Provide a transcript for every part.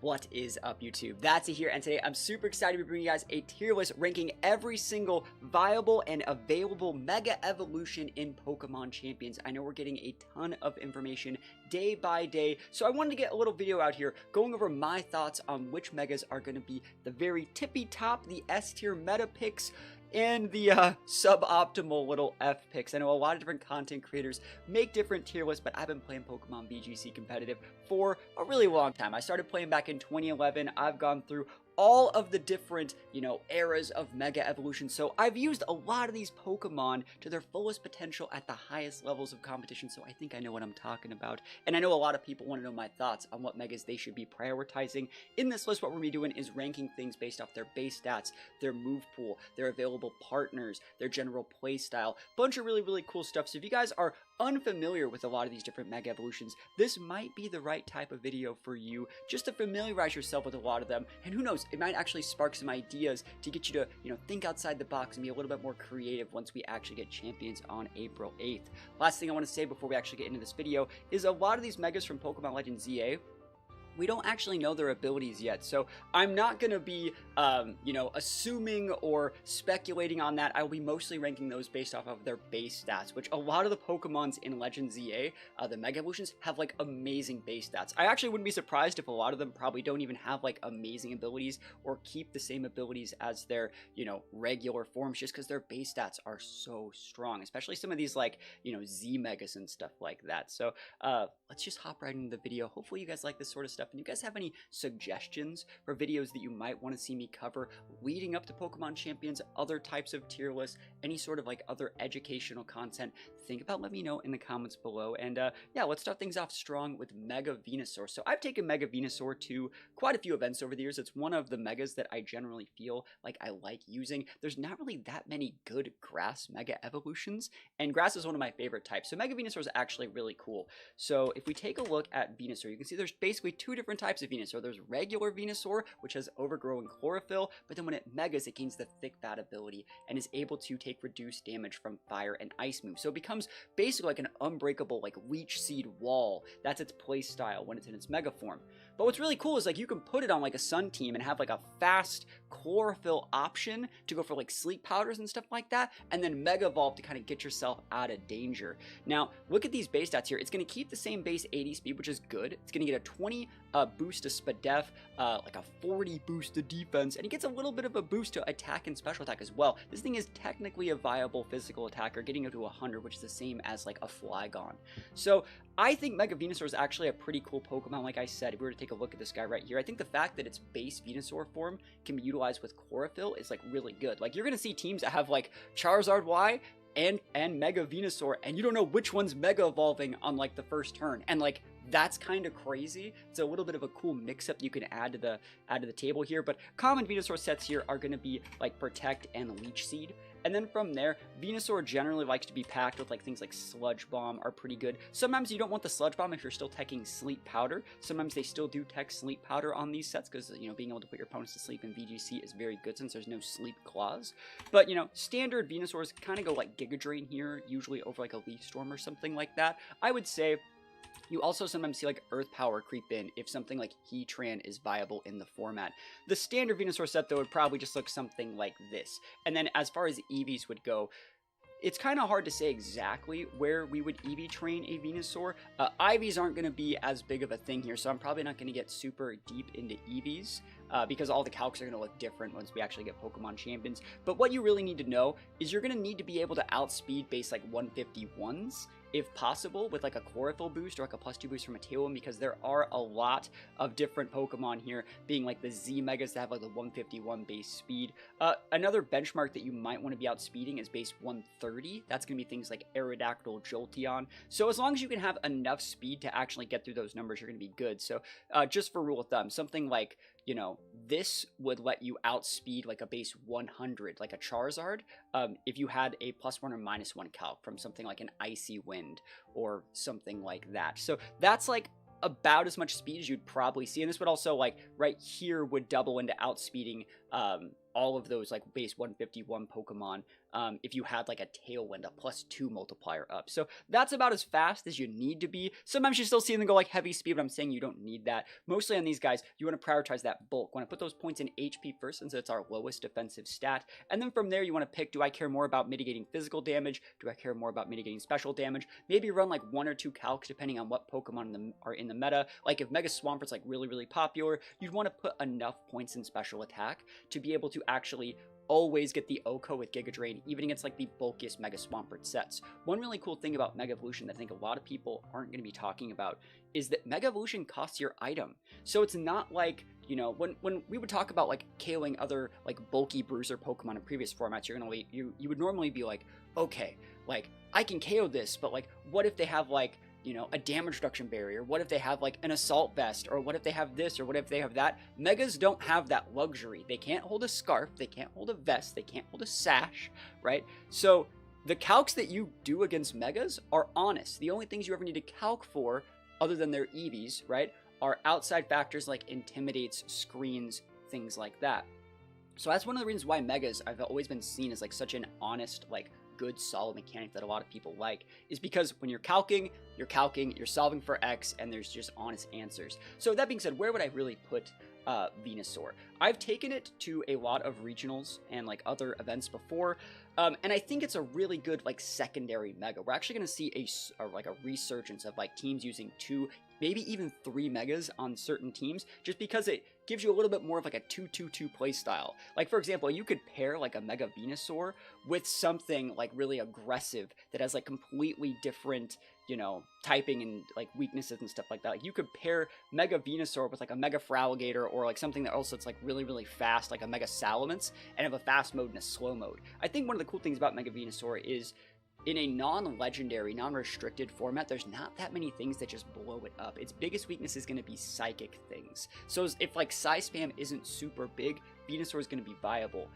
What is up, YouTube? That's here, and today I'm super excited to bring you guys a tier list ranking every single viable and available Mega Evolution in Pokemon Champions. I know we're getting a ton of information day by day, so I wanted to get a little video out here going over my thoughts on which Megas are going to be the very tippy top, the S tier meta picks, and the suboptimal little F picks. I know a lot of different content creators make different tier lists, but I've been playing Pokemon VGC competitive for a really long time. I started playing back in 2011. I've gone through all of the different, eras of Mega Evolution. So I've used a lot of these Pokemon to their fullest potential at the highest levels of competition. So I think I know what I'm talking about. And I know a lot of people want to know my thoughts on what Megas they should be prioritizing. In this list, what we're going to be doing is ranking things based off their base stats, their move pool, their available partners, their general play style. Bunch of really, really cool stuff. So if you guys are unfamiliar with a lot of these different Mega Evolutions, this might be the right type of video for you, just to familiarize yourself with a lot of them. And who knows, it might actually spark some ideas to get you to, think outside the box and be a little bit more creative once we actually get champions on April 8th. Last thing I want to say before we actually get into this video is a lot of these Megas from Pokemon Legends ZA, we don't actually know their abilities yet, so I'm not going to be, assuming or speculating on that. I will be mostly ranking those based off of their base stats, which a lot of the Pokemons in Legends ZA, the Mega Evolutions, have, amazing base stats. I actually wouldn't be surprised if a lot of them probably don't even have, amazing abilities or keep the same abilities as their, regular forms, just because their base stats are so strong, especially some of these, Z Megas and stuff like that. So, let's just hop right into the video. Hopefully you guys like this sort of stuff. And you guys have any suggestions for videos that you might want to see me cover leading up to Pokemon Champions, other types of tier lists, any sort of other educational content, think about letting me know in the comments below. And yeah, let's start things off strong with Mega Venusaur. So I've taken Mega Venusaur to quite a few events over the years. It's one of the Megas that I generally feel like I like using. There's not really that many good Grass Mega Evolutions, and Grass is one of my favorite types. So Mega Venusaur is actually really cool. So if we take a look at Venusaur, you can see there's basically two different types of Venusaur. There's regular Venusaur, which has overgrown chlorophyll, but then when it megas, it gains the thick bat ability and is able to take reduced damage from fire and ice moves. So it becomes basically like an unbreakable leech seed wall. That's its play style when it's in its mega form. But what's really cool is you can put it on a sun team and have a fast chlorophyll option to go for sleep powders and stuff like that, and then mega evolve to kind of get yourself out of danger. Now look at these base stats here. It's going to keep the same base 80 speed, which is good. It's going to get a 20 boost to Spadef, a 40 boost to defense, and it gets a little bit of a boost to attack and special attack as well. This thing is technically a viable physical attacker, getting up to 100, which is the same as a Flygon. So I think Mega Venusaur is actually a pretty cool Pokemon. Like I said, if we were to take a look at this guy right here, I think the fact that its base Venusaur form can be utilized with chlorophyll is really good. You're gonna see teams that have Charizard Y and Mega Venusaur, and you don't know which one's mega evolving on the first turn, and that's kind of crazy. It's a little bit of a cool mix-up you can add to the table here. But common Venusaur sets here are going to be Protect and Leech Seed. And then from there, Venusaur generally likes to be packed with things like Sludge Bomb are pretty good. Sometimes you don't want the Sludge Bomb if you're still teching Sleep Powder. Sometimes they still do tech Sleep Powder on these sets because, being able to put your opponents to sleep in VGC is very good since there's no Sleep Claws. But, standard Venusaurs kind of go Giga Drain here, usually over a Leaf Storm or something like that. I would say you also sometimes see Earth Power creep in if something like Heatran is viable in the format. The standard Venusaur set, though, would probably just look something like this. And then as far as EVs would go, it's kind of hard to say exactly where we would EV train a Venusaur. IVs aren't going to be as big of a thing here, so I'm probably not going to get super deep into EVs. Because all the calcs are going to look different once we actually get Pokemon Champions. But what you really need to know is you're going to need to be able to outspeed base 151s, if possible, with a chlorophyll boost or a +2 boost from a Tailwind, because there are a lot of different Pokemon here, being the Z Megas that have the 151 base speed. Another benchmark that you might want to be outspeeding is base 130. That's going to be things like Aerodactyl, Jolteon. So as long as you can have enough speed to actually get through those numbers, you're going to be good. So just for rule of thumb, something like this would let you outspeed a base 100, like a Charizard, if you had a +1 or -1 calc from something like an Icy Wind or something like that. So that's about as much speed as you'd probably see, and this would also right here would double into outspeeding all of those like base 151 Pokemon if you had like a Tailwind, a +2 multiplier up. So that's about as fast as you need to be. Sometimes you still see them go like heavy speed, but I'm saying you don't need that. Mostly on these guys, you want to prioritize that bulk. Want to put those points in HP first, since it's our lowest defensive stat. And then from there, you want to pick, do I care more about mitigating physical damage? Do I care more about mitigating special damage? Maybe run like 1 or 2 calcs depending on what Pokemon are in the meta. Like if Mega Swampert's like really popular, you'd want to put enough points in special attack to be able to actually always get the OHKO with Giga Drain, even against like the bulkiest Mega Swampert sets. One really cool thing about Mega Evolution that I think a lot of people aren't going to be talking about is that Mega Evolution costs your item. So it's not like, you know, when we would talk about like KOing other like bulky bruiser Pokemon in previous formats, you would normally be like, okay, like I can KO this, but like what if they have like, you know, a damage reduction barrier? What if they have like an assault vest? Or what if they have this? Or what if they have that? Megas don't have that luxury. They can't hold a scarf. They can't hold a vest. They can't hold a sash, right? So the calcs that you do against Megas are honest. The only things you ever need to calc for, other than their EVs, right, are outside factors like intimidates, screens, things like that. So that's one of the reasons why Megas I've always been seen as like such an honest, like good solid mechanic that a lot of people like, is because when you're calcing, you're solving for X, and there's just honest answers. So that being said, where would I really put Venusaur? I've taken it to a lot of regionals and like other events before, and I think it's a really good like secondary mega. We're actually going to see a resurgence of like teams using 2, maybe even 3 megas on certain teams, just because it gives you a little bit more of like a 2-2-2 play style. Like for example, you could pair like a Mega Venusaur with something like really aggressive that has like completely different, you know, typing and like weaknesses and stuff like that. Like you could pair Mega Venusaur with like a Mega Feraligatr, or like something that also it's like really fast, like a Mega Salamence, and have a fast mode and a slow mode. I think one of the cool things about Mega Venusaur is, in a non-legendary, non-restricted format, there's not that many things that just blow it up. Its biggest weakness is going to be psychic things. So if like Psy Spam isn't super big, Venusaur is going to be viable.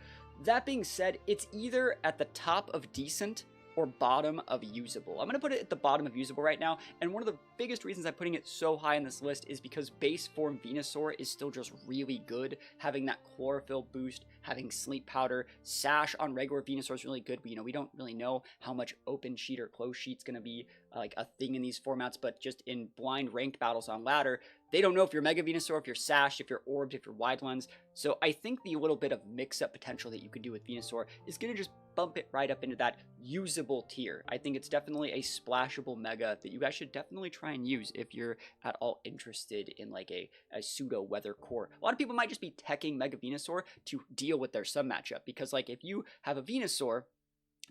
That being said, it's either at the top of decent or bottom of usable. I'm going to put it at the bottom of usable right now, and one of the biggest reasons I'm putting it so high on this list is because base form Venusaur is still just really good. Having that chlorophyll boost, having sleep powder, sash on regular Venusaur is really good, but you know, we don't really know how much open sheet or close sheet's going to be like a thing in these formats, but just in blind ranked battles on ladder, they don't know if you're Mega Venusaur, if you're Sash, if you're Orbed, if you're Wide Lens. So I think the little bit of mix-up potential that you could do with Venusaur is going to just bump it right up into that usable tier. I think it's definitely a splashable Mega that you guys should definitely try and use if you're at all interested in like a pseudo weather core. A lot of people might just be teching Mega Venusaur to deal with their sub matchup, because like if you have a Venusaur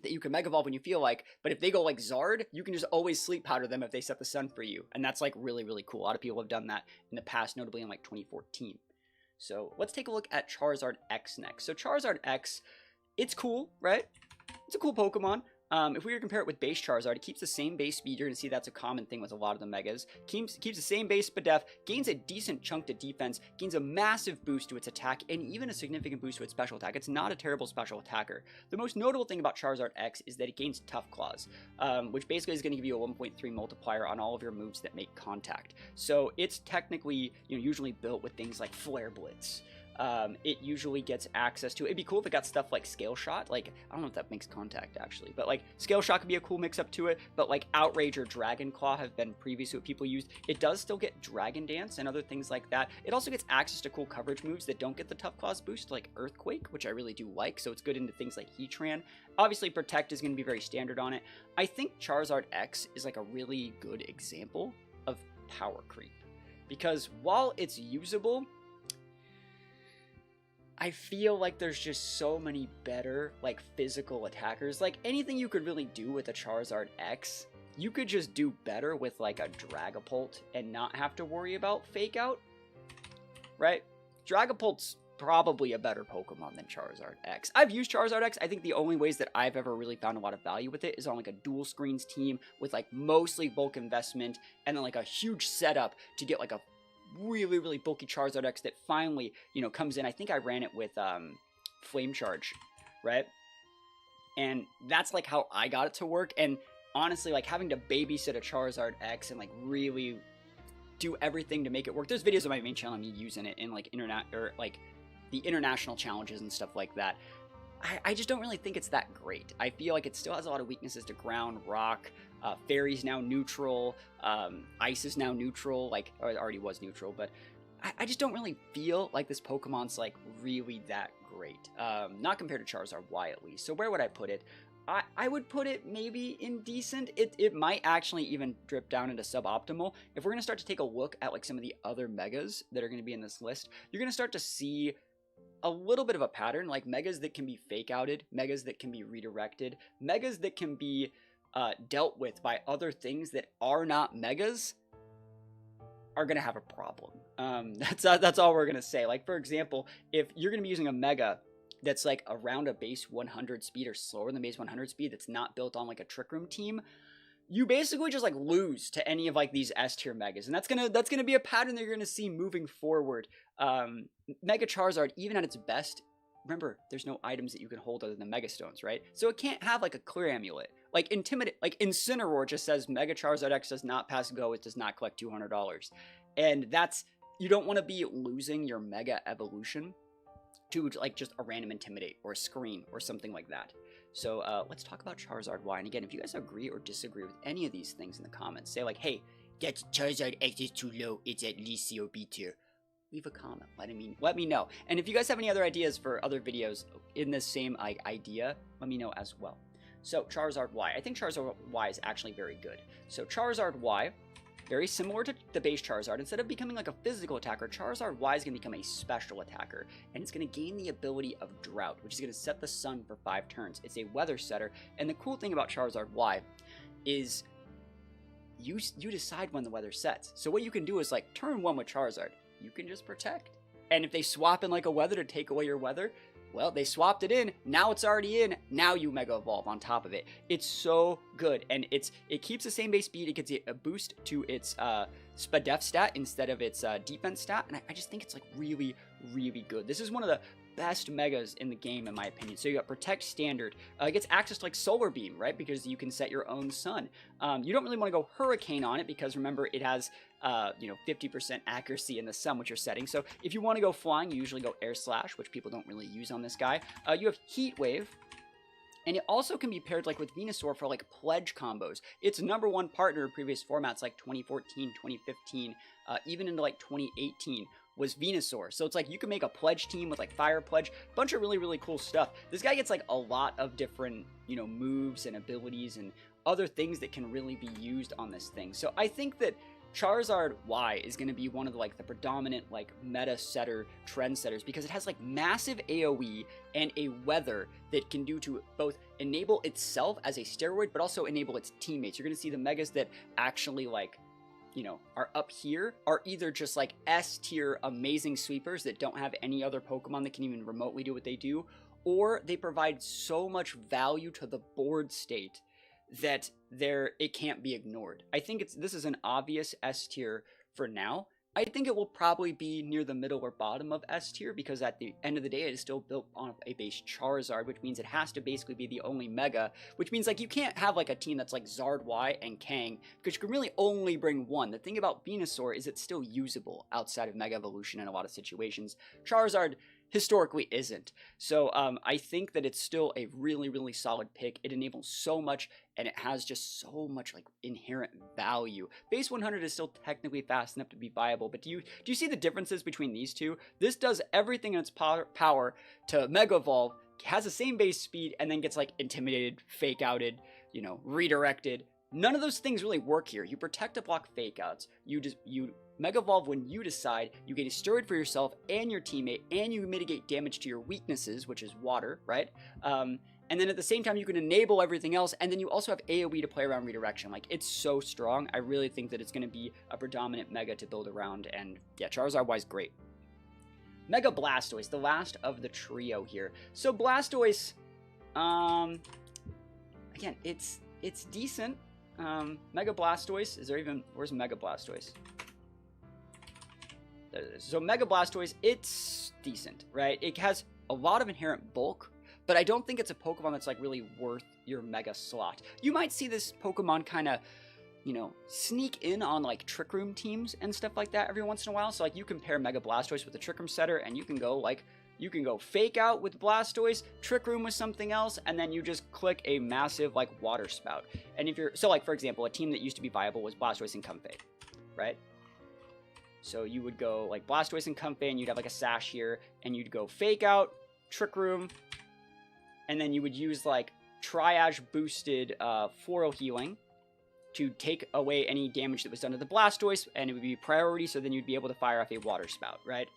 that you can Mega Evolve when you feel like, but if they go like Zard, you can just always Sleep Powder them if they set the sun for you. And that's like really cool. A lot of people have done that in the past, notably in like 2014. So let's take a look at Charizard X next. So Charizard X, it's cool, right? It's a cool Pokemon. If we were to compare it with base Charizard, it keeps the same base speed. You're going to see that's a common thing with a lot of the Megas. Keeps the same base Spadef, gains a decent chunk to defense, gains a massive boost to its attack, and even a significant boost to its special attack. It's not a terrible special attacker. The most notable thing about Charizard X is that it gains Tough Claws, which basically is going to give you a 1.3 multiplier on all of your moves that make contact. So it's technically, you know, usually built with things like Flare Blitz. It usually gets access to, it'd be cool if it got stuff like Scale Shot, like, I don't know if that makes contact actually, but like Scale Shot could be a cool mix up to it, but like Outrage or Dragon Claw have been previously what people used. It does still get Dragon Dance and other things like that. It also gets access to cool coverage moves that don't get the Tough Claws boost, like Earthquake, which I really do like, so it's good into things like Heatran. Obviously Protect is going to be very standard on it. I think Charizard X is like a really good example of power creep, because while it's usable, I feel like there's just so many better, like, physical attackers. Like, anything you could really do with a Charizard X, you could just do better with, like, a Dragapult and not have to worry about Fake Out, right? Dragapult's probably a better Pokemon than Charizard X. I've used Charizard X. I think the only ways that I've ever really found a lot of value with it is on, like, a dual screens team with, like, mostly bulk investment and then, like, a huge setup to get, like, a really bulky Charizard X that finally, you know, comes in. I think I ran it with Flame Charge, right? And that's like how I got it to work. And honestly, like having to babysit a Charizard X and like really do everything to make it work. There's videos on my main channel of me using it in like internet or like the international challenges and stuff like that, I just don't really think it's that great. I feel like it still has a lot of weaknesses to ground, rock, fairy's now neutral, ice is now neutral, like, or it already was neutral, but I just don't really feel like this Pokemon's like really that great. Not compared to Charizard Y at least. So where would I put it? I would put it maybe in decent. It might actually even drip down into suboptimal. If we're going to start to take a look at like some of the other megas that are going to be in this list, you're going to start to see a little bit of a pattern, like megas that can be fake outed, megas that can be redirected, megas that can be dealt with by other things that are not megas are going to have a problem. That's all we're going to say. Like, for example, if you're going to be using a mega that's like around a base 100 speed or slower than base 100 speed that's not built on like a Trick Room team, you basically just like lose to any of like these S tier megas, and that's gonna be a pattern that you're gonna see moving forward. Mega Charizard, even at its best, remember there's no items that you can hold other than Mega Stones, right? So it can't have like a clear amulet. Like Incineroar just says Mega Charizard X does not pass go, it does not collect $200, and that's, you don't want to be losing your Mega Evolution to like just a random Intimidate or a Scream or something like that. So let's talk about Charizard Y. And again, if you guys agree or disagree with any of these things in the comments, say like, hey, that Charizard X is too low, it's at least C or B tier. Leave a comment, let me know. And if you guys have any other ideas for other videos in this same idea, let me know as well. So Charizard Y, I think Charizard Y is actually very good. So Charizard Y, very similar to the base Charizard, instead of becoming like a physical attacker, Charizard Y is going to become a special attacker, and it's going to gain the ability of Drought, which is going to set the sun for 5 turns. It's a weather setter, and the cool thing about Charizard Y is you decide when the weather sets. So what you can do is like turn 1 with Charizard, you can just protect. And if they swap in like a weather to take away your weather, well, they swapped it in, now it's already in, now you Mega Evolve on top of it. It's so good, and it keeps the same base speed, it gets a boost to its Spadef stat instead of its defense stat, and I just think it's like really, really good. This is one of the best megas in the game, in my opinion. So you got Protect Standard. It gets access to like Solar Beam, right? Because you can set your own sun. You don't really want to go Hurricane on it because remember it has 50% accuracy in the sun, which you're setting. So if you want to go flying, you usually go Air Slash, which people don't really use on this guy. You have Heat Wave. And it also can be paired like with Venusaur for like pledge combos. It's #1 partner in previous formats like 2014, 2015, even into like 2018 was Venusaur. So it's like you can make a pledge team with like Fire Pledge, bunch of really, really cool stuff. This guy gets like a lot of different, moves and abilities and other things that can really be used on this thing. So I think that Charizard Y is going to be one of the predominant meta setter trend setters because it has like massive AoE and a weather that can do to both enable itself as a steroid but also enable its teammates. You're going to see the megas that actually are up here are either just like S tier amazing sweepers that don't have any other Pokemon that can even remotely do what they do, or they provide so much value to the board state that it can't be ignored. I think this is an obvious S tier for now. I think it will probably be near the middle or bottom of S tier because at the end of the day it is still built on a base Charizard, which means it has to basically be the only Mega, which means you can't have a team that's like Zard Y and Kang because you can really only bring one. The thing about Venusaur is it's still usable outside of Mega Evolution in a lot of situations. Charizard historically isn't. So I think that it's still a really, really solid pick. It enables so much and it has just so much inherent value. Base 100 is still technically fast enough to be viable, but do you see the differences between these two? This does everything in its power to Mega Evolve, has the same base speed, and then gets intimidated, fake outed, redirected. None of those things really work here. You protect to block fake outs. You Mega Evolve when you decide, you get a steroid for yourself and your teammate, and you mitigate damage to your weaknesses, which is water, right? And then at the same time, you can enable everything else, and then you also have AoE to play around redirection. It's so strong. I really think that it's going to be a predominant Mega to build around, and yeah, Charizard Y is great. Mega Blastoise, the last of the trio here. So Blastoise, again, it's decent. Mega Blastoise, where's Mega Blastoise? There it is. So Mega Blastoise, it's decent, right? It has a lot of inherent bulk, but I don't think it's a Pokemon that's really worth your Mega slot. You might see this Pokemon kind of you know, sneak in on like Trick Room teams and stuff like that every once in a while. So like you can pair Mega Blastoise with the Trick Room setter, and you can go like, you can go Fake Out with Blastoise, Trick Room with something else, and then you just click a massive like Water Spout. And if you're, so like for example, a team that used to be viable was Blastoise and Comfey, right? So you would go like Blastoise and Comfey, and you'd have like a Sash here, and you'd go Fake Out, Trick Room, and then you would use like Triage boosted Floral Healing to take away any damage that was done to the Blastoise, and it would be priority, so then you'd be able to fire off a Water Spout, right?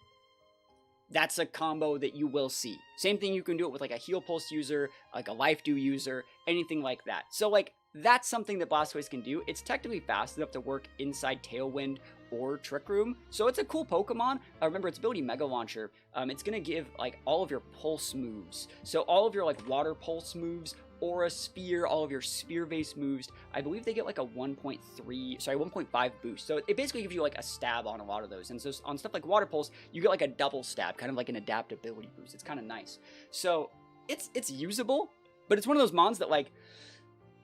That's a combo that you will see. Same thing, you can do it with like a Heal Pulse user, like a Life Dew user, anything like that. So like, that's something that Blastoise can do. It's technically fast enough to work inside Tailwind or Trick Room, so it's a cool Pokemon. Remember, its ability Mega Launcher, it's going to give like all of your Pulse moves. So all of your like Water Pulse moves, Aura Sphere, all of your Spear-based moves, I believe they get like a 1.5 boost. So it basically gives you like a stab on a lot of those. And so on stuff like Water Pulse, you get like a double stab, kind of like an adaptability boost. It's kind of nice. So it's usable, but it's one of those mons that like,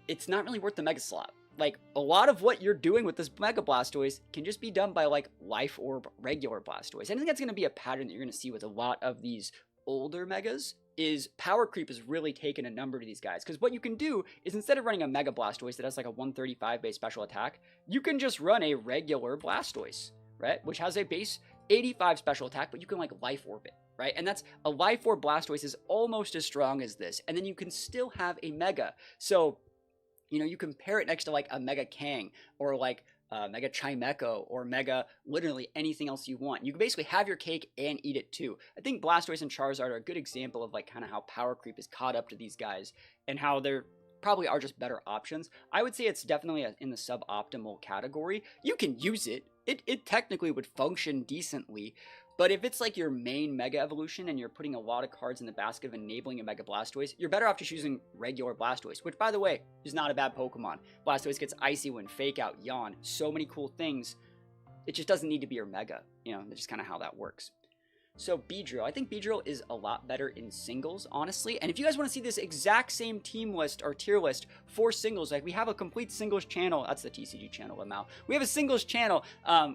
it's not really worth the Mega slot. Like, a lot of what you're doing with this Mega Blastoise can just be done by like Life Orb regular Blastoise. I think that's going to be a pattern that you're going to see with a lot of these older Megas, is power creep has really taken a number to these guys. Because what you can do is, instead of running a Mega Blastoise that has like a 135 base special attack, you can just run a regular Blastoise, right? Which has a base 85 special attack, but you can like Life Orb it, right? And that's a Life Orb Blastoise is almost as strong as this. And then you can still have a Mega. So, you know, you can pair it next to like a Mega Kang, or like Mega Chimecho, or Mega literally anything else you want. You can basically have your cake and eat it too. I think Blastoise and Charizard are a good example of like kind of how power creep is caught up to these guys, and how they're probably are just better options. I would say it's definitely in the suboptimal category. You can use it. It technically would function decently, but if it's like your main Mega Evolution and you're putting a lot of cards in the basket of enabling a Mega Blastoise, you're better off just using regular Blastoise, which, by the way, is not a bad Pokemon. Blastoise gets Icy Wind, Fake Out, Yawn, so many cool things. It just doesn't need to be your Mega. You know, that's just kind of how that works. So Beedrill, I think Beedrill is a lot better in singles, honestly. And if you guys want to see this exact same team list or tier list for singles, like we have a complete singles channel. That's the TCG channel, Lamau. We have a singles channel.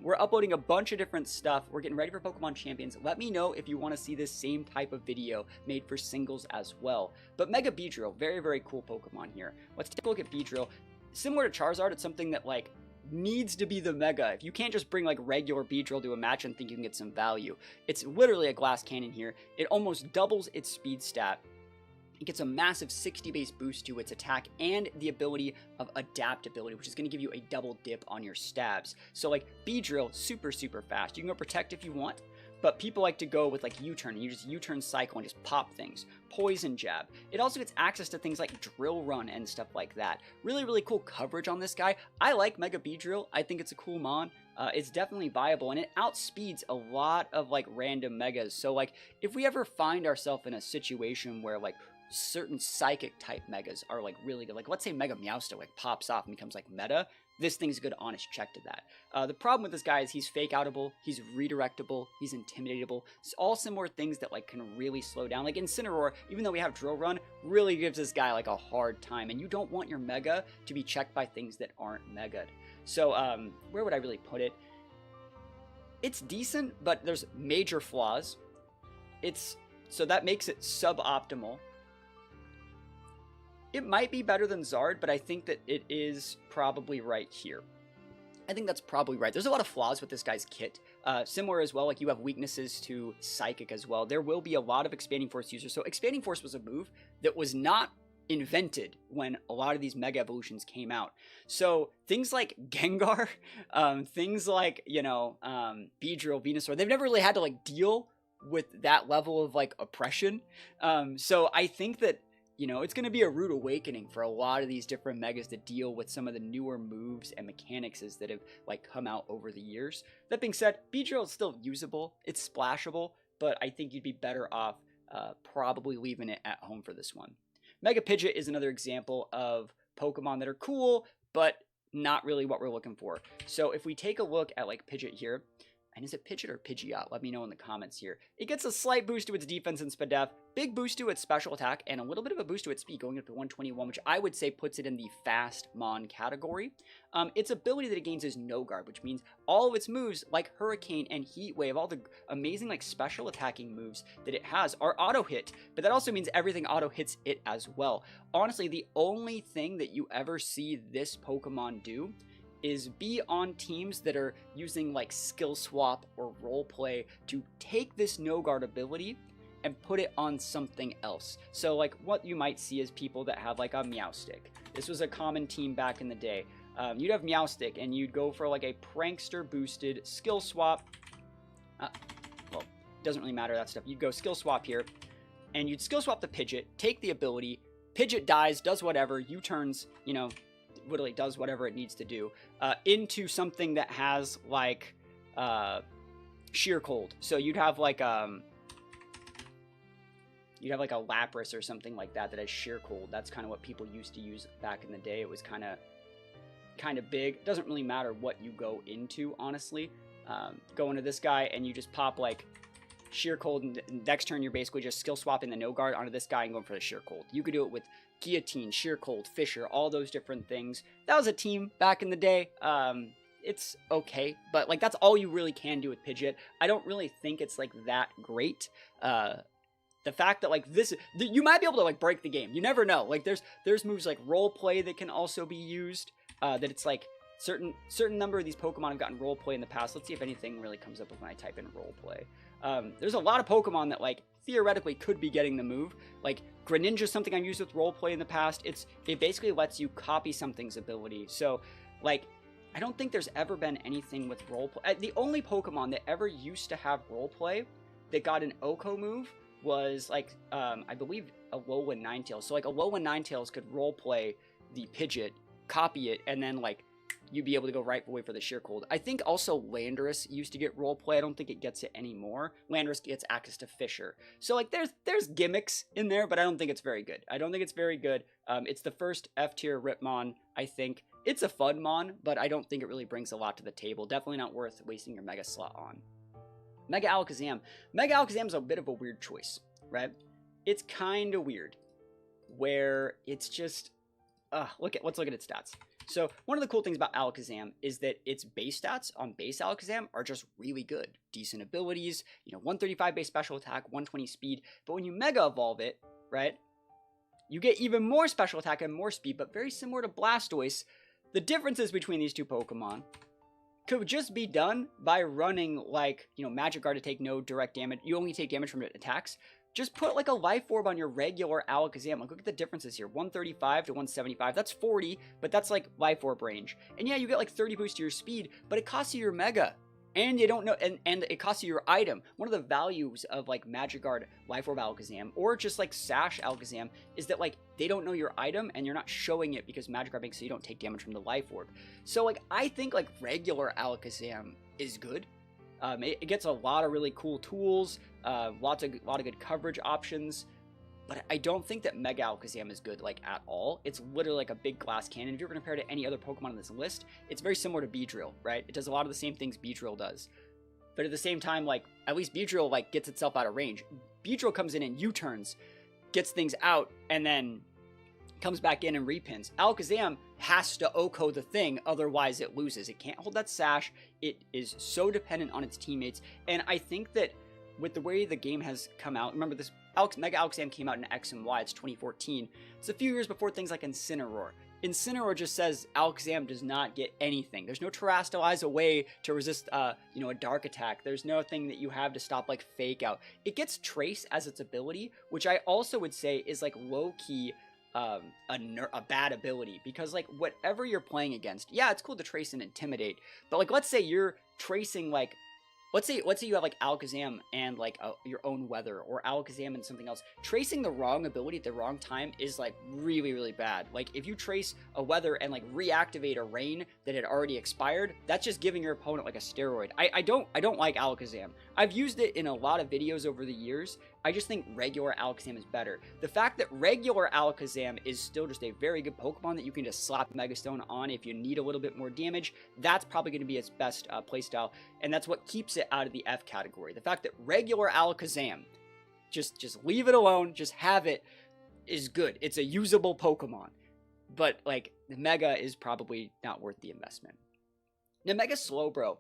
We're uploading a bunch of different stuff. We're getting ready for Pokemon Champions. Let me know if you want to see this same type of video made for singles as well. But Mega Beedrill, very, very cool Pokemon here. Let's take a look at Beedrill. Similar to Charizard, it's something that like needs to be the Mega. If you can't just bring like regular Beedrill to a match and think you can get some value. It's literally a glass cannon here. It almost doubles its speed stat. It gets a massive 60 base boost to its attack and the ability of adaptability, which is going to give you a double dip on your stabs. So like Beedrill, super, super fast. You can go Protect if you want, but people like to go with like U-turn, and you just U-turn cycle and just pop things. Poison Jab. It also gets access to things like Drill Run and stuff like that. Really, really cool coverage on this guy. I like Mega Beedrill. I think it's a cool mon. It's definitely viable, and it outspeeds a lot of like random Megas. So like, if we ever find ourselves in a situation where like certain psychic type Megas are like really good, like let's say Mega Meowster like pops off and becomes like meta, this thing's a good honest check to that. The problem with this guy is he's fake outable, he's redirectable, he's intimidatable. It's all similar things that like can really slow down. Like Incineroar, even though we have Drill Run, really gives this guy like a hard time, and you don't want your Mega to be checked by things that aren't Mega'd. So where would I really put it? It's decent, but there's major flaws. So that makes it suboptimal. It might be better than Zard, but I think that it is probably right here. I think that's probably right. There's a lot of flaws with this guy's kit. Similar as well, like you have weaknesses to Psychic as well. There will be a lot of Expanding Force users. So Expanding Force was a move that was not invented when a lot of these Mega Evolutions came out. So things like Gengar, things like, you know, Beedrill, Venusaur, they've never really had to like deal with that level of like oppression. So I think that, you know, it's going to be a rude awakening for a lot of these different Megas to deal with some of the newer moves and mechanics that have like come out over the years. That being said, Beedrill is still usable. It's splashable, but I think you'd be better off probably leaving it at home for this one. Mega Pidgeot is another example of Pokemon that are cool, but not really what we're looking for. So if we take a look at like Pidgeot here, And is it Pidgeot or Pidgeot? Let me know in the comments here. It gets a slight boost to its defense and SPDF, big boost to its special attack, and a little bit of a boost to its speed, going up to 121, which I would say puts it in the fast Mon category. Its ability that it gains is No Guard, which means all of its moves, like Hurricane and Heat Wave, all the amazing like special attacking moves that it has are auto hit, but that also means everything auto hits it as well. Honestly, the only thing that you ever see this Pokemon do is be on teams that are using like skill swap or role play to take this No Guard ability and put it on something else. So like what you might see is people that have like a Meowstic. This was a common team back in the day. You'd have Meowstic and you'd go for like a Prankster boosted skill swap. Well, doesn't really matter that stuff. You'd go skill swap here and you'd skill swap the Pidgeot, take the ability, Pidgeot dies, does whatever, U-turns, you know, literally does whatever it needs to do, into something that has like sheer cold. So you'd have like a Lapras or something like that that has sheer cold. That's kind of what people used to use back in the day. It was kind of big. It doesn't really matter what you go into, honestly. Go into this guy and you just pop like sheer cold, and next turn you're basically just skill swapping the No Guard onto this guy and going for the sheer cold. You could do it with Guillotine, Sheer Cold, Fisher, all those different things. That was a team back in the day. It's okay, but like that's all you really can do with Pidgeot. I don't really think it's like that great. The fact that like you might be able to like break the game. You never know. Like there's moves like Role Play that can also be used. That it's like certain number of these Pokemon have gotten Role Play in the past. Let's see if anything really comes up when I type in Role Play. There's a lot of Pokemon that like theoretically could be getting the move. Like Greninja is something I've used with Role Play in the past. It basically lets you copy something's ability. So like I don't think there's ever been anything with Role Play. The only Pokemon that ever used to have Role Play that got an Oko move was like I believe Alolan Ninetales. So like Alolan Ninetales could Role Play the Pidgeot, copy it, and then like you'd be able to go right away for the sheer cold. I think also Landorus used to get Role Play. I don't think it gets it anymore. Landorus gets access to Fisher. So like there's gimmicks in there, but I don't think it's very good. I don't think it's very good. It's the first F-tier Ripmon, I think. It's a fun Mon, but I don't think it really brings a lot to the table. Definitely not worth wasting your Mega slot on. Mega Alakazam. Mega Alakazam is a bit of a weird choice, right? It's kind of weird, where it's just, let's look at its stats. So one of the cool things about Alakazam is that its base stats on base Alakazam are just really good. Decent abilities, 135 base special attack, 120 speed. But when you Mega Evolve it, right, you get even more special attack and more speed, but very similar to Blastoise. The differences between these two Pokemon could just be done by running like, Magic Guard to take no direct damage. You only take damage from it attacks. Just put like a Life Orb on your regular Alakazam. Like, look at the differences here. 135 to 175. That's 40, but that's like Life Orb range. And yeah, you get like 30 boost to your speed, but it costs you your Mega. And you don't know, and it costs you your item. One of the values of like Magic Guard Life Orb Alakazam, or just like Sash Alakazam, is that like they don't know your item and you're not showing it because Magic Guard makes so you don't take damage from the Life Orb. So like I think like regular Alakazam is good. It gets a lot of really cool tools, lot of good coverage options. But I don't think that Mega Alakazam is good, like, at all. It's literally like a big glass cannon. If you're going to compare it to any other Pokemon on this list, it's very similar to Beedrill, right? It does a lot of the same things Beedrill does. But at the same time, like, at least Beedrill, like, gets itself out of range. Beedrill comes in and U-turns, gets things out, and then comes back in and repins. Alakazam has to Oko the thing, otherwise it loses. It can't hold that Sash. It is so dependent on its teammates. And I think that with the way the game has come out, remember this Mega Alakazam came out in X and Y, it's 2014. It's a few years before things like Incineroar. Incineroar just says Alakazam does not get anything. There's no Terrastalize away to resist, a Dark Attack. There's no thing that you have to stop, like, Fake Out. It gets Trace as its ability, which I also would say is, like, low-key a bad ability. Because, like, whatever you're playing against, yeah, it's cool to Trace and Intimidate, but, like, let's say you're tracing, like, Let's say you have like Alakazam and like your own weather, or Alakazam and something else. Tracing the wrong ability at the wrong time is like really, really bad. Like if you trace a weather and like reactivate a rain that had already expired, that's just giving your opponent like a steroid. I don't like Alakazam. I've used it in a lot of videos over the years. I just think regular Alakazam is better. The fact that regular Alakazam is still just a very good Pokemon that you can just slap Megastone on if you need a little bit more damage, that's probably going to be its best playstyle, and that's what keeps knocks it out of the F category. The fact that regular Alakazam, just leave it alone, just have it, is good. It's a usable Pokemon. But, like, the Mega is probably not worth the investment. Now, Mega Slowbro,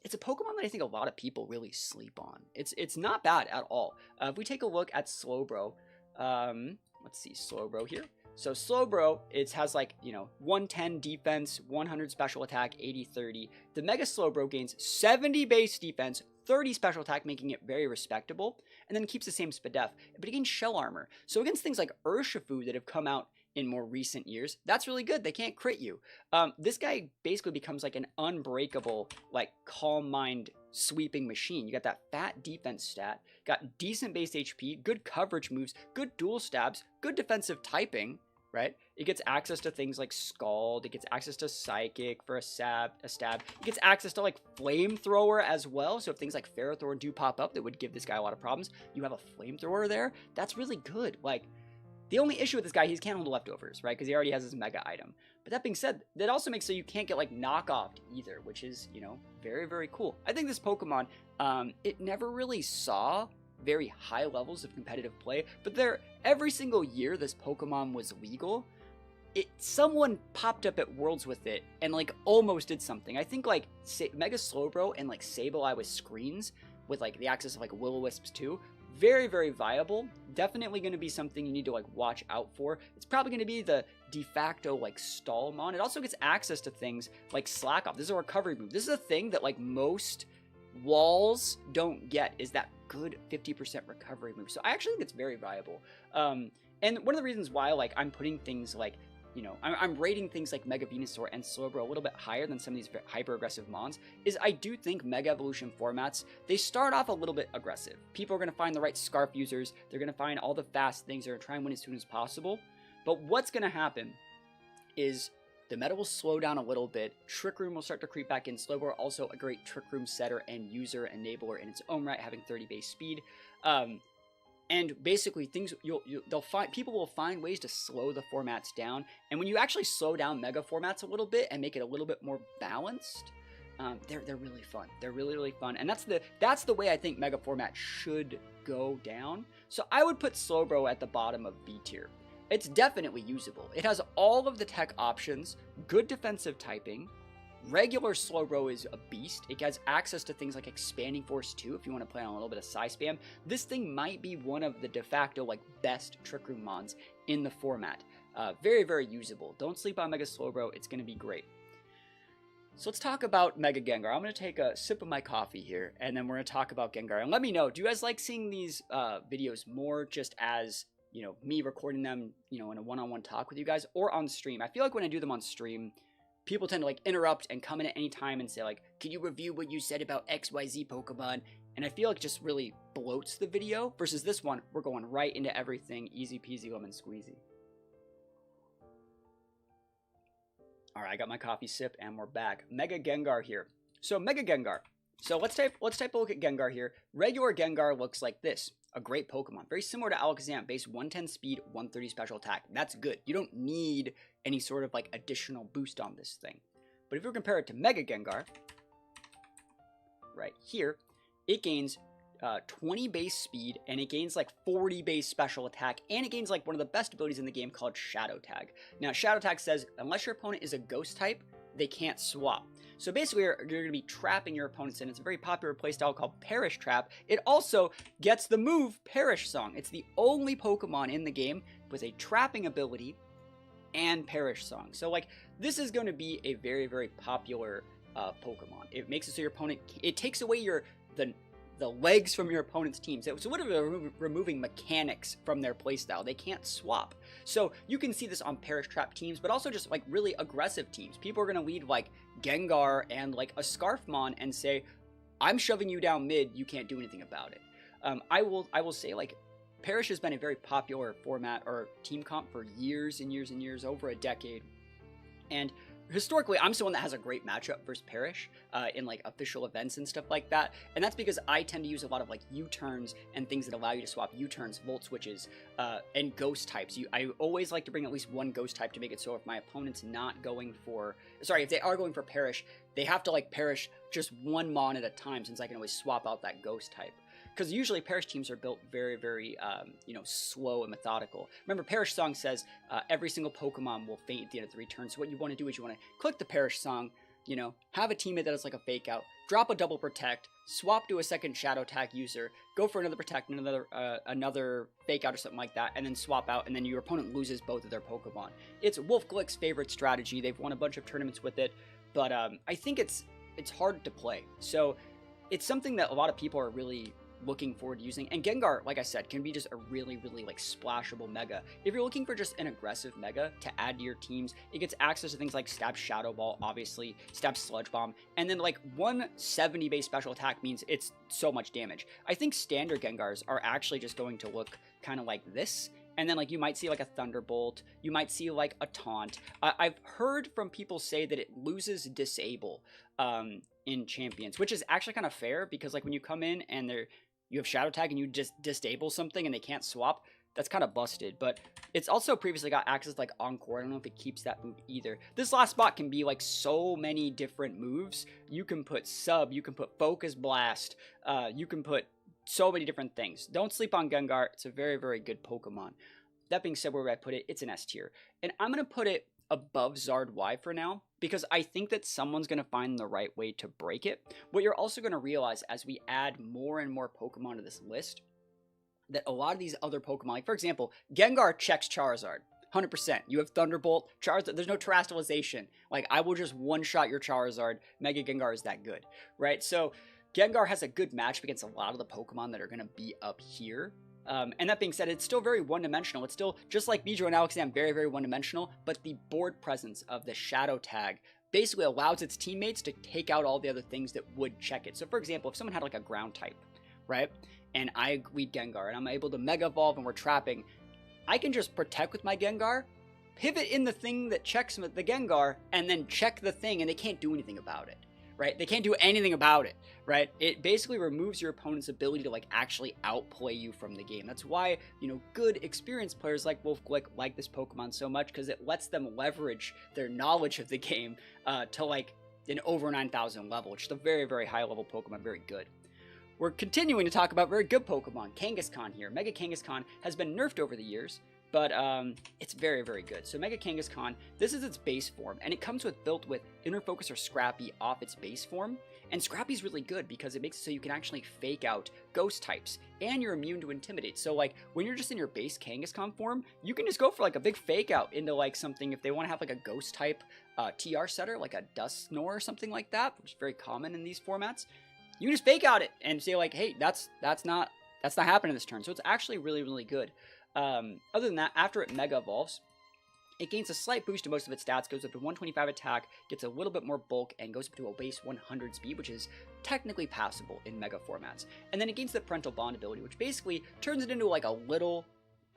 it's a Pokemon that I think a lot of people really sleep on. It's not bad at all. If we take a look at Slowbro, let's see, Slowbro here. So Slowbro, it has like, 110 defense, 100 special attack, 80-30. The Mega Slowbro gains 70 base defense, 30 special attack, making it very respectable, and then keeps the same Spadef, but it gains shell armor. So against things like Urshifu that have come out in more recent years, that's really good. They can't crit you. This guy basically becomes like an unbreakable, like, calm mind sweeping machine. You got that fat defense stat, got decent base HP, good coverage moves, good dual stabs, good defensive typing, right? It gets access to things like Scald, it gets access to Psychic for a stab, it gets access to like Flamethrower as well, so if things like Ferrothorn do pop up that would give this guy a lot of problems, you have a Flamethrower there, that's really good. Like, the only issue with this guy, he can't hold leftovers, right? Because he already has his Mega item. But that being said, that also makes so you can't get, like, knockoffed either, which is, very, very cool. I think this Pokemon, it never really saw very high levels of competitive play, but every single year this Pokemon was legal, someone popped up at Worlds with it and, like, almost did something. I think, like, Mega Slowbro and, like, Sableye with screens, with, like, the access of, like, Will-O-Wisps too, very, very viable. Definitely going to be something you need to, like, watch out for. It's probably going to be the de facto, like, stall mon. It also gets access to things like Slack Off. This is a recovery move. This is a thing that, like, most walls don't get, is that good 50% recovery move. So I actually think it's very viable. And one of the reasons why, like, I'm putting things like, I'm rating things like Mega Venusaur and Slowbro a little bit higher than some of these hyper-aggressive mons, is I do think Mega Evolution formats, they start off a little bit aggressive. People are going to find the right Scarf users, they're going to find all the fast things, they're going to try and win as soon as possible. But what's going to happen is the meta will slow down a little bit, Trick Room will start to creep back in. Slowbro also a great Trick Room setter and user enabler in its own right, having 30 base speed. And basically, people will find ways to slow the formats down. And when you actually slow down Mega formats a little bit and make it a little bit more balanced, they're really fun. They're really, really fun. And that's the way I think Mega format should go down. So I would put Slowbro at the bottom of B tier. It's definitely usable. It has all of the tech options, good defensive typing. Regular Slowbro is a beast. It has access to things like Expanding Force 2 if you want to play on a little bit of Psy Spam. This thing might be one of the de facto, like, best Trick Room mons in the format. Very, very usable. Don't sleep on Mega Slowbro. It's going to be great. So let's talk about Mega Gengar. I'm going to take a sip of my coffee here, and then we're going to talk about Gengar. And let me know, do you guys like seeing these videos more just as, me recording them, in a one-on-one talk with you guys, or on stream? I feel like when I do them on stream, people tend to, like, interrupt and come in at any time and say, like, can you review what you said about XYZ Pokemon? And I feel like it just really bloats the video, versus this one, we're going right into everything, easy peasy lemon squeezy. Alright, I got my coffee sip and we're back. Mega Gengar here. So Mega Gengar. So let's take a look at Gengar here. Regular Gengar looks like this. A great Pokemon. Very similar to Alakazam. Base 110 speed, 130 special attack. That's good. You don't need any sort of, like, additional boost on this thing. But if you compare it to Mega Gengar, right here, it gains 20 base speed, and it gains like 40 base special attack, and it gains like one of the best abilities in the game called Shadow Tag. Now, Shadow Tag says, unless your opponent is a ghost type, they can't swap. So basically, you're going to be trapping your opponents, and it's a very popular playstyle called Perish Trap. It also gets the move Perish Song. It's the only Pokemon in the game with a trapping ability and Perish Song. So, like, this is going to be a very, very popular Pokemon. It makes it so your opponent, it takes away the legs from your opponent's team. So literally removing mechanics from their playstyle. They can't swap. So you can see this on Perish Trap teams, but also just like really aggressive teams. People are going to lead like Gengar and like a Scarfmon and say, I'm shoving you down mid, you can't do anything about it. I will say, like, Perish has been a very popular format or team comp for years and years and years, over a decade. And historically, I'm someone that has a great matchup versus Parrish in like official events and stuff like that, and that's because I tend to use a lot of like U-turns and things that allow you to swap U-turns, volt switches, and ghost types. I always like to bring at least one ghost type to make it so if my opponent's not going for, sorry, if they are going for Parrish, they have to like Parrish just one mon at a time, since I can always swap out that ghost type. Because usually Parrish teams are built very, very, slow and methodical. Remember, Parrish Song says every single Pokemon will faint at the end of 3 turns. So what you want to do is you want to click the Parrish Song, have a teammate that is like a fake out, drop a double protect, swap to a second shadow tag user, go for another protect, and another fake out or something like that, and then swap out, and then your opponent loses both of their Pokemon. It's Wolf Glick's favorite strategy. They've won a bunch of tournaments with it, but I think it's hard to play. So it's something that a lot of people are really looking forward to using, and Gengar, like I said, can be just a really, really like splashable mega. If you're looking for just an aggressive mega to add to your teams, it gets access to things like Stab Shadow Ball, obviously, Stab Sludge Bomb, and then like 170 base special attack means it's so much damage. I think standard Gengars are actually just going to look kind of like this, and then like you might see like a Thunderbolt, you might see like a Taunt. I've heard from people say that it loses Disable in Champions, which is actually kind of fair, because like when you come in and you have Shadow Tag and you just disable something and they can't swap, that's kind of busted. But it's also previously got access to like Encore. I don't know if it keeps that move either. This last spot can be like so many different moves. You can put Sub, you can put Focus Blast, you can put so many different things. Don't sleep on Gengar. It's a very, very good Pokemon. That being said, where would I put it? It's an S tier. And I'm going to put it above Zard Y for now, because I think that someone's going to find the right way to break it. What you're also going to realize as we add more and more Pokemon to this list, that a lot of these other Pokemon, like for example, Gengar checks Charizard, 100%. You have Thunderbolt, Charizard, there's no Terastallization. Like, I will just one-shot your Charizard. Mega Gengar is that good, right? So Gengar has a good matchup against a lot of the Pokemon that are going to be up here. And that being said, it's still very one-dimensional. It's still, just like Beedrill and Alakazam, very, very one-dimensional, but the board presence of the Shadow Tag basically allows its teammates to take out all the other things that would check it. So for example, if someone had like a ground type, right, and I lead Gengar, and I'm able to Mega Evolve and we're trapping, I can just protect with my Gengar, pivot in the thing that checks the Gengar, and then check the thing, and they can't do anything about it. Right? They can't do anything about it, right? It basically removes your opponent's ability to like actually outplay you from the game. That's why, good experienced players like Wolf Glick like this Pokemon so much, because it lets them leverage their knowledge of the game to like an over 9,000 level, which is a very, very high level Pokemon, very good. We're continuing to talk about very good Pokemon. Kangaskhan here. Mega Kangaskhan has been nerfed over the years, but it's very, very good. So Mega Kangaskhan, this is its base form, and it comes built with Inner Focus or Scrappy off its base form. And Scrappy's really good because it makes it so you can actually fake out ghost types, and you're immune to Intimidate. So like when you're just in your base Kangaskhan form, you can just go for like a big fake out into like something, if they want to have like a ghost type TR setter, like a Dust Snore or something like that, which is very common in these formats. You can just fake out it and say like, hey, that's not happening this turn. So it's actually really, really good. Other than that, after it Mega Evolves, it gains a slight boost to most of its stats, goes up to 125 attack, gets a little bit more bulk, and goes up to a base 100 speed, which is technically passable in Mega formats. And then it gains the Parental Bond ability, which basically turns it into like a little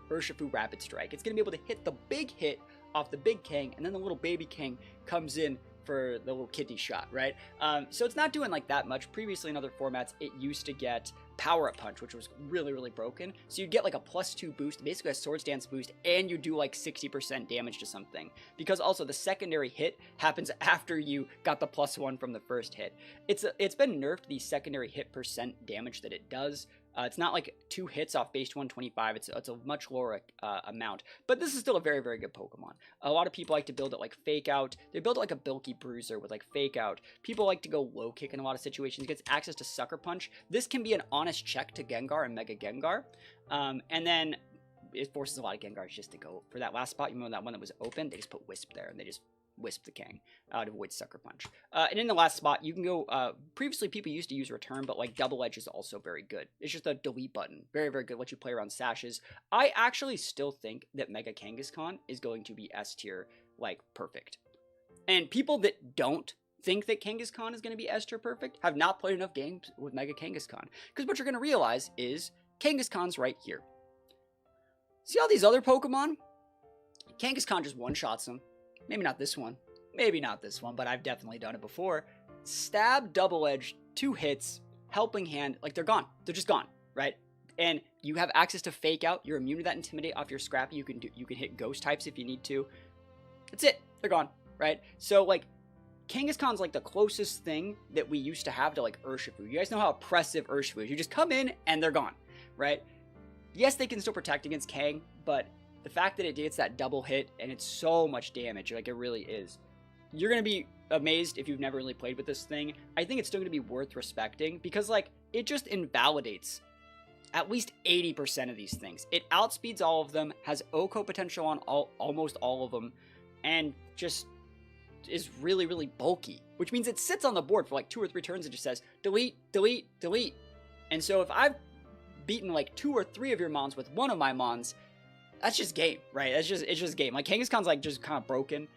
Urshifu Rapid Strike. It's going to be able to hit the big hit off the big Kang, and then the little baby Kang comes in for the little kidney shot, right? So it's not doing like that much. Previously in other formats, it used to get Power Up Punch, which was really, really broken. So you'd get like a +2 boost, basically a Swords Dance boost, and you do like 60% damage to something. Because also the secondary hit happens after you got the +1 from the first hit. It's been nerfed, the secondary hit % damage that it does. It's not like 2 hits off base 125. It's a much lower amount. But this is still a very, very good Pokemon. A lot of people like to build it like Fake Out. They build it like a Bilky Bruiser with like Fake Out. People like to go Low Kick in a lot of situations. It gets access to Sucker Punch. This can be an honest check to Gengar and Mega Gengar. And then it forces a lot of Gengars just to go for that last spot. You remember that one that was open? They just put Wisp there, and they just Wisp the Kang to avoid Sucker Punch. And in the last spot, you can go, previously people used to use Return, but like Double Edge is also very good. It's just a delete button. Very, very good. Let you play around sashes. I actually still think that Mega Kangaskhan is going to be S tier, like perfect. And people that don't think that Kangaskhan is going to be S tier perfect have not played enough games with Mega Kangaskhan. Because what you're going to realize is Kangaskhan's right here. See all these other Pokemon? Kangaskhan just one-shots them. Maybe not this one. maybe not this one, but I've definitely done it before. Stab, double edge, 2 hits, helping hand, like they're gone. They're just gone, right? And you have access to fake out. You're immune to that intimidate off your scrappy. You can hit ghost types if you need to. That's it. They're gone, right? So like Kangaskhan's like the closest thing that we used to have to like Urshifu. You guys know how oppressive Urshifu is. You just come in and they're gone, right? Yes, they can still protect against Kang, but the fact that it gets that double hit and it's so much damage, like it really is. You're going to be amazed if you've never really played with this thing. I think it's still going to be worth respecting because like it just invalidates at least 80% of these things. It outspeeds all of them, has OHKO potential on almost all of them, and just is really, really bulky, which means it sits on the board for like 2 or 3 turns and just says, delete, delete, delete. And so if I've beaten like 2 or 3 of your mons with one of my mons, that's just game, right? It's just game. Like Kangaskhan's like just kind of broken.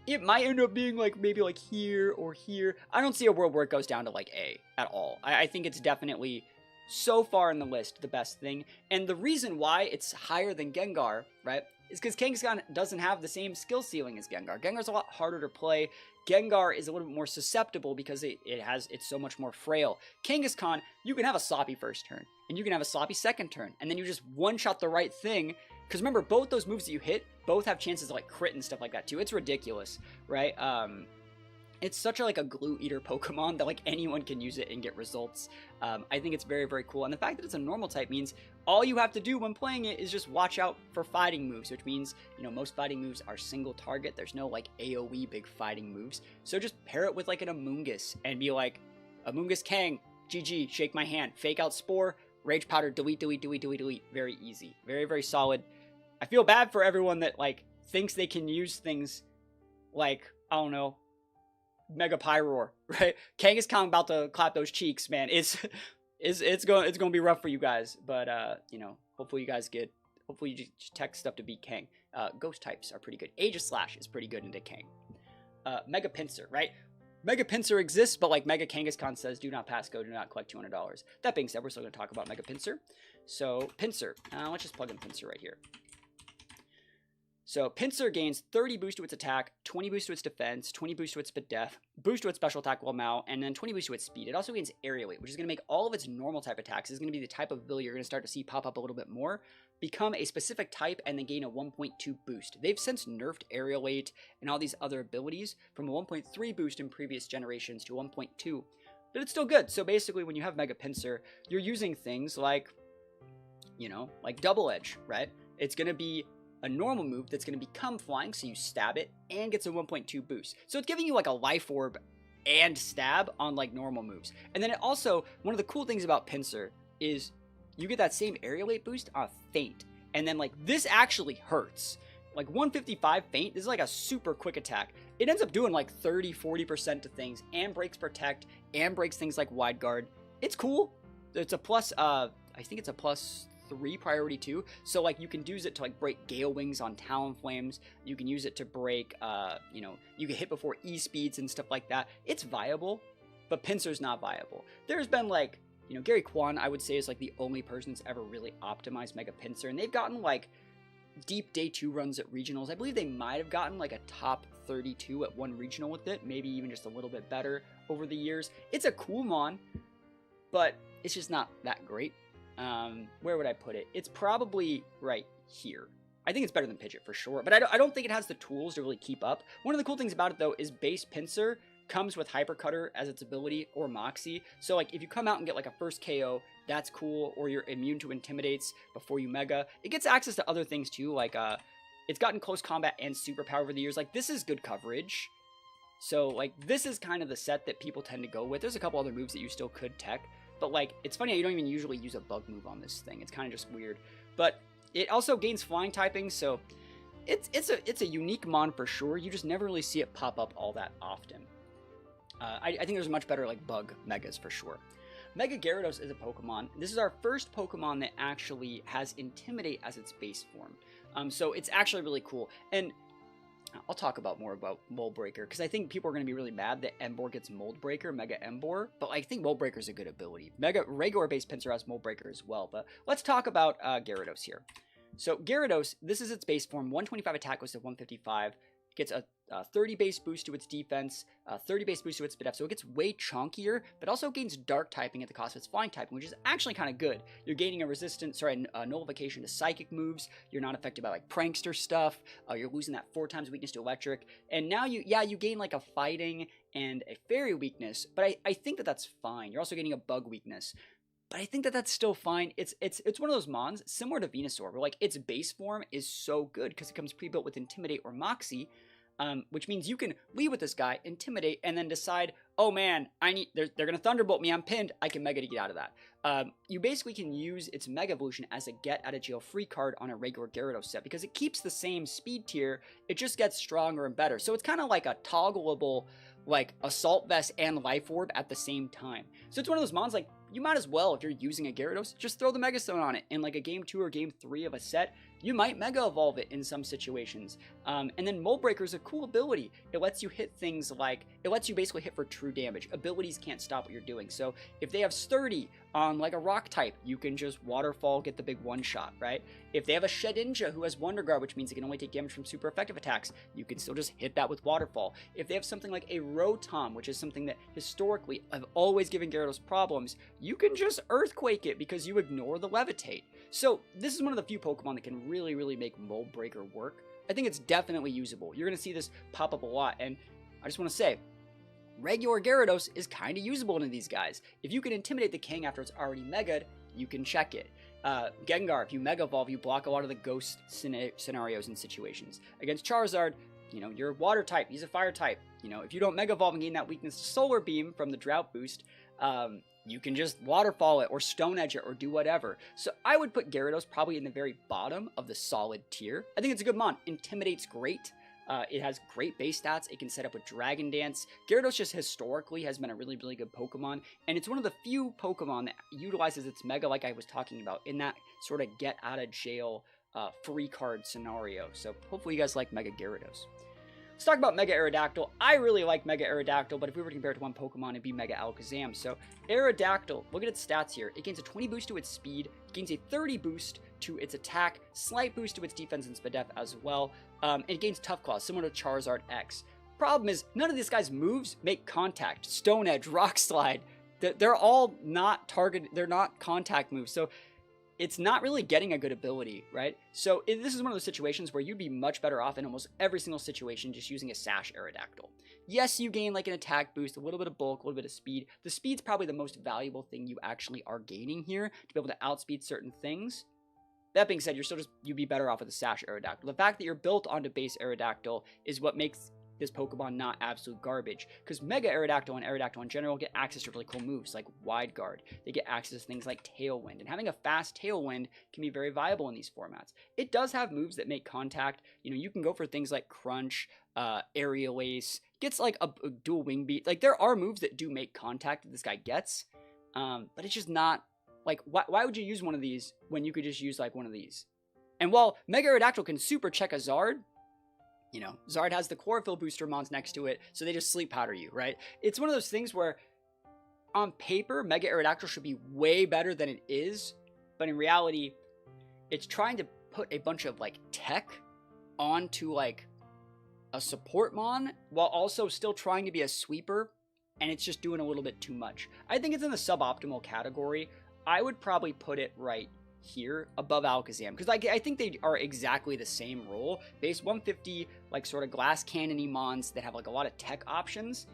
It might end up being like maybe like here or here. I don't see a world where it goes down to like A at all. I think it's definitely so far in the list the best thing. And the reason why it's higher than Gengar, right, is because Kangaskhan doesn't have the same skill ceiling as Gengar. Gengar's a lot harder to play. Gengar is a little bit more susceptible because it's so much more frail. Kangaskhan, you can have a sloppy first turn, and you can have a sloppy second turn, and then you just one-shot the right thing. Because remember, both those moves that you hit, both have chances to like crit and stuff like that too. It's ridiculous, right? It's such a glue eater Pokemon that like anyone can use it and get results. I think it's very, very cool. And the fact that it's a normal type means all you have to do when playing it is just watch out for fighting moves, which means, you know, most fighting moves are single target. There's no like AoE big fighting moves. So just pair it with like an Amoonguss and be like, Amoonguss Kang, GG, shake my hand, fake out Spore, Rage Powder, delete, delete, delete, delete, delete. Very easy. Very, very solid. I feel bad for everyone that like thinks they can use things like, I don't know, Mega Pyroar, right? Kangaskhan about to clap those cheeks, man. It's going to be rough for you guys, but you know, hopefully you just tech stuff to beat Kang. Ghost types are pretty good. Aegislash is pretty good into Kang. Mega Pinsir, right? Mega Pinsir exists, but like Mega Kangaskhan says, do not pass go, do not collect $200. That being said, we're still going to talk about Mega Pinsir. So Pinsir, let's just plug in Pinsir right here. So Pinsir gains 30 boost to its attack, 20 boost to its defense, 20 boost to its def, boost to its special attack while Mao, and then 20 boost to its speed. It also gains aerial weight, which is going to make all of its normal type attacks. This is going to be the type of ability you're going to start to see pop up a little bit more, become a specific type, and then gain a 1.2 boost. They've since nerfed aerial weight and all these other abilities from a 1.3 boost in previous generations to 1.2, but it's still good. So basically, when you have Mega Pinsir, you're using things like, you know, like Double Edge, right? It's going to be a normal move that's going to become flying, so you stab it and gets a 1.2 boost. So it's giving you like a life orb and stab on like normal moves. And then it also, one of the cool things about Pinsir is you get that same aerial weight boost on Feint. And then like this actually hurts. Like 155 Feint, this is like a super quick attack. It ends up doing like 30-40% to things and breaks Protect and breaks things like Wide Guard. It's cool. It's a plus, I think it's a plus 3 priority 2, so like you can use it to like break Gale Wings on Talonflames. You can use it to break you know, you can hit before E-speeds and stuff like that. It's viable, but Pinsir's not viable. There's been like, you know, Gary Kwan, I would say, is like the only person that's ever really optimized Mega Pinsir, and they've gotten like deep day 2 runs at regionals. I believe they might have gotten like a top 32 at one regional with it, maybe even just a little bit better over the years. It's a cool mon, but it's just not that great. Where would I put it? It's probably right here. I think it's better than Pidgeot for sure, but I don't think it has the tools to really keep up. One of the cool things about it though is base Pinsir comes with Hyper Cutter as its ability or Moxie. So like if you come out and get like a first KO, that's cool, or you're immune to Intimidates before you Mega. It gets access to other things too, like it's gotten close combat and superpower over the years. Like this is good coverage. So like this is kind of the set that people tend to go with. There's a couple other moves that you still could tech. But like, it's funny how you don't even usually use a bug move on this thing. It's kind of just weird. But it also gains flying typing, so it's a unique mon for sure. You just never really see it pop up all that often. I think there's much better like bug megas for sure. Mega Gyarados is a Pokemon. This is our first Pokemon that actually has Intimidate as its base form. So it's actually really cool. And I'll talk more about Mold Breaker, because I think people are going to be really mad that Emboar gets Mold Breaker, Mega Emboar, but I think Mold Breaker is a good ability. Regular-based Pinsir has Mold Breaker as well, but let's talk about Gyarados here. So Gyarados, this is its base form. 125 attack goes to 155. It gets a 30 base boost to its defense, 30 base boost to its def, so it gets way chunkier, but also gains dark typing at the cost of its flying typing, which is actually kind of good. You're gaining a nullification to psychic moves, you're not affected by like prankster stuff, you're losing that 4 times weakness to electric, and now you gain like a fighting and a fairy weakness, but I think that that's fine. You're also getting a bug weakness. But I think that that's still fine. It's one of those mons, similar to Venusaur, where like its base form is so good because it comes pre-built with Intimidate or Moxie, which means you can lead with this guy, Intimidate, and then decide, oh man, they're going to Thunderbolt me, I'm pinned, I can Mega to get out of that. You basically can use its Mega Evolution as a get out of jail free card on a regular Gyarados set because it keeps the same speed tier, it just gets stronger and better. So it's kind of like a toggleable, like Assault Vest and Life Orb at the same time. So it's one of those mons like, you might as well, if you're using a Gyarados, just throw the Mega Stone on it. In like a game 2 or game 3 of a set, you might Mega Evolve it in some situations. And then Mold Breaker is a cool ability. It lets you hit things like, it lets you basically hit for true damage. Abilities can't stop what you're doing. So if they have Sturdy on like a rock type, you can just Waterfall, get the big one-shot, right? If they have a Shedinja who has Wonder Guard, which means it can only take damage from super effective attacks, you can still just hit that with Waterfall. If they have something like a Rotom, which is something that historically I've always given Gyarados problems, you can just Earthquake it because you ignore the Levitate. So this is one of the few Pokemon that can really, really make Mold Breaker work. I think it's definitely usable. You're going to see this pop up a lot, and I just want to say, regular Gyarados is kind of usable into these guys. If you can Intimidate the King after it's already Mega'd, you can check it. Gengar, if you Mega Evolve, you block a lot of the Ghost scenarios and situations. Against Charizard, you know, you're Water type, he's a Fire type. You know, if you don't Mega Evolve and gain that weakness to Solar Beam from the Drought boost, you can just Waterfall it or Stone Edge it or do whatever. So I would put Gyarados probably in the very bottom of the solid tier. I think it's a good mon. Intimidate's great. It has great base stats. It can set up with Dragon Dance. Gyarados just historically has been a really, really good Pokemon, and it's one of the few Pokemon that utilizes its Mega like I was talking about in that sort of get out of jail free card scenario. So hopefully you guys like Mega Gyarados. Let's talk about Mega Aerodactyl. I really like Mega Aerodactyl, but if we were to compare it to one Pokemon, it'd be Mega Alakazam. So Aerodactyl, look at its stats here. It gains a 20 boost to its speed, gains a 30 boost to its attack, slight boost to its defense and Spadef as well, and it gains Tough Claw, similar to Charizard X. Problem is, none of these guys' moves make contact. Stone Edge, Rock Slide, they're all not target, they're not contact moves, so it's not really getting a good ability, right? So this is one of those situations where you'd be much better off in almost every single situation just using a Sash Aerodactyl. Yes, you gain like an attack boost, a little bit of bulk, a little bit of speed. The speed's probably the most valuable thing you actually are gaining here to be able to outspeed certain things. That being said, you'd be better off with a Sash Aerodactyl. The fact that you're built onto base Aerodactyl is what makes this Pokemon not absolute garbage, because Mega Aerodactyl and Aerodactyl in general get access to really cool moves like Wide Guard. They get access to things like Tailwind, and having a fast Tailwind can be very viable in these formats. It does have moves that make contact. You know, you can go for things like Crunch, Aerial Ace, gets like a dual Wing Beat. Like, there are moves that do make contact that this guy gets, but it's just not, like, why would you use one of these when you could just use like one of these? And while Mega Aerodactyl can super check a Zard, you know, Zard has the Chlorophyll booster mons next to it, so they just sleep powder you, right? It's one of those things where, on paper, Mega Aerodactyl should be way better than it is, but in reality, it's trying to put a bunch of, like, tech onto, like, a support mon, while also still trying to be a sweeper, and it's just doing a little bit too much. I think it's in the suboptimal category. I would probably put it right here above Alakazam, because I think they are exactly the same role. Base 150, like sort of glass cannon-y mons that have like a lot of tech options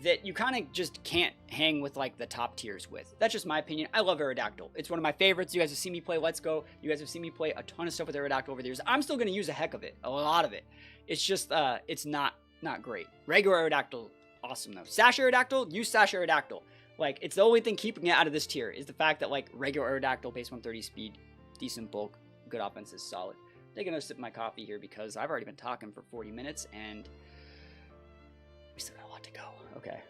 that you kind of just can't hang with like the top tiers with. That's just my opinion. I love Aerodactyl. It's one of my favorites. You guys have seen me play Let's Go. You guys have seen me play a ton of stuff with Aerodactyl over the years. I'm still going to use a heck of it, a lot of it. It's just it's not great. Regular Aerodactyl, awesome though. Sash Aerodactyl, use Sash Aerodactyl. Like, it's the only thing keeping it out of this tier is the fact that, like, regular Aerodactyl, base 130 speed, decent bulk, good offense is solid. Taking another sip of my coffee here because I've already been talking for 40 minutes and we still got a lot to go. Okay.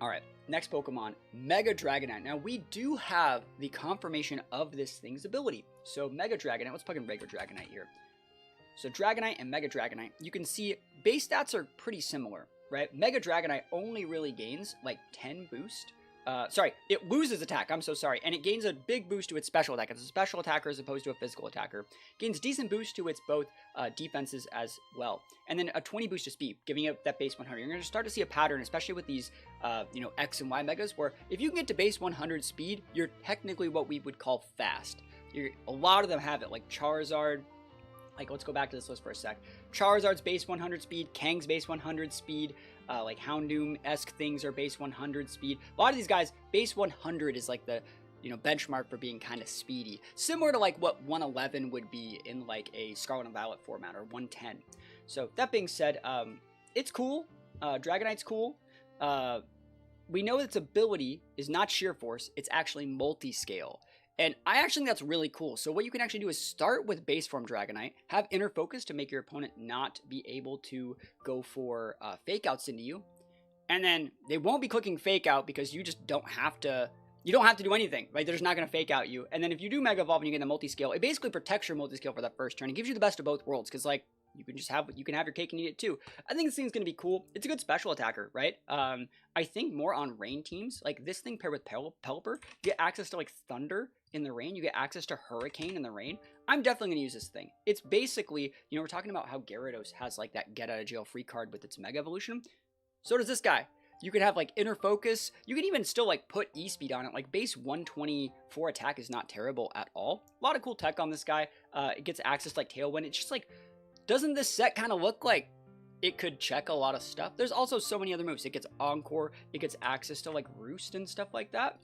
Alright, next Pokemon, Mega Dragonite. Now, we do have the confirmation of this thing's ability. So, Mega Dragonite, let's plug in regular Dragonite here. So, Dragonite and Mega Dragonite, you can see base stats are pretty similar. Right? Mega Dragonite only really gains like 10 boost sorry, it loses attack. I'm so sorry. And it gains a big boost to its special attack. It's a special attacker as opposed to a physical attacker. Gains decent boost to its both defenses as well. And then a 20 boost to speed, giving it that base 100. You're going to start to see a pattern, especially with these, X and Y megas, where if you can get to base 100 speed, you're technically what we would call fast. A lot of them have it, like Charizard. Like, let's go back to this list for a sec. Charizard's base 100 speed, Kang's base 100 speed, like Houndoom-esque things are base 100 speed. A lot of these guys, base 100 is like the, benchmark for being kind of speedy. Similar to like what 111 would be in like a Scarlet and Violet format, or 110. So that being said, it's cool. Dragonite's cool. We know its ability is not Sheer Force, it's actually multi-scale. And I actually think that's really cool. So what you can actually do is start with base form Dragonite, have Inner Focus to make your opponent not be able to go for fake outs into you. And then they won't be clicking fake out because you just don't have to, do anything, right? They're just not going to fake out you. And then if you do Mega Evolve and you get the multi-scale, it basically protects your multi-scale for that first turn. It gives you the best of both worlds because, like, you can have your cake and eat it too. I think this thing's going to be cool. It's a good special attacker, right? I think more on rain teams, like this thing paired with Pelipper, you get access to like Thunder in the rain. You get access to Hurricane in the rain. I'm definitely going to use this thing. It's basically, we're talking about how Gyarados has like that get out of jail free card with its Mega Evolution. So does this guy. You could have like Inner Focus. You can even still like put E-Speed on it. Like base 124 attack is not terrible at all. A lot of cool tech on this guy. It gets access to like Tailwind. It's just like, doesn't this set kind of look like it could check a lot of stuff? There's also so many other moves. It gets Encore. It gets access to like Roost and stuff like that.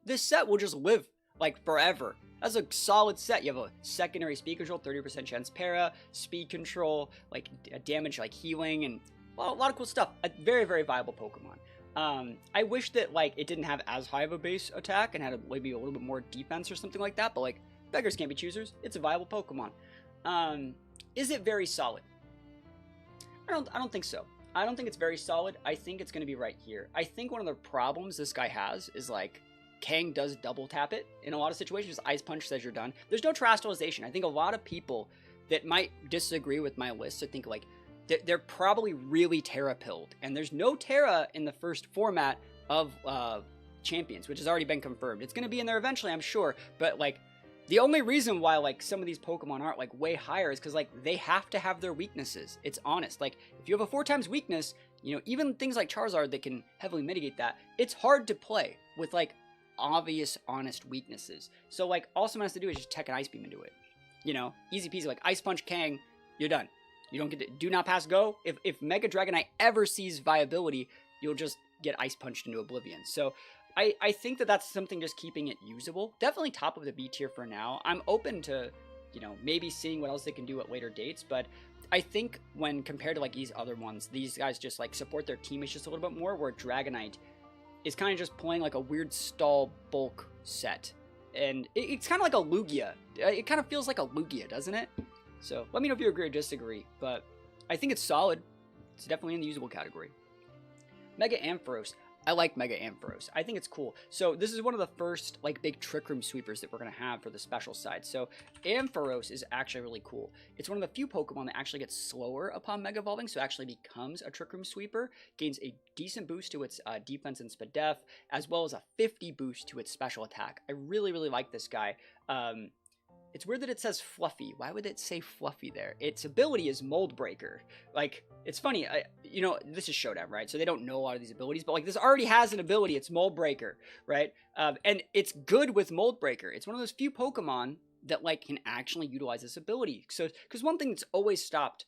This set will just live like forever. That's a solid set. You have a secondary speed control, 30% chance para, speed control, like damage, like healing, and a lot of cool stuff. A very, very viable Pokemon. I wish that like it didn't have as high of a base attack and had maybe a little bit more defense or something like that. But like beggars can't be choosers. It's a viable Pokemon. Is it very solid? I don't think so. I don't think it's very solid. I think it's going to be right here. I think one of the problems this guy has is like Kang does double tap it in a lot of situations. Ice Punch says you're done. There's no Terastallization. I think a lot of people that might disagree with my list, I think like they're probably really Terra-pilled. And there's no Terra in the first format of Champions, which has already been confirmed. It's going to be in there eventually, I'm sure. But like, the only reason why like some of these Pokemon aren't like way higher is because like they have to have their weaknesses. It's honest. Like if you have a 4 times weakness, even things like Charizard that can heavily mitigate that, it's hard to play with like obvious, honest weaknesses. So like all someone has to do is just tech an Ice Beam into it. Easy peasy. Like Ice Punch Kang, you're done. You don't get to do not pass go. If Mega Dragonite ever sees viability, you'll just get Ice Punched into oblivion. So I think that that's something just keeping it usable. Definitely top of the B tier for now. I'm open to, maybe seeing what else they can do at later dates. But I think when compared to like these other ones, these guys just like support their teammates just a little bit more, where Dragonite is kind of just playing like a weird stall bulk set. And it's kind of like a Lugia. It kind of feels like a Lugia, doesn't it? So let me know if you agree or disagree. But I think it's solid. It's definitely in the usable category. Mega Ampharos. I like Mega Ampharos. I think it's cool. So this is one of the first like big Trick Room sweepers that we're going to have for the special side. So Ampharos is actually really cool. It's one of the few Pokemon that actually gets slower upon Mega Evolving, so it actually becomes a Trick Room sweeper, gains a decent boost to its defense and Spadef, as well as a 50 boost to its special attack. I really, really like this guy. It's weird that it says Fluffy. Why would it say Fluffy there? Its ability is Mold Breaker. Like, it's funny, this is Showdown, right? So they don't know a lot of these abilities, but like this already has an ability. It's Mold Breaker, right? And it's good with Mold Breaker. It's one of those few Pokemon that like can actually utilize this ability. So, because one thing that's always stopped,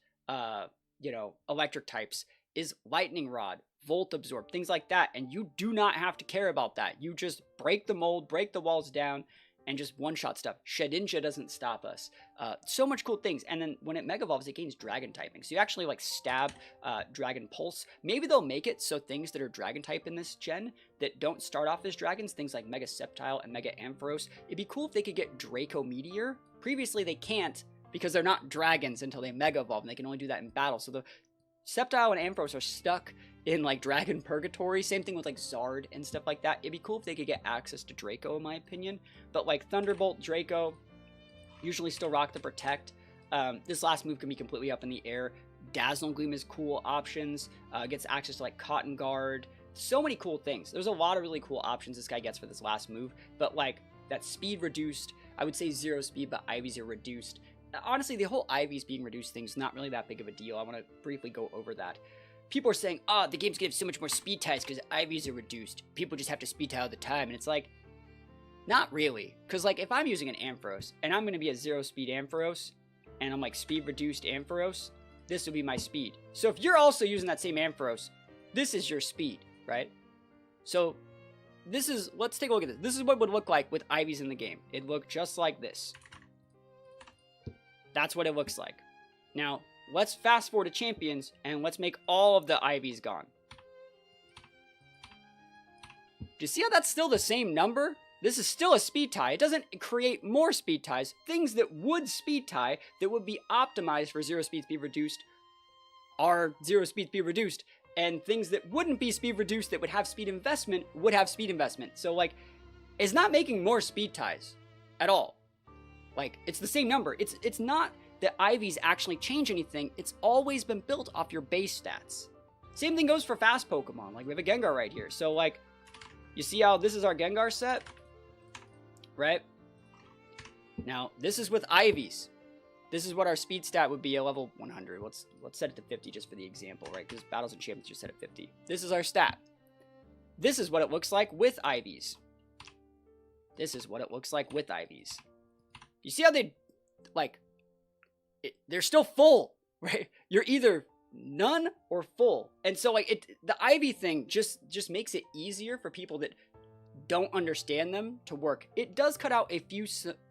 electric types is Lightning Rod, Volt Absorb, things like that. And you do not have to care about that. You just break the mold, break the walls down, and just one-shot stuff. Shedinja doesn't stop us. So much cool things. And then when it Mega Evolves, it gains Dragon typing. So you actually like stab Dragon Pulse. Maybe they'll make it so things that are Dragon type in this gen that don't start off as dragons, things like Mega Sceptile and Mega Ampharos. It'd be cool if they could get Draco Meteor. Previously, they can't because they're not dragons until they Mega Evolve, and they can only do that in battle. So the Sceptile and Ampharos are stuck in like Dragon Purgatory. Same thing with like Zard and stuff like that. It'd be cool if they could get access to Draco, in my opinion. But like Thunderbolt, Draco, usually still rock the Protect. This last move can be completely up in the air. Dazzle and Gleam is cool options. Gets access to like Cotton Guard, so many cool things. There's a lot of really cool options this guy gets for this last move, but like that speed reduced, I would say 0 speed, but IVs are reduced. Honestly, the whole IVs being reduced thing is not really that big of a deal. I want to briefly go over that. People are saying, oh, the game's gonna have so much more speed ties because IVs are reduced. People just have to speed tie all the time. And it's like, not really. Because like if I'm using an Ampharos and I'm gonna be a 0 speed Ampharos and I'm like speed reduced Ampharos, this would be my speed. So if you're also using that same Ampharos, this is your speed, right? So this is, let's take a look at this. This is what it would look like with IVs in the game. It'd look just like this. That's what it looks like. Now, let's fast forward to Champions, and let's make all of the IVs gone. Do you see how that's still the same number? This is still a speed tie. It doesn't create more speed ties. Things that would speed tie, that would be optimized for 0 speed reduced, are 0 speed reduced. And things that wouldn't be speed reduced, that would have speed investment, would have speed investment. So, like, it's not making more speed ties at all. Like, it's the same number. It's not that IVs actually change anything. It's always been built off your base stats. Same thing goes for fast Pokemon. Like, we have a Gengar right here. So, like, you see how this is our Gengar set? Right? Now, this is with IVs. This is what our speed stat would be at level 100. Let's set it to 50 just for the example, right? Because Battles and Champions just set at 50. This is our stat. This is what it looks like with IVs. This is what it looks like with IVs. You see how they, like, they're still full, right? You're either none or full. And so, like, the IV thing just makes it easier for people that don't understand them to work. It does cut out a few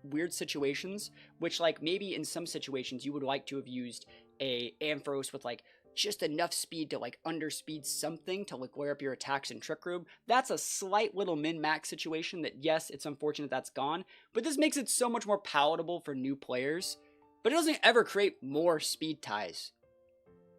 weird situations, which, like, maybe in some situations you would like to have used a Ampharos with, like, just enough speed to, like, underspeed something to, like, wear up your attacks in Trick Room. That's a slight little min-max situation that, yes, it's unfortunate that's gone, but this makes it so much more palatable for new players, but it doesn't ever create more speed ties.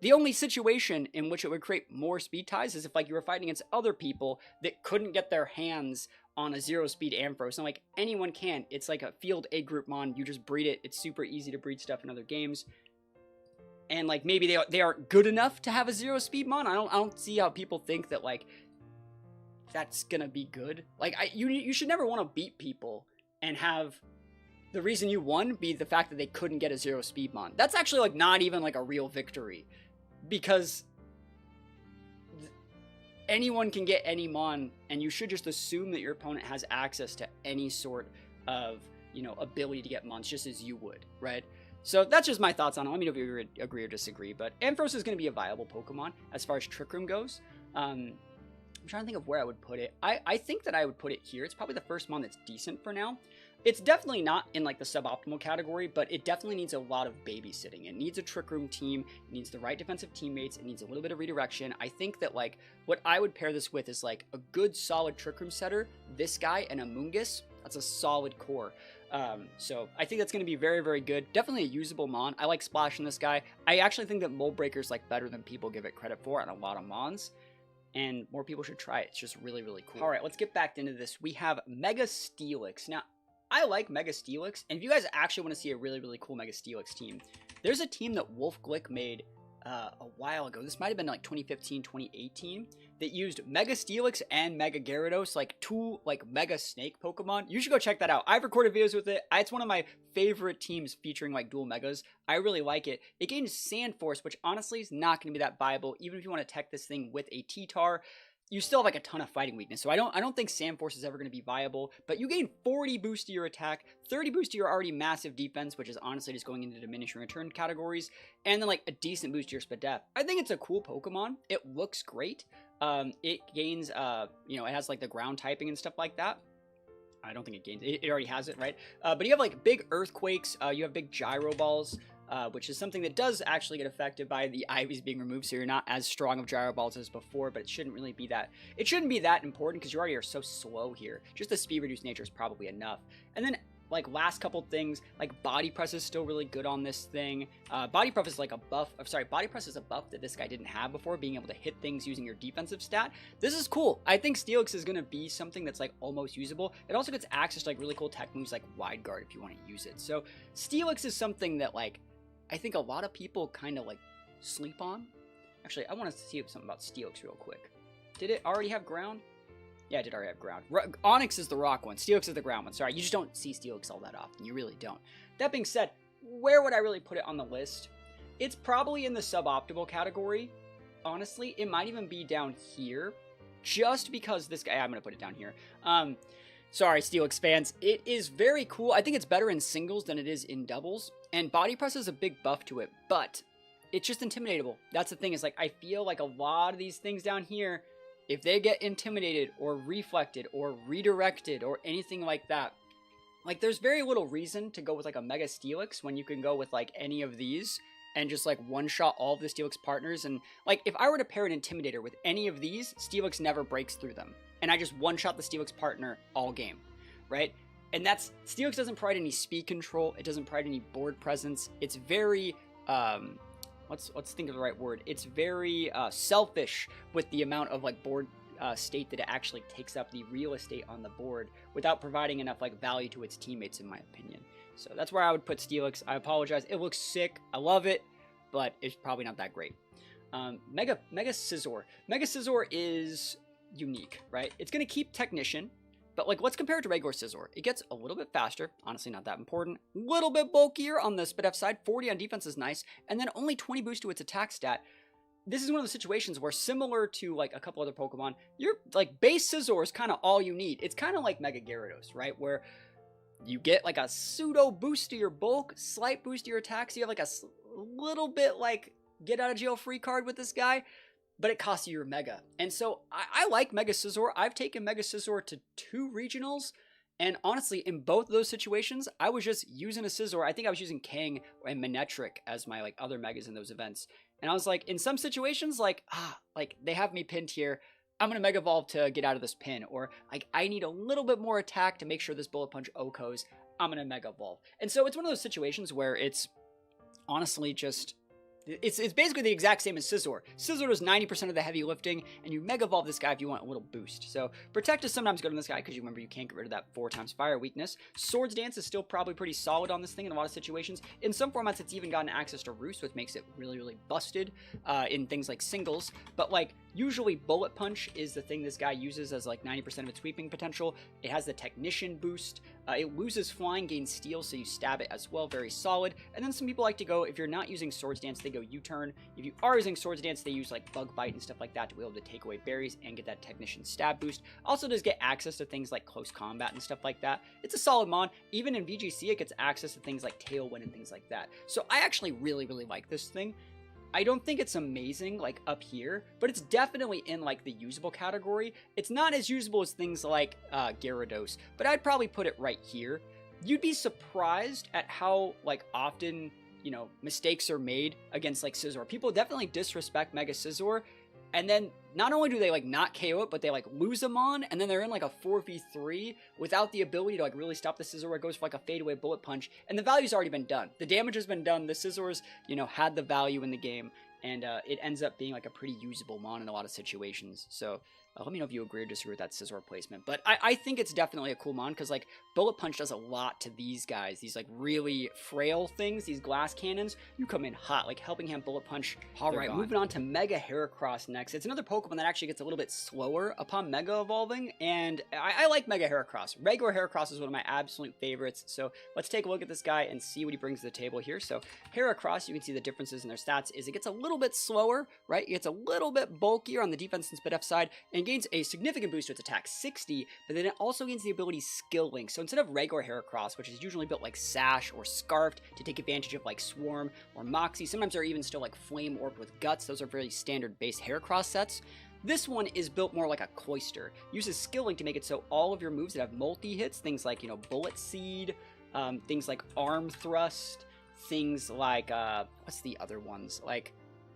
The only situation in which it would create more speed ties is if, like, you were fighting against other people that couldn't get their hands on a 0 speed Ampharos. And, like, anyone can. It's like a field A group mon. You just breed it. It's super easy to breed stuff in other games. And, like, maybe they aren't good enough to have a 0 speed mon. I don't see how people think that, like, that's gonna be good. Like, you should never want to beat people and have the reason you won be the fact that they couldn't get a 0 speed mon. That's actually, like, not even, like, a real victory. Because anyone can get any mon, and you should just assume that your opponent has access to any sort of, you know, ability to get mons, just as you would, right? So that's just my thoughts on it. Let me know if you agree or disagree. But Ampharos is going to be a viable Pokemon as far as Trick Room goes. I'm trying to think of where I would put it. I think that I would put it here. It's probably the first mon that's decent for now. It's definitely not in, like, the suboptimal category, but it definitely needs a lot of babysitting. It needs a Trick Room team. It needs the right defensive teammates. It needs a little bit of redirection. I think that, like, what I would pair this with is, like, a good solid Trick Room setter, this guy, and a Mungus. That's a solid core. So I think that's going to be very, very good. Definitely a usable mon. I like splashing this guy. I actually think that Mold Breaker is, like, better than people give it credit for on a lot of mons. And more people should try it. It's just really, really cool. All right, let's get back into this. We have Mega Steelix. Now, I like Mega Steelix, and if you guys actually want to see a really, really cool Mega Steelix team, there's a team that Wolf Glick made a while ago. This might have been like 2015, 2018, that used Mega Steelix and Mega Gyarados, like two, like, Mega Snake Pokemon. You should go check that out. I've recorded videos with it. It's one of my favorite teams featuring, like, dual Megas. I really like it. It gains Sand Force, which honestly is not going to be that viable, even if you want to tech this thing with a T-Tar. You still have, like, a ton of fighting weakness, so I don't think Sand Force is ever going to be viable, but you gain 40 boost to your attack, 30 boost to your already massive defense, which is honestly just going into diminishing return categories, and then, like, a decent boost to your Spadef. I think it's a cool Pokemon. It looks great. It gains, you know, it has, like, the ground typing and stuff like that. I don't think it gains, it already has it, right? But you have, like, big Earthquakes, you have big Gyro Balls, which is something that does actually get affected by the IVs being removed, so you're not as strong of Gyro Balls as before, but it shouldn't really be that, it shouldn't be that important because you already are so slow here. Just the speed reduced nature is probably enough. And then, like, last couple things, like, Body Press is still really good on this thing. Body Press is like a buff, Body Press is a buff that this guy didn't have before, being able to hit things using your defensive stat. This is cool. I think Steelix is going to be something that's, like, almost usable. It also gets access to, like, really cool tech moves like Wide Guard if you want to use it. So Steelix is something that, like, I think a lot of people kind of, like, sleep on. Actually, I want to see something about Steelix real quick. Did it already have ground? Yeah, it did already have ground. Onyx is the rock one. Steelix is the ground one. Sorry, you just don't see Steelix all that often. You really don't. That being said, where would I really put it on the list? It's probably in the suboptimal category. Honestly, it might even be down here. Just because this guy... I'm going to put it down here. Sorry, Steelix fans. It is very cool. I think it's better in singles than it is in doubles. And body press is a big buff to it. But it's just intimidatable. That's the thing. Is like, I feel like a lot of these things down here, if they get intimidated or reflected or redirected or anything like that, like there's very little reason to go with like a Mega Steelix when you can go with like any of these and just like one-shot all of the Steelix partners. And like if I were to pair an Intimidator with any of these, Steelix never breaks through them. And I just one-shot the Steelix partner all game, right? And that's, Steelix doesn't provide any speed control. It doesn't provide any board presence. It's very, let's think of the right word. It's very selfish with the amount of like board state that it actually takes up the real estate on the board without providing enough like value to its teammates, in my opinion. So that's where I would put Steelix. I apologize. It looks sick. I love it, but it's probably not that great. Mega Scizor. Mega Scizor is unique, right? It's going to keep Technician, but like let's compare it to regular Scizor. It gets a little bit faster. Honestly, not that important. A little bit bulkier on the SpDef side. 40 on defense is nice. And then only 20 boost to its attack stat. This is one of the situations where, similar to like a couple other Pokemon, your like base Scizor is kind of all you need. It's kind of like Mega Gyarados, right? Where you get like a pseudo boost to your bulk, slight boost to your attacks. So you have like a little bit like get out of jail free card with this guy, but it costs you your Mega. And so I like Mega Scizor. I've taken Mega Scizor to 2 regionals. And honestly, in both of those situations, I was just using a Scizor. I think I was using Kang and Manectric as my like other Megas in those events. And I was like, in some situations, like they have me pinned here. I'm going to Mega Evolve to get out of this pin. Or like, I need a little bit more attack to make sure this Bullet Punch OHKOs. I'm going to Mega Evolve. And so it's one of those situations where it's honestly just... It's basically the exact same as Scizor. Scizor does 90% of the heavy lifting, and you Mega Evolve this guy if you want a little boost. So Protect is sometimes good on this guy because you remember you can't get rid of that 4x fire weakness. Swords Dance is still probably pretty solid on this thing in a lot of situations. In some formats, it's even gotten access to Roost, which makes it really, really busted in things like singles. But like usually Bullet Punch is the thing this guy uses as like 90% of its sweeping potential. It has the Technician boost. It loses Flying, gains Steel, so you stab it as well. Very solid. And then some people like to go, if you're not using Swords Dance, they go U-turn. If you are using Swords Dance, they use like Bug Bite and stuff like that to be able to take away berries and get that Technician stab boost. Also does get access to things like Close Combat and stuff like that. It's a solid mon. Even in VGC, it gets access to things like Tailwind and things like that. So I actually really, really like this thing. I don't think it's amazing, like, up here, but it's definitely in, like, the usable category. It's not as usable as things like Gyarados, but I'd probably put it right here. You'd be surprised at how, like, often, you know, mistakes are made against, like, Scizor. People definitely disrespect Mega Scizor, and then not only do they, like, not KO it, but they, like, lose them on, and then they're in, like, a 4v3 without the ability to, like, really stop the Scizor where it goes for, like, a fadeaway Bullet Punch, and the value's already been done. The damage has been done. The Scizor's, you know, had the value in the game, and it ends up being, like, a pretty usable mon in a lot of situations. So let me know if you agree or disagree with that Scizor placement. But I think it's definitely a cool mon, because, like, Bullet Punch does a lot to these guys. These, like, really frail things, these glass cannons. You come in hot, like Helping Hand, Bullet Punch. All right, moving on to Mega Heracross next. It's another Pokemon that actually gets a little bit slower upon Mega Evolving, and I like Mega Heracross. Regular Heracross is one of my absolute favorites, so let's take a look at this guy and see what he brings to the table here. So Heracross, you can see the differences in their stats is it gets a little bit slower, right? It gets a little bit bulkier on the defense and SpDef side, and gains a significant boost to its attack, 60, but then it also gains the ability Skill Link. So instead of regular Heracross, which is usually built like Sash or Scarfed to take advantage of like Swarm or Moxie, sometimes they're even still like Flame Orb with Guts. Those are very standard base Heracross sets. This one is built more like a Cloyster. Uses Skill Link to make it so all of your moves that have multi-hits, things like, you know, Bullet Seed, things like Arm Thrust, things like, what's the other ones? Like,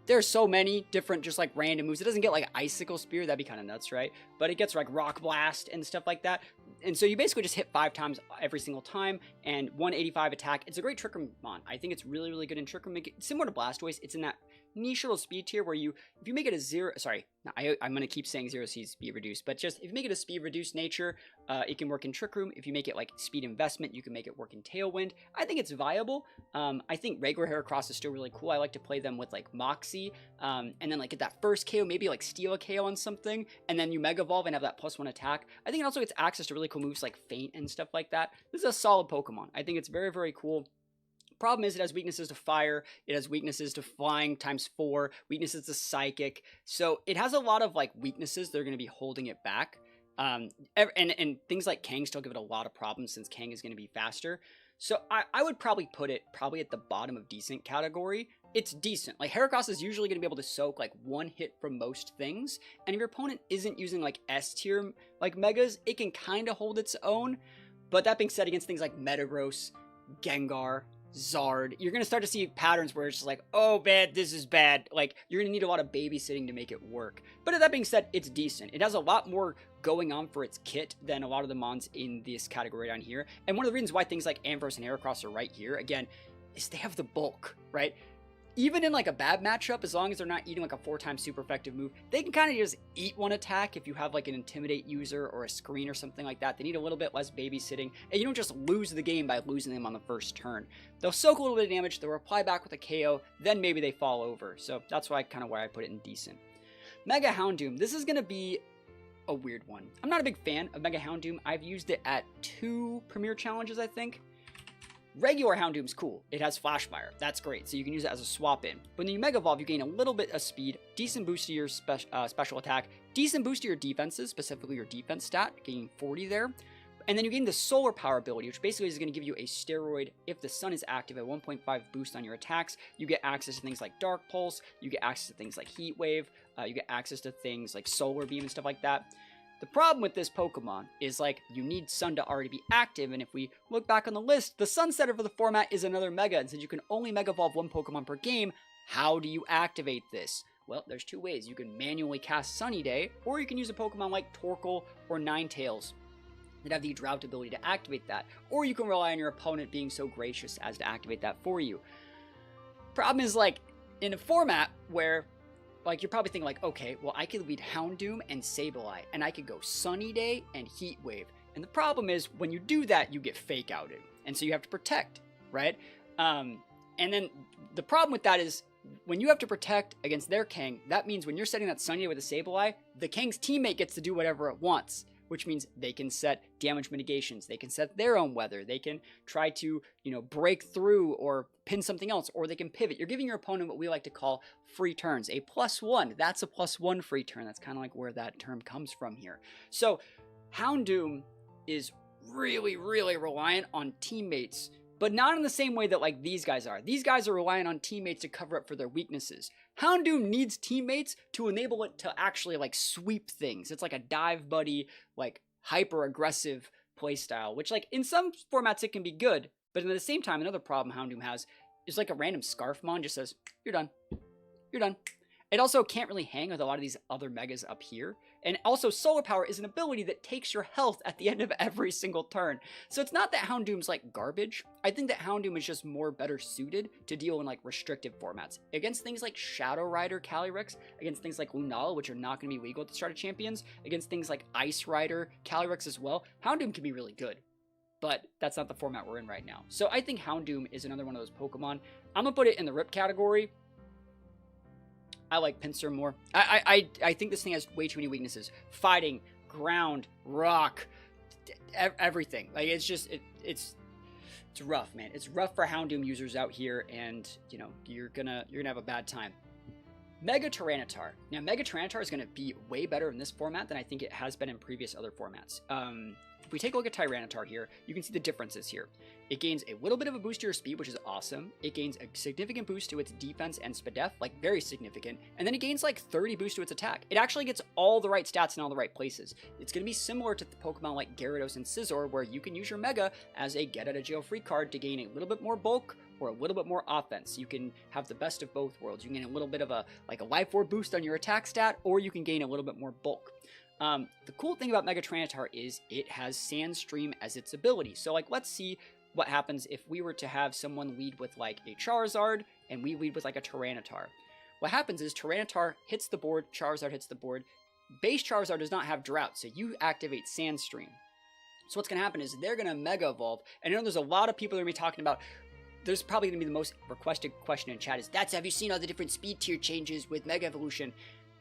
there's so many different just like random moves. It doesn't get like Icicle Spear, that'd be kind of nuts, right? But it gets like Rock Blast and stuff like that. And so you basically just hit 5 times every single time and 185 attack. It's a great Trick Room mon. I think it's really, really good in Trick Room. Similar to Blastoise, it's in that niche little speed tier where if you make it a zero, sorry, no, I'm going to keep saying zero speed reduced, but just if you make it a speed reduced nature, it can work in Trick Room. If you make it like speed investment, you can make it work in Tailwind. I think it's viable. I think regular Heracross is still really cool. I like to play them with like Moxie, and then like get that first KO, maybe like steal a KO on something, and then you Mega Evolve and have that +1 attack. I think it also gets access to really cool moves like Feint and stuff like that. This is a solid Pokemon. I think it's very, very cool. Problem is, it has weaknesses to fire, it has weaknesses to flying ×4, weaknesses to psychic, so it has a lot of like weaknesses that are going to be holding it back. And things like Kang still give it a lot of problems since Kang is going to be faster. So I would probably put it at the bottom of decent category. It's decent. Like, Heracross is usually going to be able to soak like one hit from most things, and if your opponent isn't using like S tier like Megas, it can kind of hold its own. But that being said, against things like Metagross, Gengar, Zard, you're going to start to see patterns where it's just like, oh man, this is bad. Like, you're going to need a lot of babysitting to make it work. But that being said, it's decent. It has a lot more going on for its kit than a lot of the mons in this category down here. And one of the reasons why things like Ampharos and Heracross are right here, again, is they have the bulk, right? Even in like a bad matchup, as long as they're not eating like a 4-time super effective move, they can kind of just eat one attack if you have like an Intimidate user or a Screen or something like that. They need a little bit less babysitting, and you don't just lose the game by losing them on the first turn. They'll soak a little bit of damage, they'll reply back with a KO, then maybe they fall over. So that's why I put it in decent. Mega Houndoom, this is going to be a weird one. I'm not a big fan of Mega Houndoom. I've used it at 2 Premier Challenges, I think. Regular Houndoom's cool. It has Flash Fire. That's great. So you can use it as a swap in. But when you Mega Evolve, you gain a little bit of speed, decent boost to your special attack, decent boost to your defenses, specifically your defense stat, gaining 40 there. And then you gain the Solar Power ability, which basically is going to give you a steroid if the sun is active at 1.5 boost on your attacks. You get access to things like Dark Pulse, you get access to things like Heat Wave, you get access to things like Solar Beam and stuff like that. The problem with this Pokemon is, like, you need Sun to already be active, and if we look back on the list, the Sun setter for the format is another Mega, and since you can only Mega Evolve 1 Pokemon per game, how do you activate this? Well, there's 2 ways. You can manually cast Sunny Day, or you can use a Pokemon like Torkoal or Ninetales that have the Drought ability to activate that, or you can rely on your opponent being so gracious as to activate that for you. Problem is, like, in a format where, like, you're probably thinking, like, okay, well, I could lead Houndoom and Sableye, and I could go Sunny Day and Heat Wave. And the problem is, when you do that, you get Fake Outed. And so you have to protect, right? And then the problem with that is, when you have to protect against their Kang, that means when you're setting that Sunny Day with a Sableye, the Kang's teammate gets to do whatever it wants, which means they can set damage mitigations, they can set their own weather, they can try to, you know, break through or pin something else, or they can pivot. You're giving your opponent what we like to call free turns, a +1. That's a +1 free turn. That's kind of like where that term comes from here. So Houndoom is really, really reliant on teammates, but not in the same way that like these guys are. These guys are relying on teammates to cover up for their weaknesses. Houndoom needs teammates to enable it to actually like sweep things. It's like a dive buddy, like hyper aggressive playstyle, which like in some formats it can be good, but at the same time, another problem Houndoom has is like a random Scarfmon just says, you're done. You're done. It also can't really hang with a lot of these other Megas up here. And also, Solar Power is an ability that takes your health at the end of every single turn. So it's not that Houndoom's like garbage. I think that Houndoom is just more better suited to deal in like restrictive formats. Against things like Shadow Rider Calyrex, against things like Lunala, which are not going to be legal at the start of Champions, against things like Ice Rider Calyrex as well, Houndoom can be really good. But that's not the format we're in right now. So I think Houndoom is another one of those Pokemon. I'm going to put it in the RIP category. I like Pinsir more. I think this thing has way too many weaknesses. Fighting, ground, rock, everything. Like, it's just, it's rough, man. It's rough for Houndoom users out here, and, you know, you're gonna have a bad time. Mega Tyranitar. Now, Mega Tyranitar is going to be way better in this format than I think it has been in previous other formats. If we take a look at Tyranitar here, you can see the differences here. It gains a little bit of a boost to your speed, which is awesome. It gains a significant boost to its defense and Spadef, like very significant. And then it gains like 30 boost to its attack. It actually gets all the right stats in all the right places. It's going to be similar to the Pokemon like Gyarados and Scizor, where you can use your Mega as a get out of jail free card to gain a little bit more bulk or a little bit more offense. You can have the best of both worlds. You can gain a little bit of a Life Orb boost on your attack stat, or you can gain a little bit more bulk. The cool thing about Mega Tyranitar is it has Sandstream as its ability. So, like, let's see what happens if we were to have someone lead with, like, a Charizard, and we lead with, like, a Tyranitar. what happens is Tyranitar hits the board, Charizard hits the board. Base Charizard does not have Drought, so you activate Sandstream. So what's going to happen is they're going to Mega Evolve, and I know there's a lot of people that are going to be talking about, there's probably going to be the most requested question in chat is, have you seen all the different speed tier changes with Mega Evolution?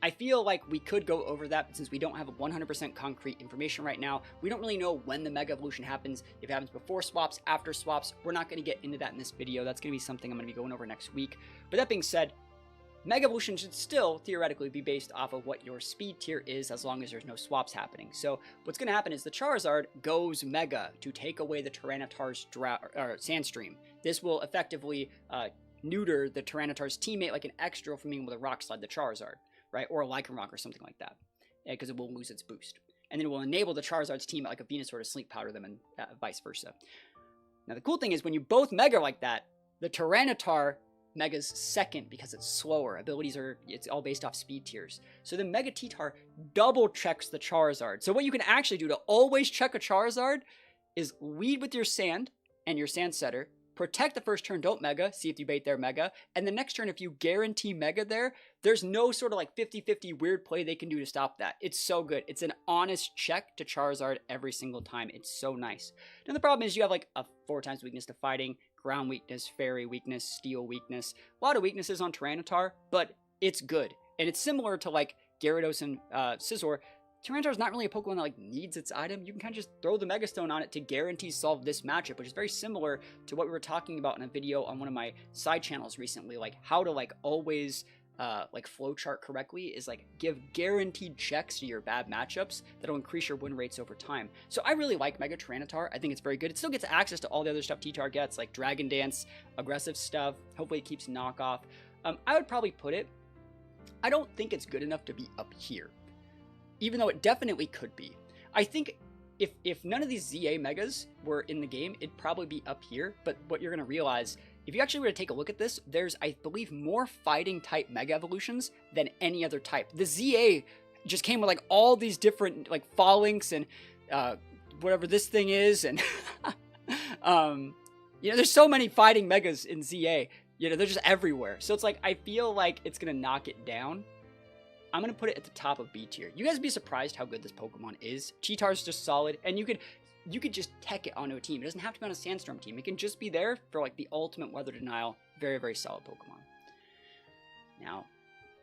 I feel like we could go over that, but since we don't have 100% concrete information right now, we don't really know when the Mega Evolution happens, if it happens before swaps, after swaps. We're not going to get into that in this video. That's going to be something I'm going to be going over next week. But that being said, Mega Evolution should still theoretically be based off of what your speed tier is, as long as there's no swaps happening. So what's going to happen is the Charizard goes Mega to take away the Tyranitar's Sandstream. This will effectively neuter the Tyranitar's teammate like an extra from being able to Rock Slide the Charizard, right? Or a Lycanroc or something like that, because it will lose its boost. And then it will enable the Charizard's teammate like a Venusaur to Sleep Powder them, and vice versa. Now the cool thing is when you both Mega like that, the Tyranitar Mega's second because it's slower. Abilities it's all based off speed tiers. So the Mega T-Tar double checks the Charizard. So what you can actually do to always check a Charizard is lead with your Sand and your Sand Setter, protect the first turn, don't Mega, see if you bait their Mega, and the next turn if you guarantee Mega there's no sort of like 50-50 weird play they can do to stop that. It's so good. It's an honest check to Charizard every single time. It's so nice. Now the problem is you have like a 4 times weakness to fighting, ground weakness, fairy weakness, steel weakness. A lot of weaknesses on Tyranitar, but it's good. And it's similar to like Gyarados and Scizor. Tyranitar is not really a Pokemon that like needs its item. You can kind of just throw the Mega Stone on it to guarantee solve this matchup, which is very similar to what we were talking about in a video on one of my side channels recently, like how to like always like flowchart correctly is like give guaranteed checks to your bad matchups that'll increase your win rates over time. So I really like Mega Tyranitar. I think it's very good. It still gets access to all the other stuff T-Tar gets, like Dragon Dance, aggressive stuff. Hopefully it keeps knockoff. I would probably put it, I don't think it's good enough to be up here, even though it definitely could be. I think if none of these ZA Megas were in the game, it'd probably be up here. But what you're going to realize, if you actually were to take a look at this, there's, I believe, more fighting type Mega Evolutions than any other type. The ZA just came with like all these different like Phalanx and whatever this thing is, and you know, there's so many fighting Megas in ZA. You know, they're just everywhere. So it's like, I feel like it's going to knock it down. I'm going to put it at the top of B tier. You guys would be surprised how good this Pokemon is. Cheetar's just solid, and you could just tech it onto a team. It doesn't have to be on a Sandstorm team. It can just be there for like the ultimate weather denial. Very, very solid Pokemon. Now,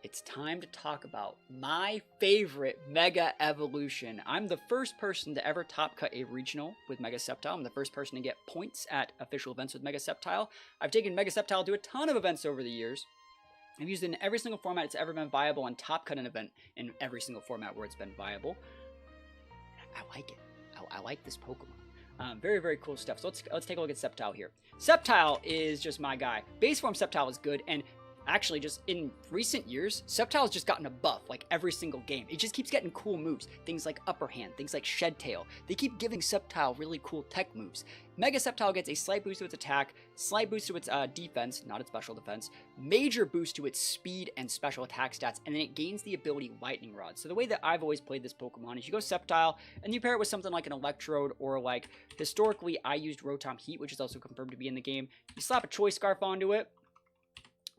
it's time to talk about my favorite Mega Evolution. I'm the first person to ever top cut a regional with Mega Sceptile. I'm the first person to get points at official events with Mega Sceptile. I've taken Mega Sceptile to a ton of events over the years. I've used it in every single format it's ever been viable, and top cut an event in every single format where it's been viable. I like it. I like this Pokemon. Very, very cool stuff. So let's take a look at Sceptile here. Sceptile is just my guy. Base form Sceptile is good, and actually just in recent years, Sceptile's just gotten a buff like every single game. It just keeps getting cool moves. Things like Upper Hand, things like Shed Tail. They keep giving Sceptile really cool tech moves. Mega Sceptile gets a slight boost to its attack, slight boost to its defense, not its special defense, major boost to its speed and special attack stats, and then it gains the ability Lightning Rod. So the way that I've always played this Pokemon is you go Sceptile, and you pair it with something like an Electrode, or like, historically I used Rotom Heat, which is also confirmed to be in the game. You slap a Choice Scarf onto it,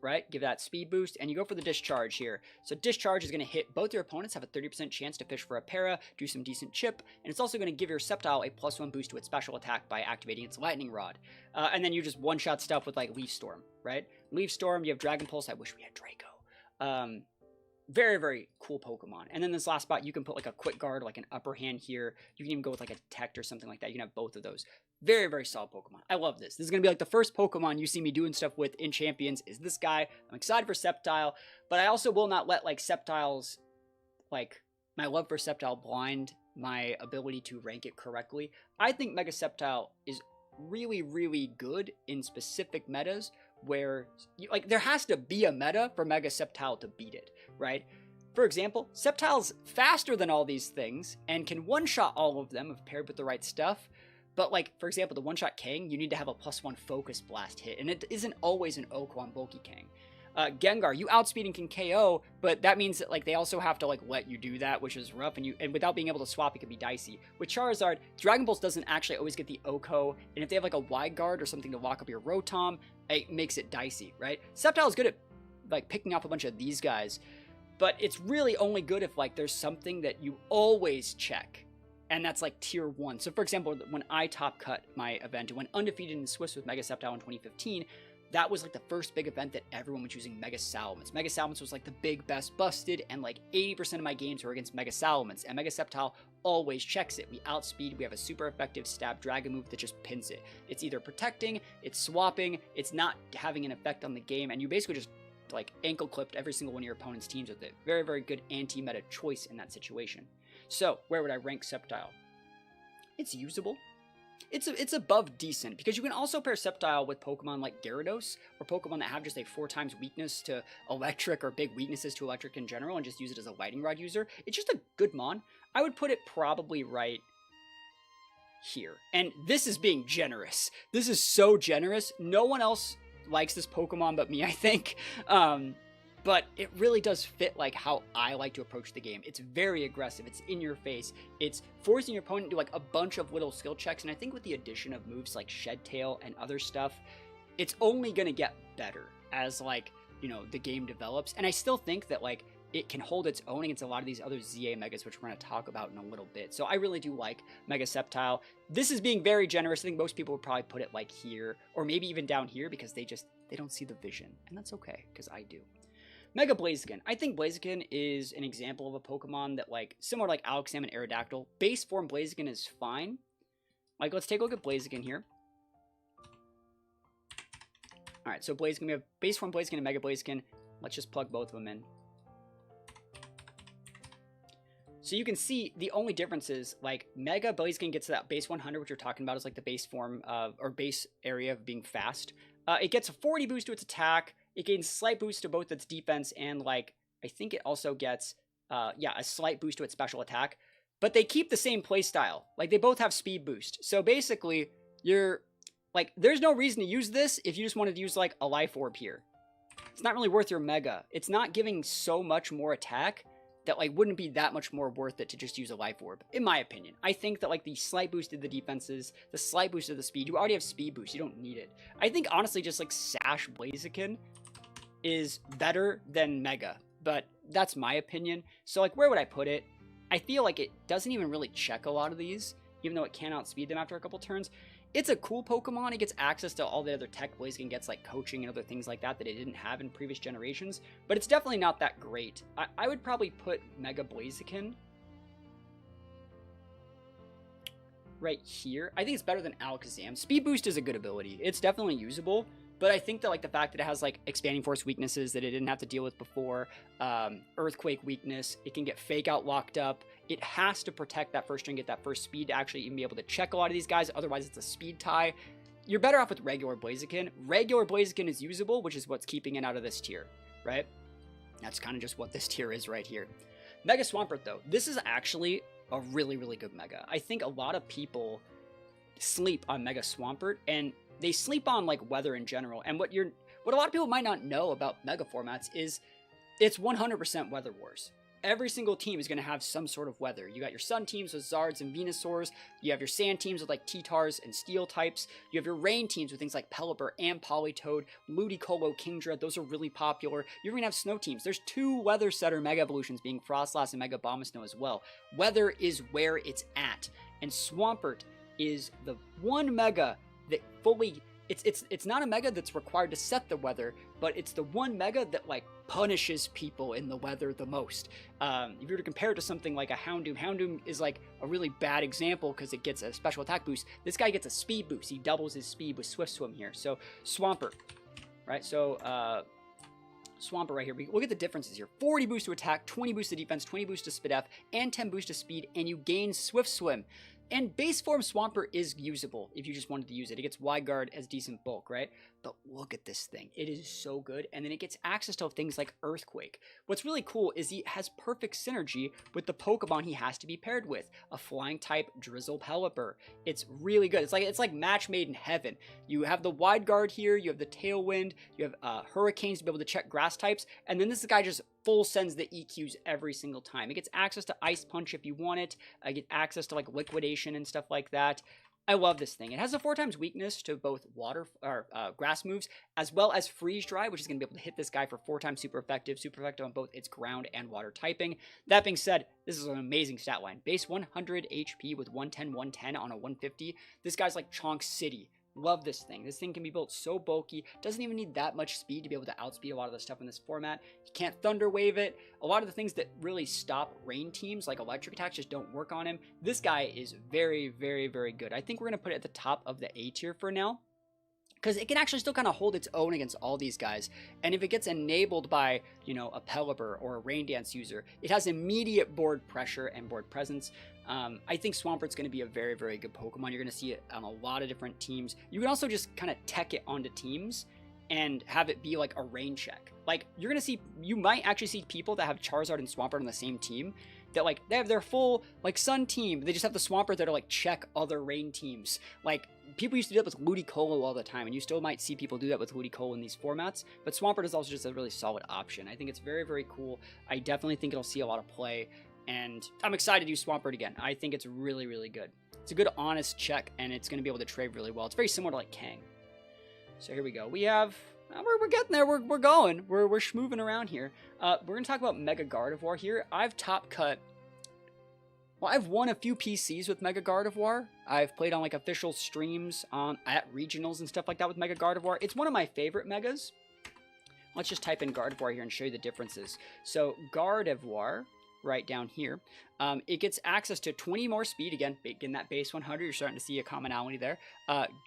right? Give that speed boost, and you go for the Discharge here. So Discharge is going to hit both your opponents, have a 30% chance to fish for a para, do some decent chip, and it's also going to give your Sceptile a +1 boost to its special attack by activating its Lightning Rod. And then you just one-shot stuff with like Leaf Storm, right? Leaf Storm, you have Dragon Pulse. I wish we had Draco. Very, very cool Pokemon. And then this last spot, you can put like a Quick Guard, like an Upper Hand here. You can even go with like a Detect or something like that. You can have both of those. Very, very solid Pokemon. I love this. This is going to be like the first Pokemon you see me doing stuff with in Champions is this guy. I'm excited for Sceptile, but I also will not let like Sceptile's, like my love for Sceptile blind my ability to rank it correctly. I think Mega Sceptile is really, really good in specific metas where like there has to be a meta for Mega Sceptile to beat it, right? For example, Sceptile's faster than all these things and can one-shot all of them if paired with the right stuff. But like, for example, the one-shot Kang, you need to have a +1 Focus Blast hit, and it isn't always an Oko on Bulky Kang. Gengar, you outspeed and can KO, but that means that like they also have to like let you do that, which is rough, and without being able to swap, it can be dicey. With Charizard, Dragon Pulse doesn't actually always get the Oko, and if they have like a Wide Guard or something to lock up your Rotom, it makes it dicey, right? Sceptile is good at like picking off a bunch of these guys. But it's really only good if like there's something that you always check. And that's like tier 1. So for example, when I top cut my event and went undefeated in Swiss with Mega Sceptile in 2015, that was like the first big event that everyone was using Mega Salamence. Mega Salamence was like the big, best busted, and like 80% of my games were against Mega Salamence, and Mega Sceptile always checks it. We outspeed, we have a super effective stab dragon move that just pins it. It's either protecting, it's swapping, it's not having an effect on the game, and you basically just like ankle clipped every single one of your opponent's teams with it. Very, very good anti-meta choice in that situation. So where would I rank Sceptile? It's usable. It's above decent, because you can also pair Sceptile with Pokemon like Gyarados, or Pokemon that have just a 4 times weakness to electric, or big weaknesses to electric in general, and just use it as a lightning rod user. It's just a good mon. I would put it probably right here. And this is being generous. This is so generous. No one else likes this Pokemon but me, I think. But it really does fit like how I like to approach the game. It's very aggressive. It's in your face. It's forcing your opponent to do like a bunch of little skill checks. And I think with the addition of moves like Shed Tail and other stuff, it's only going to get better as like, you know, the game develops. And I still think that like it can hold its own against a lot of these other ZA Megas, which we're going to talk about in a little bit. So I really do like Mega Sceptile. This is being very generous. I think most people would probably put it like here, or maybe even down here, because they don't see the vision. And that's okay, because I do. Mega Blaziken. I think Blaziken is an example of a Pokemon that, like, similar to like Alakazam and Aerodactyl. Base form Blaziken is fine. Like, let's take a look at Blaziken here. Alright, so Blaziken, we have base form Blaziken and Mega Blaziken. Let's just plug both of them in. So you can see the only difference is, like, Mega Blaziken gets to that base 100, which you're talking about is like the base form of, or base area of being fast. It gets a 40 boost to its attack. It gains slight boost to both its defense and, like, I think it also gets, a slight boost to its special attack. But they keep the same playstyle. Like, they both have speed boost. So basically, you're, like, there's no reason to use this if you just wanted to use, like, a Life Orb here. It's not really worth your Mega. It's not giving so much more attack that, like, wouldn't be that much more worth it to just use a Life Orb, in my opinion. I think that, like, the slight boost of the defenses, the slight boost of the speed, you already have speed boost, you don't need it. I think, honestly, just, like, Sash Blaziken is better than Mega, but that's my opinion. So, like, where would I put it? I feel like it doesn't even really check a lot of these, even though it can outspeed them after a couple turns. It's a cool Pokemon. It gets access to all the other tech. Blaziken gets, like, coaching and other things like that that it didn't have in previous generations, but it's definitely not that great. I would probably put Mega Blaziken right here. I think it's better than Alakazam. Speed Boost is a good ability. It's definitely usable, but I think that, like, the fact that it has, like, Expanding Force weaknesses that it didn't have to deal with before, Earthquake weakness, it can get Fake Out locked up. It has to protect that first string, get that first speed to actually even be able to check a lot of these guys. Otherwise, it's a speed tie. You're better off with regular Blaziken. Regular Blaziken is usable, which is what's keeping it out of this tier, right? That's kind of just what this tier is right here. Mega Swampert, though. This is actually a really, really good Mega. I think a lot of people sleep on Mega Swampert, and they sleep on, like, weather in general. And what a lot of people might not know about Mega formats is it's 100% Weather Wars. Every single team is going to have some sort of weather. You got your Sun teams with Zards and Venusaurs. You have your Sand teams with, like, T-Tars and Steel types. You have your Rain teams with things like Pelipper and Politoed, Ludicolo, Kingdra. Those are really popular. You're going to have Snow teams. There's 2 Weather Setter Mega Evolutions, being Frostlass and Mega Bombasnow as well. Weather is where it's at. And Swampert is the one Mega that fully... It's not a Mega that's required to set the weather, but it's the one Mega that, like, punishes people in the weather the most. If you were to compare it to something like a Houndoom, Houndoom is, like, a really bad example because it gets a special attack boost. This guy gets a speed boost. He doubles his speed with Swift Swim here. So, Swampert, right? So, Swampert right here. Look at the differences here. 40 boost to attack, 20 boost to defense, 20 boost to speed F, and 10 boost to speed, and you gain Swift Swim. And base form Swampert is usable if you just wanted to use it. It gets Wide Guard as decent bulk, right? But look at this thing. It is so good. And then it gets access to things like Earthquake. What's really cool is he has perfect synergy with the Pokemon he has to be paired with. A flying type Drizzle Pelipper. It's really good. It's like match made in heaven. You have the Wide Guard here. You have the Tailwind. You have Hurricanes to be able to check grass types. And then this guy just full sends the EQs every single time. It gets access to Ice Punch if you want it. I get access to, like, Liquidation and stuff like that. I love this thing. It has a 4 times weakness to both water or grass moves, as well as freeze dry, which is going to be able to hit this guy for 4 times super effective on both its ground and water typing. That being said, this is an amazing stat line. Base 100 HP with 110, 110 on a 150. This guy's like Chonk City. Love this thing. This thing can be built so bulky. Doesn't even need that much speed to be able to outspeed a lot of the stuff in this format. You can't Thunder Wave it. A lot of the things that really stop rain teams, like electric attacks, just don't work on him. This guy is very, very, very good. I think we're going to put it at the top of the A tier for now, because it can actually still kind of hold its own against all these guys. And if it gets enabled by, you know, a Pelipper or a Rain Dance user, it has immediate board pressure and board presence. I think Swampert's going to be a very, very good Pokemon. You're going to see it on a lot of different teams. You can also just kind of tech it onto teams and have it be like a rain check. Like, you're going to see, you might actually see people that have Charizard and Swampert on the same team, that like, they have their full like Sun team, they just have the Swampert that are like check other rain teams. Like, people used to do that with Ludicolo all the time, and you still might see people do that with Ludicolo in these formats, but Swampert is also just a really solid option. I think it's very, very cool. I definitely think it'll see a lot of play, and I'm excited to use Swampert again. I think it's really, really good. It's a good, honest check, and it's going to be able to trade really well. It's very similar to like Kang. So here we go. We have, we're getting there. We're going. We're schmoving around here. We're going to talk about Mega Gardevoir here. I've top cut. Well, I've won a few PCs with Mega Gardevoir. I've played on like official streams at regionals and stuff like that with Mega Gardevoir. It's one of my favorite Megas. Let's just type in Gardevoir here and show you the differences. So Gardevoir, right down here, it gets access to 20 more speed. Again, in that base 100, you're starting to see a commonality there.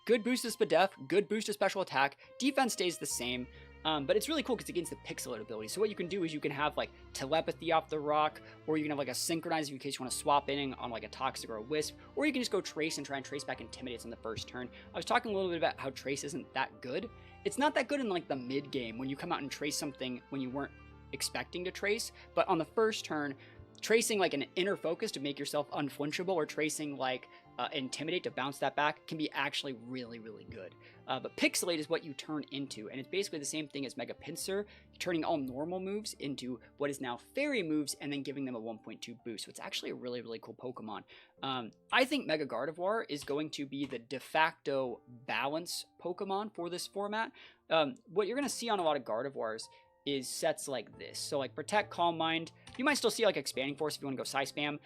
Good boost to Spadef, good boost to special attack. Defense stays the same. But it's really cool because it gains the Pixelate ability. So what you can do is you can have like telepathy off the rock, or you can have like a synchronize in case you want to swap in on like a Toxic or a Wisp, or you can just go Trace and try and Trace back Intimidates on the first turn. I was talking a little bit about how Trace isn't that good. It's not that good in like the mid game when you come out and trace something when you weren't expecting to trace, but on the first turn, tracing like an inner focus to make yourself unflinchable, or tracing like Intimidate to bounce that back can be actually really, really good. But Pixelate is what you turn into, and it's basically the same thing as Mega Pinsir, turning all normal moves into what is now fairy moves and then giving them a 1.2 boost. So it's actually a really, really cool Pokemon. I think Mega Gardevoir is going to be the de facto balance Pokemon for this format. What you're going to see on a lot of Gardevoirs is sets like this. So like Protect, Calm Mind, you might still see like Expanding Force if you want to go Psy Spam,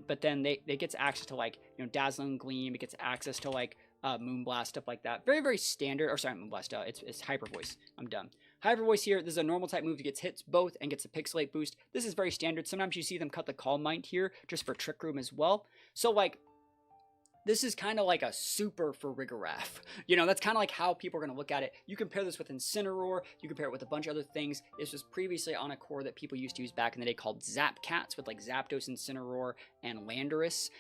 but then they gets access to like, you know, Dazzling Gleam, it gets access to like Moonblast, stuff like that. Very, very standard, or sorry, Moonblast, it's Hyper Voice. I'm done. Hyper Voice here, this is a normal type move that gets hits both and gets a Pixelate boost. This is very standard. Sometimes you see them cut the Calm Mind here just for Trick Room as well. So like, this is kind of like a super for Rigorath. You know, that's kind of like how people are going to look at it. You compare this with Incineroar, you compare it with a bunch of other things. This was previously on a core that people used to use back in the day called Zapcats, with like Zapdos, Incineroar, and Landorus.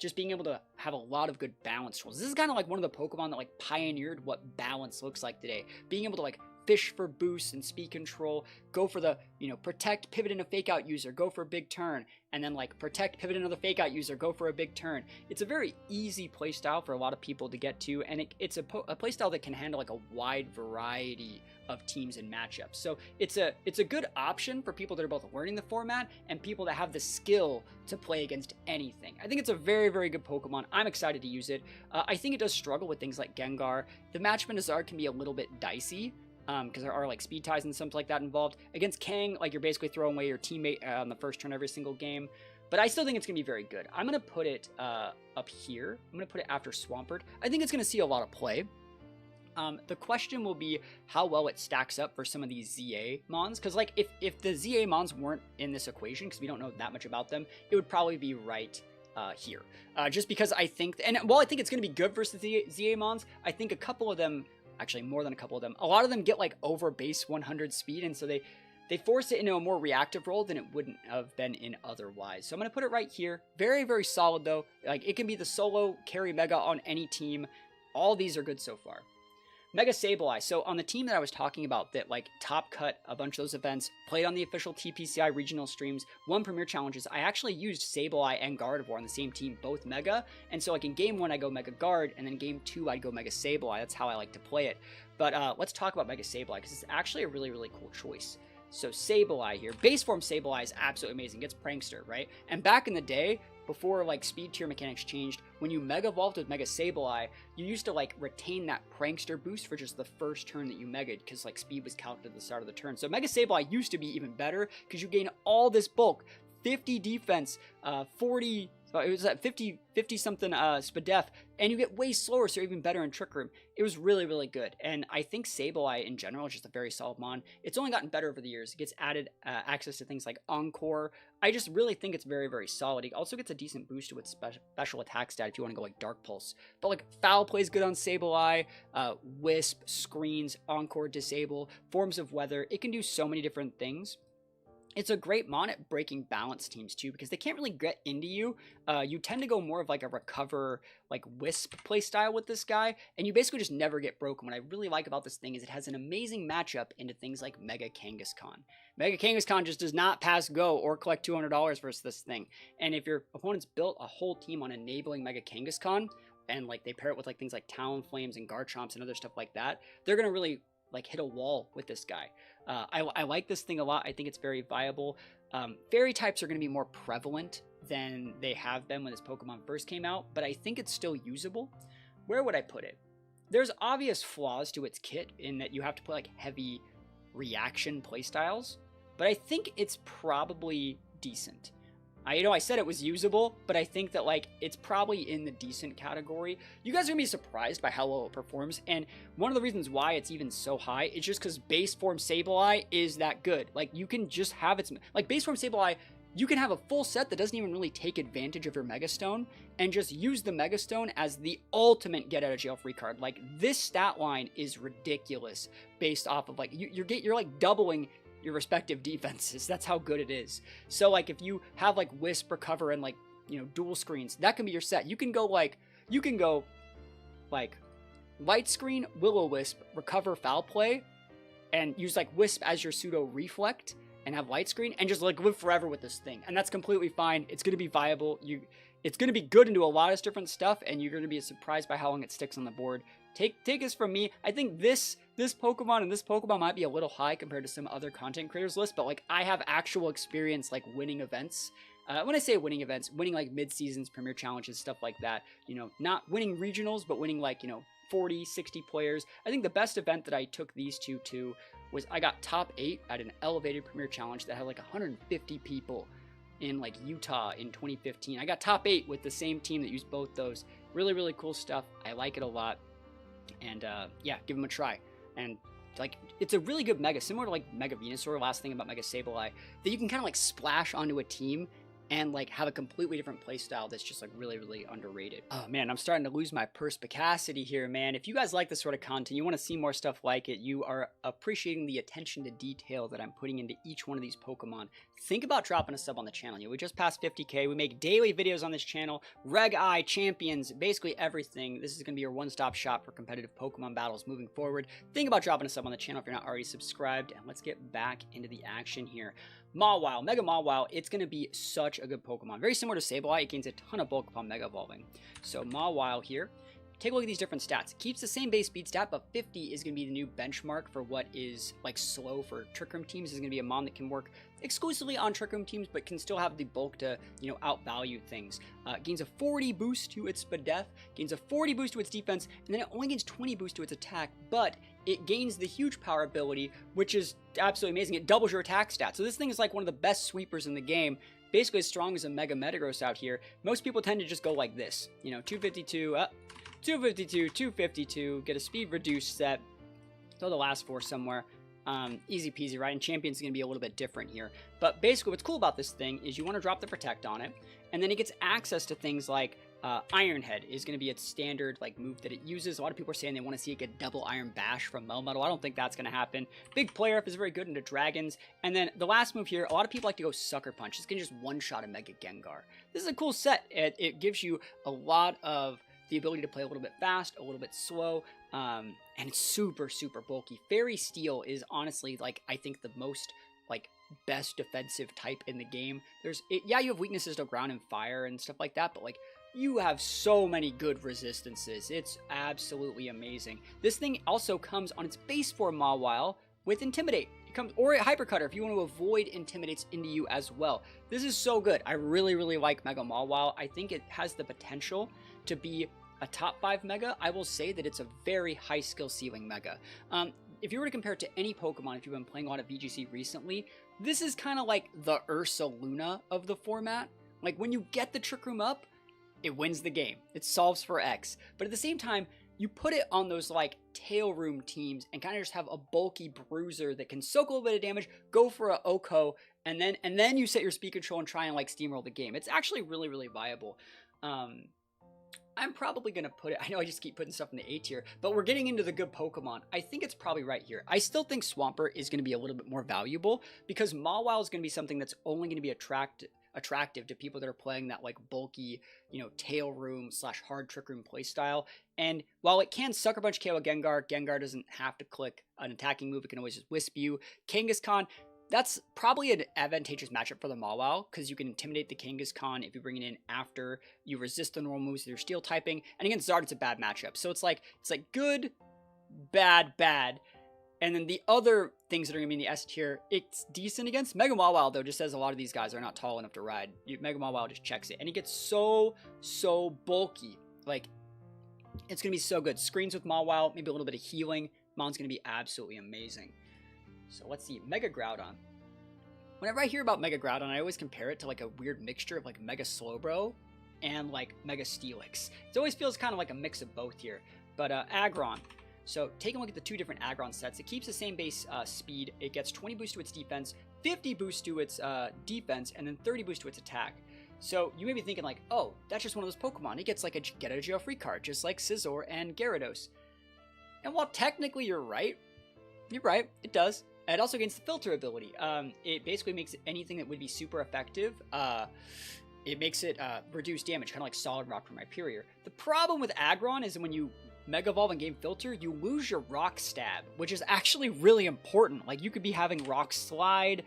Just being able to have a lot of good balance tools. This is kind of like one of the Pokemon that like pioneered what balance looks like today. Being able to like fish for boosts and speed control, go for the, you know, protect, pivot in a fake out user, go for a big turn, and then like protect, pivot another fake out user, go for a big turn. It's a very easy playstyle for a lot of people to get to, and it's a playstyle that can handle like a wide variety of teams and matchups. So it's a good option for people that are both learning the format and people that have the skill to play against anything. I think it's a very, very good Pokemon. I'm excited to use it. I think it does struggle with things like Gengar. The matchup in Zard can be a little bit dicey, because there are like speed ties and something like that involved. Against Kang, like you're basically throwing away your teammate on the first turn every single game. But I still think it's going to be very good. I'm going to put it up here. I'm going to put it after Swampert. I think it's going to see a lot of play. The question will be how well it stacks up for some of these ZA Mons. Because like if the ZA Mons weren't in this equation, because we don't know that much about them, it would probably be right here. Just because I think, and while I think it's going to be good versus the ZA Mons, I think a couple of them, actually more than a couple of them, a lot of them get like over base 100 speed, and so they force it into a more reactive role than it wouldn't have been in otherwise. So I'm going to put it right here. Very, very solid though. Like it can be the solo carry Mega on any team. All these are good so far. Mega Sableye. So on the team that I was talking about that like top cut a bunch of those events, played on the official TPCI regional streams, won Premier Challenges, I actually used Sableye and Gardevoir on the same team, both Mega. And so like in game 1 I go Mega Guard, and then game 2 I'd go Mega Sableye. That's how I like to play it. But let's talk about Mega Sableye, because it's actually a really, really cool choice. So Sableye here. Base form Sableye is absolutely amazing. It's Prankster, right? And back in the day, before like speed tier mechanics changed, when you Mega Evolved with Mega Sableye, you used to like retain that Prankster boost for just the first turn that you Mega'd, because like speed was counted at the start of the turn. So Mega Sableye used to be even better because you gain all this bulk, 50 defense, 40. So it was at 50 something Spadef, and you get way slower, so you're even better in Trick Room. It was really, really good. And I think Sableye in general is just a very solid mon. It's only gotten better over the years. It gets added access to things like Encore. I just really think it's very, very solid. It also gets a decent boost to its special attack stat if you want to go like Dark Pulse. But like Foul Play is good on Sableye, Wisp, Screens, Encore, Disable, Forms of Weather. It can do so many different things. It's a great mon at breaking balance teams too, because they can't really get into you. You tend to go more of like a recover, like Wisp playstyle with this guy, and you basically just never get broken. What I really like about this thing is it has an amazing matchup into things like Mega Kangaskhan. Mega Kangaskhan just does not pass go or collect $200 versus this thing. And if your opponent's built a whole team on enabling Mega Kangaskhan, and like they pair it with like things like Talonflames and Garchomps and other stuff like that, they're gonna really like hit a wall with this guy. I like this thing a lot. I think it's very viable. Fairy types are going to be more prevalent than they have been when this Pokemon first came out, but I think it's still usable. Where would I put it? There's obvious flaws to its kit in that you have to play like heavy reaction playstyles, but I think it's probably decent. I said it was usable, but I think that like it's probably in the decent category. You guys are gonna be surprised by how well it performs, and one of the reasons why it's even so high is just because base form Sableye is that good. Like you can just have its like base form Sableye, you can have a full set that doesn't even really take advantage of your Megastone and just use the Megastone as the ultimate get out of jail free card. Like this stat line is ridiculous based off of like you're like doubling your respective defenses. That's how good it is. So like if you have like Wisp, Recover, and like, you know, dual screens, that can be your set. You can go like Light Screen, Will-O-Wisp, Recover, Foul Play, and use like Wisp as your pseudo Reflect and have Light Screen and just like live forever with this thing. And that's completely fine. It's going to be viable. It's going to be good into a lot of different stuff, and you're going to be surprised by how long it sticks on the board. Take this from me. I think this Pokemon and this Pokemon might be a little high compared to some other content creators list, but like I have actual experience like winning events. When I say winning events, winning like mid-seasons, premier challenges, stuff like that. You know, not winning regionals, but winning like, you know, 40, 60 players. I think the best event that I took these two to was I got top 8 at an elevated premier challenge that had like 150 people in like Utah in 2015. I got top 8 with the same team that used both those. Really, really cool stuff. I like it a lot. And yeah, give them a try. And like, it's a really good Mega, similar to like Mega Venusaur, last thing about Mega Sableye, that you can kind of like splash onto a team and like have a completely different playstyle that's just like really, really underrated. Oh man, I'm starting to lose my perspicacity here, man. If you guys like this sort of content, you want to see more stuff like it, you are appreciating the attention to detail that I'm putting into each one of these Pokemon, think about dropping a sub on the channel. You know, we just passed 50K. We make daily videos on this channel, Reg I, Champions, basically everything. This is going to be your one-stop shop for competitive Pokemon battles moving forward. Think about dropping a sub on the channel if you're not already subscribed, and let's get back into the action here. Mawile, Mega Mawile, it's going to be such a good Pokemon. Very similar to Sableye, it gains a ton of bulk upon Mega Evolving. So Mawile here, take a look at these different stats. It keeps the same base speed stat, but 50 is going to be the new benchmark for what is like slow for Trick Room teams. This is going to be a mon that can work exclusively on Trick Room teams, but can still have the bulk to, you know, outvalue things. Gains a 40 boost to its Spadef, gains a 40 boost to its defense, and then it only gains 20 boost to its attack, but it gains the huge power ability, which is absolutely amazing. It doubles your attack stat. So this thing is like one of the best sweepers in the game. Basically as strong as a Mega Metagross out here. Most people tend to just go like this. You know, 252, 252, 252, get a speed reduced set. Throw the last 4 somewhere. Easy peasy, right? And Champion's going to be a little bit different here. But basically what's cool about this thing is you want to drop the Protect on it, and then it gets access to things like Iron Head is going to be its standard like move that it uses. A lot of people are saying they want to see it get double Iron Bash from Melmetal. I don't think that's going to happen. Big Player Up is very good into Dragons. And then the last move here, a lot of people like to go Sucker Punch. It's going to just one-shot a Mega Gengar. This is a cool set. It gives you a lot of the ability to play a little bit fast, a little bit slow, and it's super, super bulky. Fairy Steel is honestly, like, I think the most, like, best defensive type in the game. Yeah, you have weaknesses to ground and fire and stuff like that, but, like, you have so many good resistances. It's absolutely amazing. This thing also comes on its base form Mawile with Intimidate. It comes, or a Hyper Cutter if you want to avoid Intimidates into you as well. This is so good. I really, really like Mega Mawile. I think it has the potential to be a top 5 mega, I will say that it's a very high skill ceiling mega. If you were to compare it to any Pokemon, if you've been playing a lot of VGC recently, this is kind of like the Ursa Luna of the format. Like, when you get the Trick Room up, it wins the game. It solves for X. But at the same time, you put it on those, like, Tail Room teams and kind of just have a bulky bruiser that can soak a little bit of damage, go for a Oko, and then you set your speed control and try and, like, steamroll the game. It's actually really, really viable. I'm probably going to put it, I know I just keep putting stuff in the A tier, but we're getting into the good Pokemon. I think it's probably right here. I still think Swampert is going to be a little bit more valuable because Mawile is going to be something that's only going to be attractive to people that are playing that, like, bulky, you know, Tail Room / hard Trick Room playstyle. And while it can Sucker Punch KO a Gengar doesn't have to click an attacking move. It can always just Wisp you. Kangaskhan, that's probably an advantageous matchup for the Mawile because you can intimidate the Kangaskhan if you bring it in after you resist the normal moves with your steel typing. And against Zard, it's a bad matchup. So it's like good, bad, bad. And then the other things that are going to be in the S tier, it's decent against. Mega Mawile, though, just says a lot of these guys are not tall enough to ride. Mega Mawile just checks it. And it gets so bulky. Like, it's going to be so good. Screens with Mawile, maybe a little bit of healing. Mon's going to be absolutely amazing. So let's see, Mega Groudon. Whenever I hear about Mega Groudon, I always compare it to, like, a weird mixture of, like, Mega Slowbro and, like, Mega Steelix. It always feels kind of like a mix of both here. But Aggron. So take a look at the two different Aggron sets. It keeps the same base speed. It gets 20 boost to its defense, 50 boost to its defense, and then 30 boost to its attack. So you may be thinking, like, oh, that's just one of those Pokemon. It gets, like, a get out of jail free card, just like Scizor and Gyarados. And while technically you're right, it does. It also gains the filter ability. It basically makes anything that would be super effective, it makes it reduce damage, kind of like Solid Rock from Hyperior. The problem with Aggron is when you Mega Evolve and gain Filter, you lose your Rock Stab, which is actually really important. Like, you could be having Rock Slide,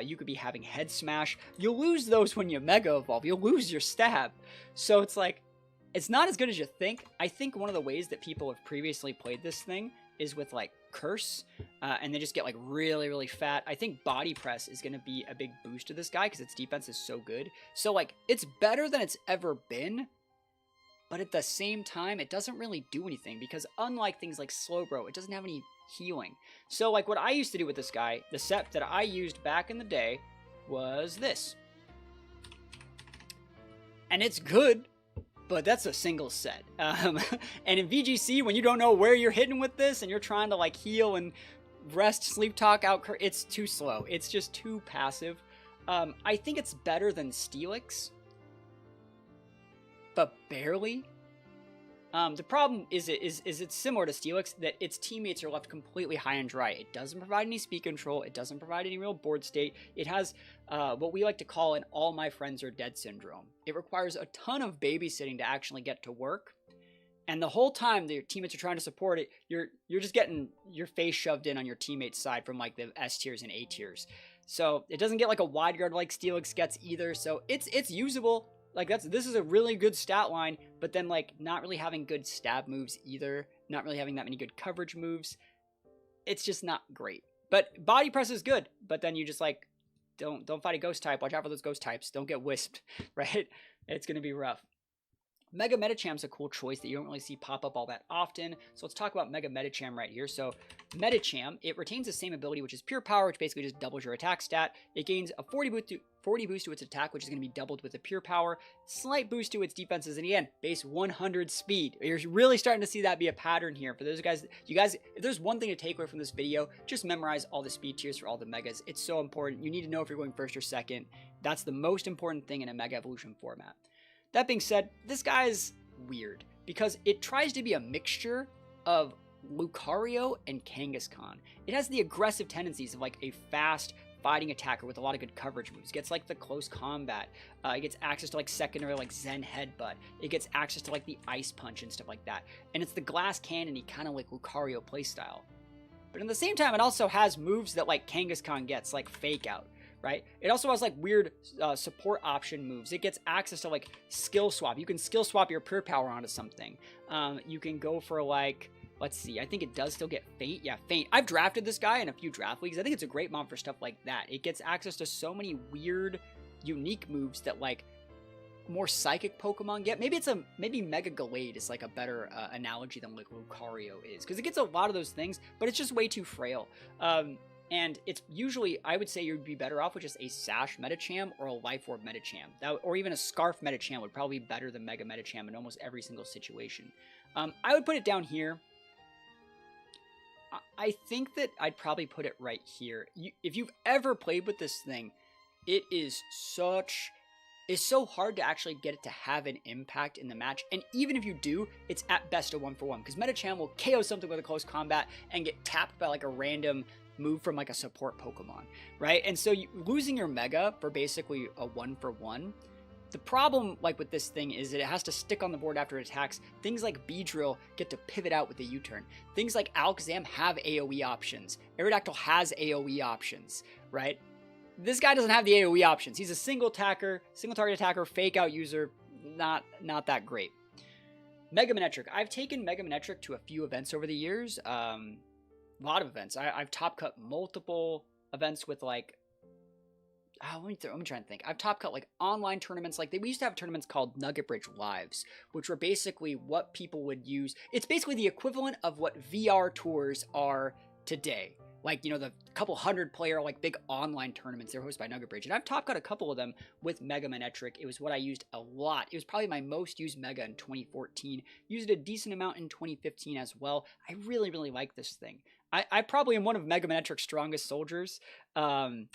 you could be having Head Smash. You'll lose those when you Mega Evolve. You'll lose your Stab. So it's like, it's not as good as you think. I think one of the ways that people have previously played this thing is with, like, Curse, and they just get, like, really, really fat. I think Body Press is going to be a big boost to this guy because its defense is so good. So, like, it's better than it's ever been, but at the same time, it doesn't really do anything because unlike things like Slowbro, it doesn't have any healing. So, like, what I used to do with this guy, the set that I used back in the day was this. And it's good, but that's a single set. And in VGC, when you don't know where you're hitting with this and you're trying to, like, heal and rest, sleep talk out, it's too slow. It's just too passive. I think it's better than Steelix, but barely. The problem is it's similar to Steelix, that its teammates are left completely high and dry. It doesn't provide any speed control. It doesn't provide any real board state. It has what we like to call an all my friends are dead syndrome. It requires a ton of babysitting to actually get to work. And the whole time your teammates are trying to support it, you're just getting your face shoved in on your teammate's side from, like, the S tiers and A tiers. So it doesn't get, like, a wide guard like Steelix gets either. So it's usable. Like, this is a really good stat line, but then, like, not really having good stab moves either, not really having that many good coverage moves. It's just not great. But Body Press is good, but then you just, like, don't fight a ghost type. Watch out for those ghost types. Don't get wisped, right? It's going to be rough. Mega Metacham's a cool choice that you don't really see pop up all that often. So let's talk about Mega Metacham right here. So Metacham, it retains the same ability, which is Pure Power, which basically just doubles your attack stat. It gains a 40 boost to its attack, which is going to be doubled with the Pure Power. Slight boost to its defenses, and again, base 100 speed. You're really starting to see that be a pattern here. For those guys, if there's one thing to take away from this video, just memorize all the speed tiers for all the Megas. It's so important. You need to know if you're going first or second. That's the most important thing in a Mega Evolution format. That being said, this guy's weird because it tries to be a mixture of Lucario and Kangaskhan. It has the aggressive tendencies of, like, a fast fighting attacker with a lot of good coverage moves. It gets, like, the close combat. It gets access to, like, secondary, like, Zen Headbutt. It gets access to, like, the Ice Punch and stuff like that. And it's the glass cannon-y kind of like Lucario playstyle. But at the same time, it also has moves that, like, Kangaskhan gets, like Fake Out. Right? It also has, like, weird support option moves. It gets access to, like, skill swap. You can skill swap your Pure Power onto something. You can go for, like, let's see, I think it does still get Faint. Yeah, Faint. I've drafted this guy in a few draft leagues. I think it's a great mod for stuff like that. It gets access to so many weird, unique moves that, like, more psychic Pokemon get. Maybe maybe Mega Gallade is like a better analogy than like Lucario is, because it gets a lot of those things, but it's just way too frail. And it's usually, I would say you'd be better off with just a Sash Medicham or a Life Orb Medicham. Or even a Scarf Medicham would probably be better than Mega Medicham in almost every single situation. I would put it down here. I think that I'd probably put it right here. If you've ever played with this thing, it is it's so hard to actually get it to have an impact in the match. And even if you do, it's at best a 1-for-1, because Medicham will KO something with a close combat and get tapped by like a random move from like a support Pokemon, right? And so losing your Mega for basically a 1-for-1, the problem like with this thing is that it has to stick on the board after it attacks. Things like Beedrill get to pivot out with the U-turn. Things like Alakazam have AoE options. Aerodactyl has AoE options, right? This guy doesn't have the AoE options. He's a single target attacker, fake out user, not that great. Mega Manectric. I've taken Mega Manectric to a few events over the years. A lot of events. I've top cut multiple events with like, let me try and think. I've top cut like online tournaments. Like we used to have tournaments called Nugget Bridge Lives, which were basically what people would use. It's basically the equivalent of what VR tours are today. Like, you know, the couple 100-player, like, big online tournaments. They're hosted by Nugget Bridge. And I've top cut a couple of them with Mega Manectric. It was what I used a lot. It was probably my most used Mega in 2014. Used it a decent amount in 2015 as well. I really, really like this thing. I probably am one of Mega Manectric's strongest soldiers. And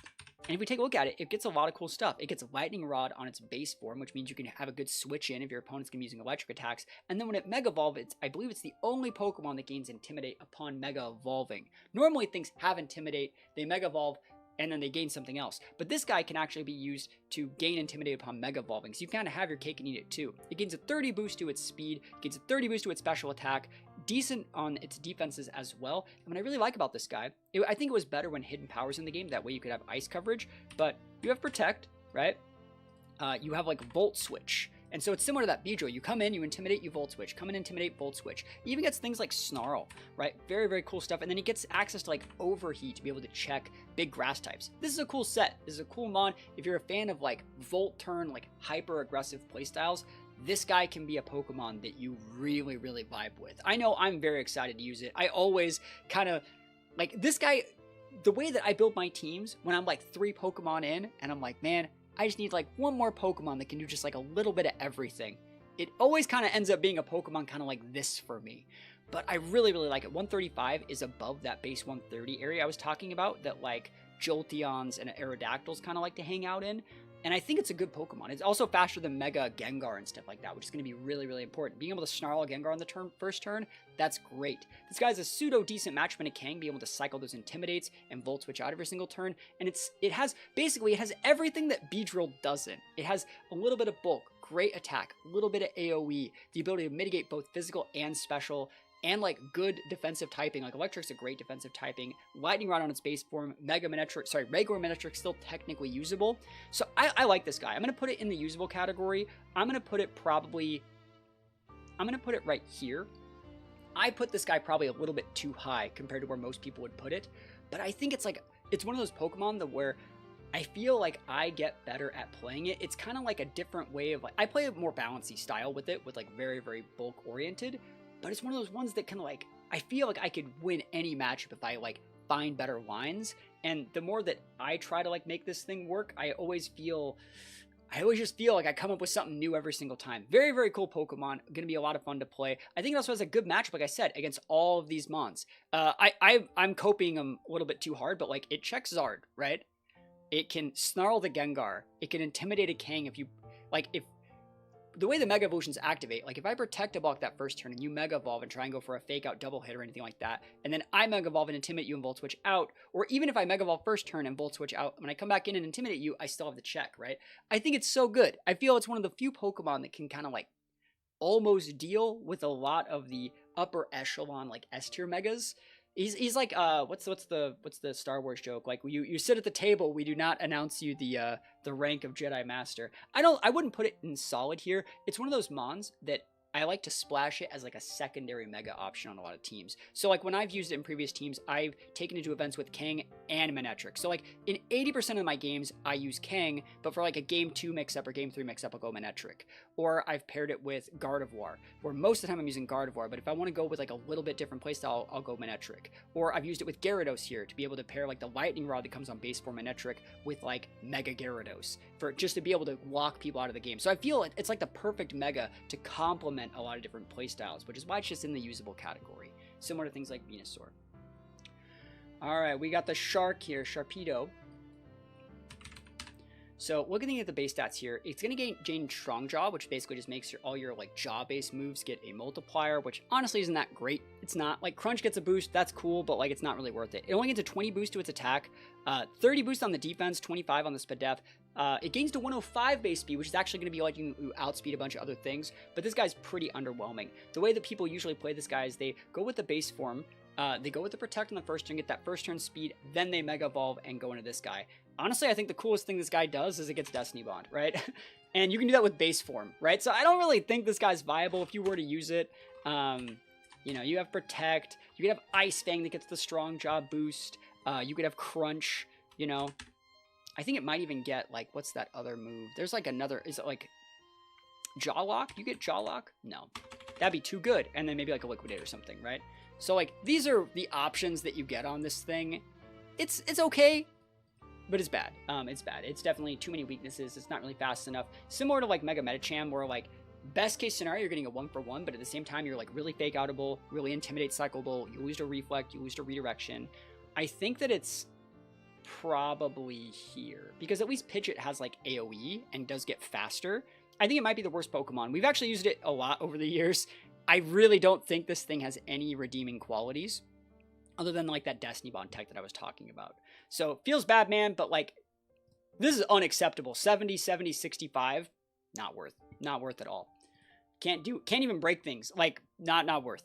if we take a look at it, it gets a lot of cool stuff. It gets Lightning Rod on its base form, which means you can have a good switch in if your opponent's going to be using electric attacks. And then when it Mega Evolves, I believe it's the only Pokemon that gains Intimidate upon Mega Evolving. Normally things have Intimidate, they Mega Evolve, and then they gain something else. But this guy can actually be used to gain Intimidate upon Mega Evolving, so you kind of have your cake and eat it too. It gains a 30 boost to its speed, gains a 30 boost to its special attack, decent on its defenses as well. And what I really like about this guy, I think it was better when Hidden Power's in the game, that way you could have ice coverage, but you have Protect, right? You have like Volt Switch. And so it's similar to that Beedrill. You come in, you intimidate, you Volt Switch. Come in, intimidate, Volt Switch. It even gets things like Snarl, right? Very, very cool stuff. And then it gets access to like Overheat to be able to check big grass types. This is a cool set. This is a cool mon. If you're a fan of like Volt Turn, like hyper aggressive playstyles, this guy can be a Pokemon that you really, really vibe with. I know I'm very excited to use it. I always kind of like this guy, the way that I build my teams when I'm like 3 Pokemon in and I'm like, man, I just need like one more Pokemon that can do just like a little bit of everything. It always kind of ends up being a Pokemon kind of like this for me. But I really, really like it. 135 is above that base 130 area I was talking about that like Jolteons and Aerodactyls kind of like to hang out in. And I think it's a good Pokemon. It's also faster than Mega Gengar and stuff like that, which is going to be really, really important. Being able to Snarl a Gengar on the first turn, that's great. This guy's a pseudo-decent match for a Kang, being able to cycle those Intimidates and Volt Switch out every single turn. And it has everything that Beedrill doesn't. It has a little bit of bulk, great attack, a little bit of AoE, the ability to mitigate both physical and special, and like good defensive typing. Like Electric's a great defensive typing. Lightning Rod on its base form. Regular Manectric still technically usable. So I like this guy. I'm going to put it in the usable category. I'm going to put it right here. I put this guy probably a little bit too high compared to where most people would put it. But I think it's one of those Pokemon that where I feel like I get better at playing it. It's kind of like a different way of like, I play a more balancey style with it, with like very, very bulk oriented. But it's one of those ones that kind of like, I feel like I could win any matchup if I like find better lines. And the more that I try to like make this thing work, I always just feel like I come up with something new every single time. Very, very cool Pokemon. Going to be a lot of fun to play. I think it also has a good matchup, like I said, against all of these mons. I'm copying them a little bit too hard, but like it checks Zard, right? It can Snarl the Gengar. It can Intimidate a Kang if the way the Mega Evolutions activate, like if I Protect a block that first turn and you Mega Evolve and try and go for a fake out double hit or anything like that, and then I Mega Evolve and Intimidate you and Volt Switch out, or even if I Mega Evolve first turn and Volt Switch out, when I come back in and Intimidate you, I still have the check, right? I think it's so good. I feel it's one of the few Pokemon that can kind of like almost deal with a lot of the upper echelon like S tier Megas. He's like what's the Star Wars joke? Like you sit at the table, we do not announce you the rank of Jedi Master. I wouldn't put it in solid here. It's one of those mons that I like to splash it as like a secondary mega option on a lot of teams. So like when I've used it in previous teams, I've taken it to events with Kang and Manectric. So like in 80% of my games, I use Kang, but for like a game 2 mix-up or game 3 mix-up, I'll go Manectric. Or I've paired it with Gardevoir, where most of the time I'm using Gardevoir, but if I want to go with like a little bit different playstyle, I'll go Manectric. Or I've used it with Gyarados here to be able to pair like the Lightning Rod that comes on base for Manectric with like Mega Gyarados, for just to be able to lock people out of the game. So I feel it's like the perfect mega to complement a lot of different playstyles, which is why it's just in the usable category, similar to things like Venusaur. All right, we got the Shark here, Sharpedo. So looking at the base stats here, it's going to gain Strong Jaw, which basically just makes all your like jaw-based moves get a multiplier, which honestly isn't that great. It's not. Like Crunch gets a boost, that's cool, but like it's not really worth it. It only gets a 20 boost to its attack, 30 boost on the defense, 25 on the Spadef. It gains to 105 base speed, which is actually going to be like you outspeed a bunch of other things, but this guy's pretty underwhelming. The way that people usually play this guy is they go with the base form, they go with the Protect on the first turn, get that first turn speed, then they Mega Evolve and go into this guy. Honestly, I think the coolest thing this guy does is it gets Destiny Bond, right? And you can do that with base form, right? So I don't really think this guy's viable if you were to use it. You know, you have Protect, you could have Ice Fang that gets the Strong Jaw boost, you could have Crunch, you know. I think it might even get, like, what's that other move? There's, like, another, is it, like, Jaw Lock? You get Jaw Lock? No. That'd be too good. And then maybe, like, a Liquidate or something, right? So, like, these are the options that you get on this thing. It's okay, but it's bad. It's bad. It's definitely too many weaknesses. It's not really fast enough. Similar to, like, Mega Medicham, where, like, best case scenario, you're getting a 1-for-1, but at the same time, you're, like, really fake outable, really Intimidate cyclable, you lose to Reflect, you lose to Redirection. I think that it's probably here, because at least Pidgeot has like AoE and does get faster. I think it might be the worst Pokemon. We've actually used it a lot over the years. I really don't think this thing has any redeeming qualities other than like that Destiny Bond tech that I was talking about. So feels bad, man, but like this is unacceptable. 70, 70, 65, not worth at all. Can't even break things. Like not worth.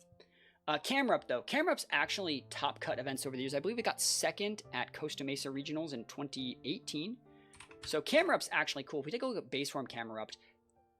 Camerupt, though. Camrupt's actually top cut events over the years. I believe it got second at Costa Mesa Regionals in 2018. So Camerupt's actually cool. If we take a look at base form Camerupt,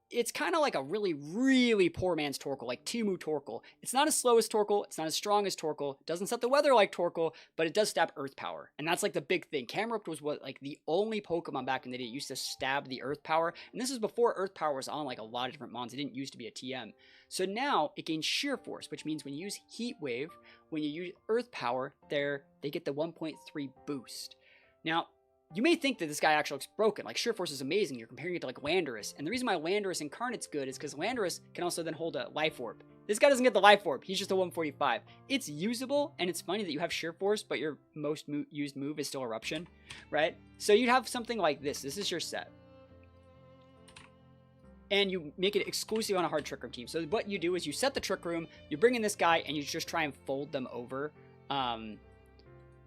it's kind of like a really, really poor man's Torkoal, like Timu Torkoal. It's not as slow as Torkoal. It's not as strong as Torkoal. It doesn't set the weather like Torkoal, but it does stab Earth Power. And that's like the big thing. Camerupt was like the only Pokemon back in the day that used to stab the Earth Power. And this is before Earth Power was on like a lot of different mons. It didn't used to be a TM. So now it gains Sheer Force, which means when you use Heat Wave, when you use Earth Power, they get the 1.3 boost. Now, you may think that this guy actually looks broken. Like, Sheer Force is amazing. You're comparing it to, like, Landorus. And the reason why Landorus Incarnate's good is because Landorus can also then hold a Life Orb. This guy doesn't get the Life Orb. He's just a 145. It's usable, and it's funny that you have Sheer Force, but your most used move is still Eruption, right? So you'd have something like this. This is your set. And you make it exclusive on a hard Trick Room team. So what you do is you set the Trick Room, you bring in this guy, and you just try and fold them over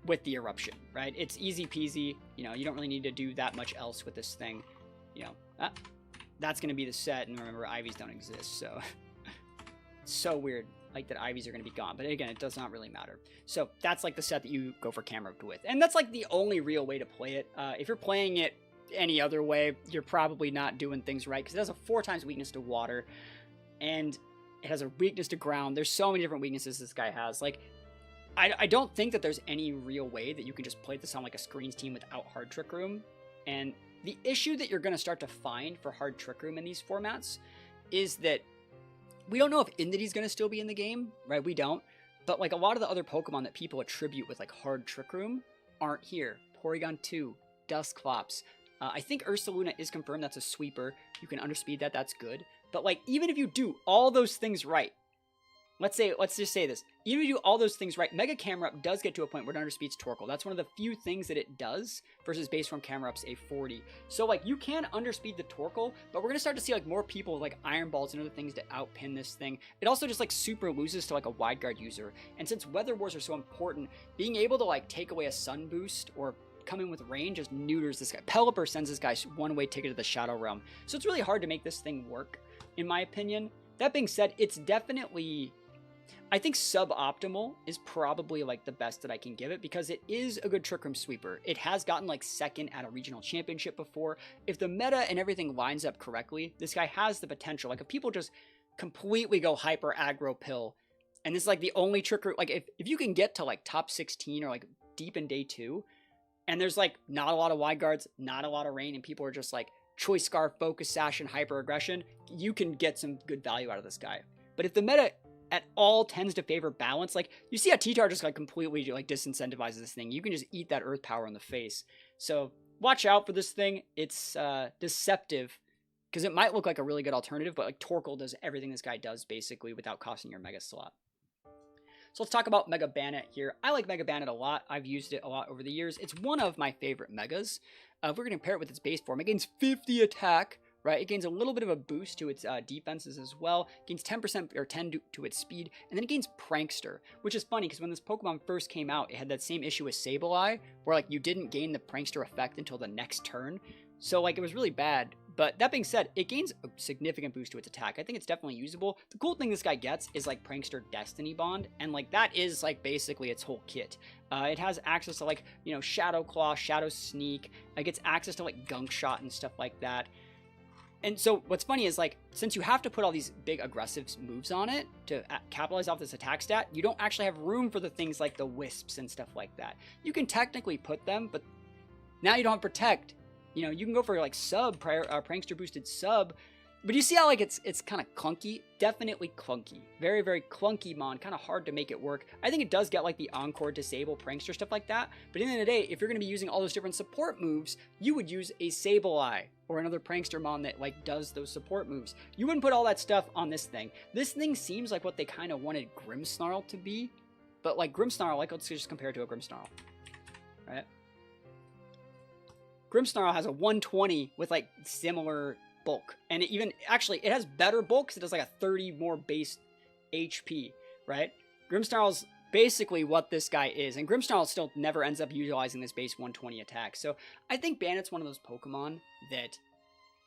with the Eruption, right? It's easy peasy. You know, you don't really need to do that much else with this thing. You know, that's going to be the set. And remember, Ivies don't exist, so it's so weird, like, that Ivies are going to be gone. But again, it does not really matter. So that's like the set that you go for Camerupt with. And that's like the only real way to play it. If you're playing it any other way, you're probably not doing things right, because it has a 4 times weakness to water, and it has a weakness to ground. There's so many different weaknesses this guy has. Like, I don't think that there's any real way that you can just play this on like a screens team without hard Trick Room. And the issue that you're going to start to find for hard Trick Room in these formats is that we don't know if Indity's going to still be in the game, right? We don't. But like a lot of the other Pokemon that people attribute with like hard Trick Room aren't here. Porygon 2, Dusclops. I think Ursaluna is confirmed. That's a sweeper. You can underspeed that. That's good. But like, even if you do all those things right, let's just say this. Even if you do all those things right, Mega Camerupt does get to a point where it underspeeds Torkoal. That's one of the few things that it does versus base form Camerupt's a 40. So like, you can underspeed the Torkoal, but we're going to start to see like more people with like Iron Balls and other things to outpin this thing. It also just like super loses to like a Wide Guard user. And since Weather Wars are so important, being able to like take away a Sun Boost or come in with range just neuters this guy. Pelipper sends this guy one-way ticket to the Shadow Realm. So it's really hard to make this thing work, in my opinion. That being said, it's definitely, I think suboptimal is probably like the best that I can give it, because it is a good Trick Room sweeper. It has gotten like second at a regional championship before. If the meta and everything lines up correctly, this guy has the potential. Like, if people just completely go hyper aggro pill. And this is like the only trickery. Like if you can get to like top 16 or like deep in day 2, and there's like not a lot of wide guards, not a lot of rain, and people are just like choice scarf, focus sash, and hyper aggression, you can get some good value out of this guy. But if the meta at all tends to favor balance, like you see how T-Tar just like completely like disincentivizes this thing. You can just eat that earth power in the face. So watch out for this thing. It's deceptive because it might look like a really good alternative, but like Torkoal does everything this guy does basically without costing your mega slot. So let's talk about Mega Banet here. I like Mega Banet a lot. I've used it a lot over the years. It's one of my favorite megas. If we're going to compare it with its base form, it gains 50 attack, right? It gains a little bit of a boost to its defenses as well. It gains 10% or 10 to its speed, and then it gains Prankster, which is funny because when this Pokemon first came out, it had that same issue with Sableye, where like you didn't gain the Prankster effect until the next turn. So like it was really bad. But that being said, it gains a significant boost to its attack. I think it's definitely usable. The cool thing this guy gets is like Prankster Destiny Bond, and like that is like basically its whole kit. It has access to like, you know, Shadow Claw, Shadow Sneak. It gets access to like Gunk Shot and stuff like that. And so what's funny is like, since you have to put all these big aggressive moves on it to capitalize off this attack stat, you don't actually have room for the things like the Wisps and stuff like that. You can technically put them, but now you don't have Protect. You know, you can go for like sub, Prankster boosted sub, but you see how like it's kind of clunky? Definitely clunky. Very, very clunky mon, kind of hard to make it work. I think it does get like the Encore, Disable, Prankster, stuff like that, but at the end of the day, if you're going to be using all those different support moves, you would use a Sableye or another Prankster mon that like does those support moves. You wouldn't put all that stuff on this thing. This thing seems like what they kind of wanted Grimmsnarl to be, but like Grimmsnarl, like let's just compare it to a Grimmsnarl, right? Grimmsnarl has a 120 with like similar bulk, and it has better bulk because it does like a 30 more base HP, right? Grimmsnarl's basically what this guy is, and Grimmsnarl still never ends up utilizing this base 120 attack. So I think Banet's one of those Pokemon that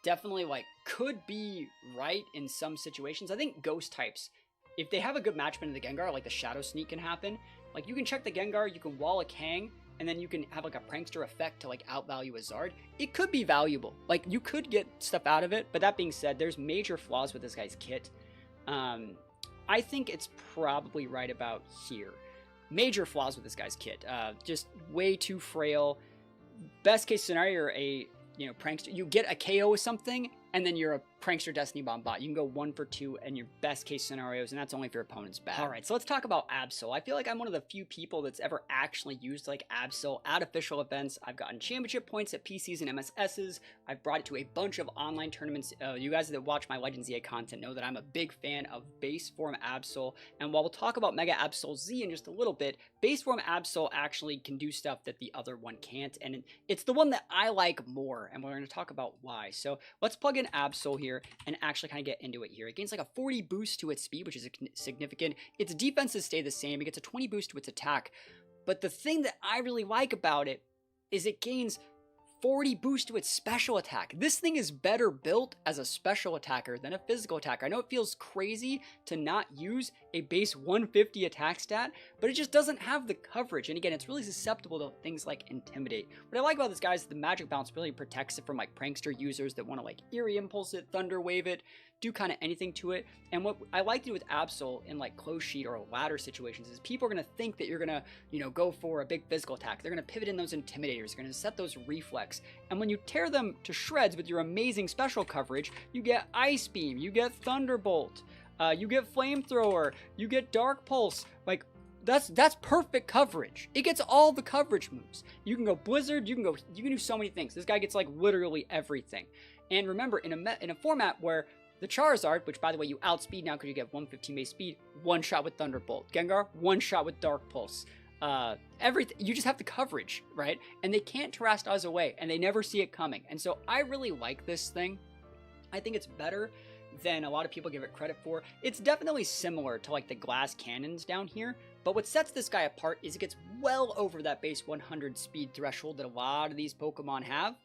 definitely like could be right in some situations. I think ghost types, if they have a good matchup into the Gengar, like the Shadow Sneak can happen. Like you can check the Gengar, you can wall a Kang, and then you can have like a Prankster effect to like outvalue a Zard. It could be valuable. Like you could get stuff out of it, but that being said, there's major flaws with this guy's kit. I think it's probably right about here. Major flaws with this guy's kit. Just way too frail. Best case scenario, Prankster, you get a KO with something, and then you're a Prankster Destiny Bomb bot. You can go 1 for 2 in your best case scenarios, and that's only if your opponent's bad. Alright, so let's talk about Absol. I feel like I'm one of the few people that's ever actually used like Absol at official events. I've gotten championship points at PCs and MSSs. I've brought it to a bunch of online tournaments. You guys that watch my Legends EA content know that I'm a big fan of base form Absol, and while we'll talk about Mega Absol Z in just a little bit, base form Absol actually can do stuff that the other one can't, and it's the one that I like more, and we're going to talk about why. So let's plug in Absol here and actually kind of get into it here. It gains like a 40 boost to its speed, which is significant. Its defenses stay the same. It gets a 20 boost to its attack. But the thing that I really like about it is it gains 40 boost to its special attack. This thing is better built as a special attacker than a physical attacker. I know it feels crazy to not use a base 150 attack stat, but it just doesn't have the coverage. And again, it's really susceptible to things like Intimidate. What I like about this guy is the magic bounce really protects it from like Prankster users that want to like Eerie Impulse it, Thunder Wave it, do kind of anything to it. And what I like to do with Absol in like close sheet or ladder situations is people are going to think that you're going to, go for a big physical attack. They're going to pivot in those Intimidators. They're going to set those reflex. And when you tear them to shreds with your amazing special coverage, you get Ice Beam, you get Thunderbolt, you get Flamethrower, you get Dark Pulse. Like, that's perfect coverage. It gets all the coverage moves. You can go Blizzard, you can do so many things. This guy gets like literally everything. And remember, in a format where the Charizard, which by the way you outspeed now because you get 115 base speed, one shot with Thunderbolt. Gengar, one shot with Dark Pulse. Everything, you just have the coverage, right? And they can't terrastallize away, and they never see it coming. And so I really like this thing. I think it's better than a lot of people give it credit for. It's definitely similar to like the glass cannons down here, but what sets this guy apart is it gets well over that base 100 speed threshold that a lot of these Pokemon have,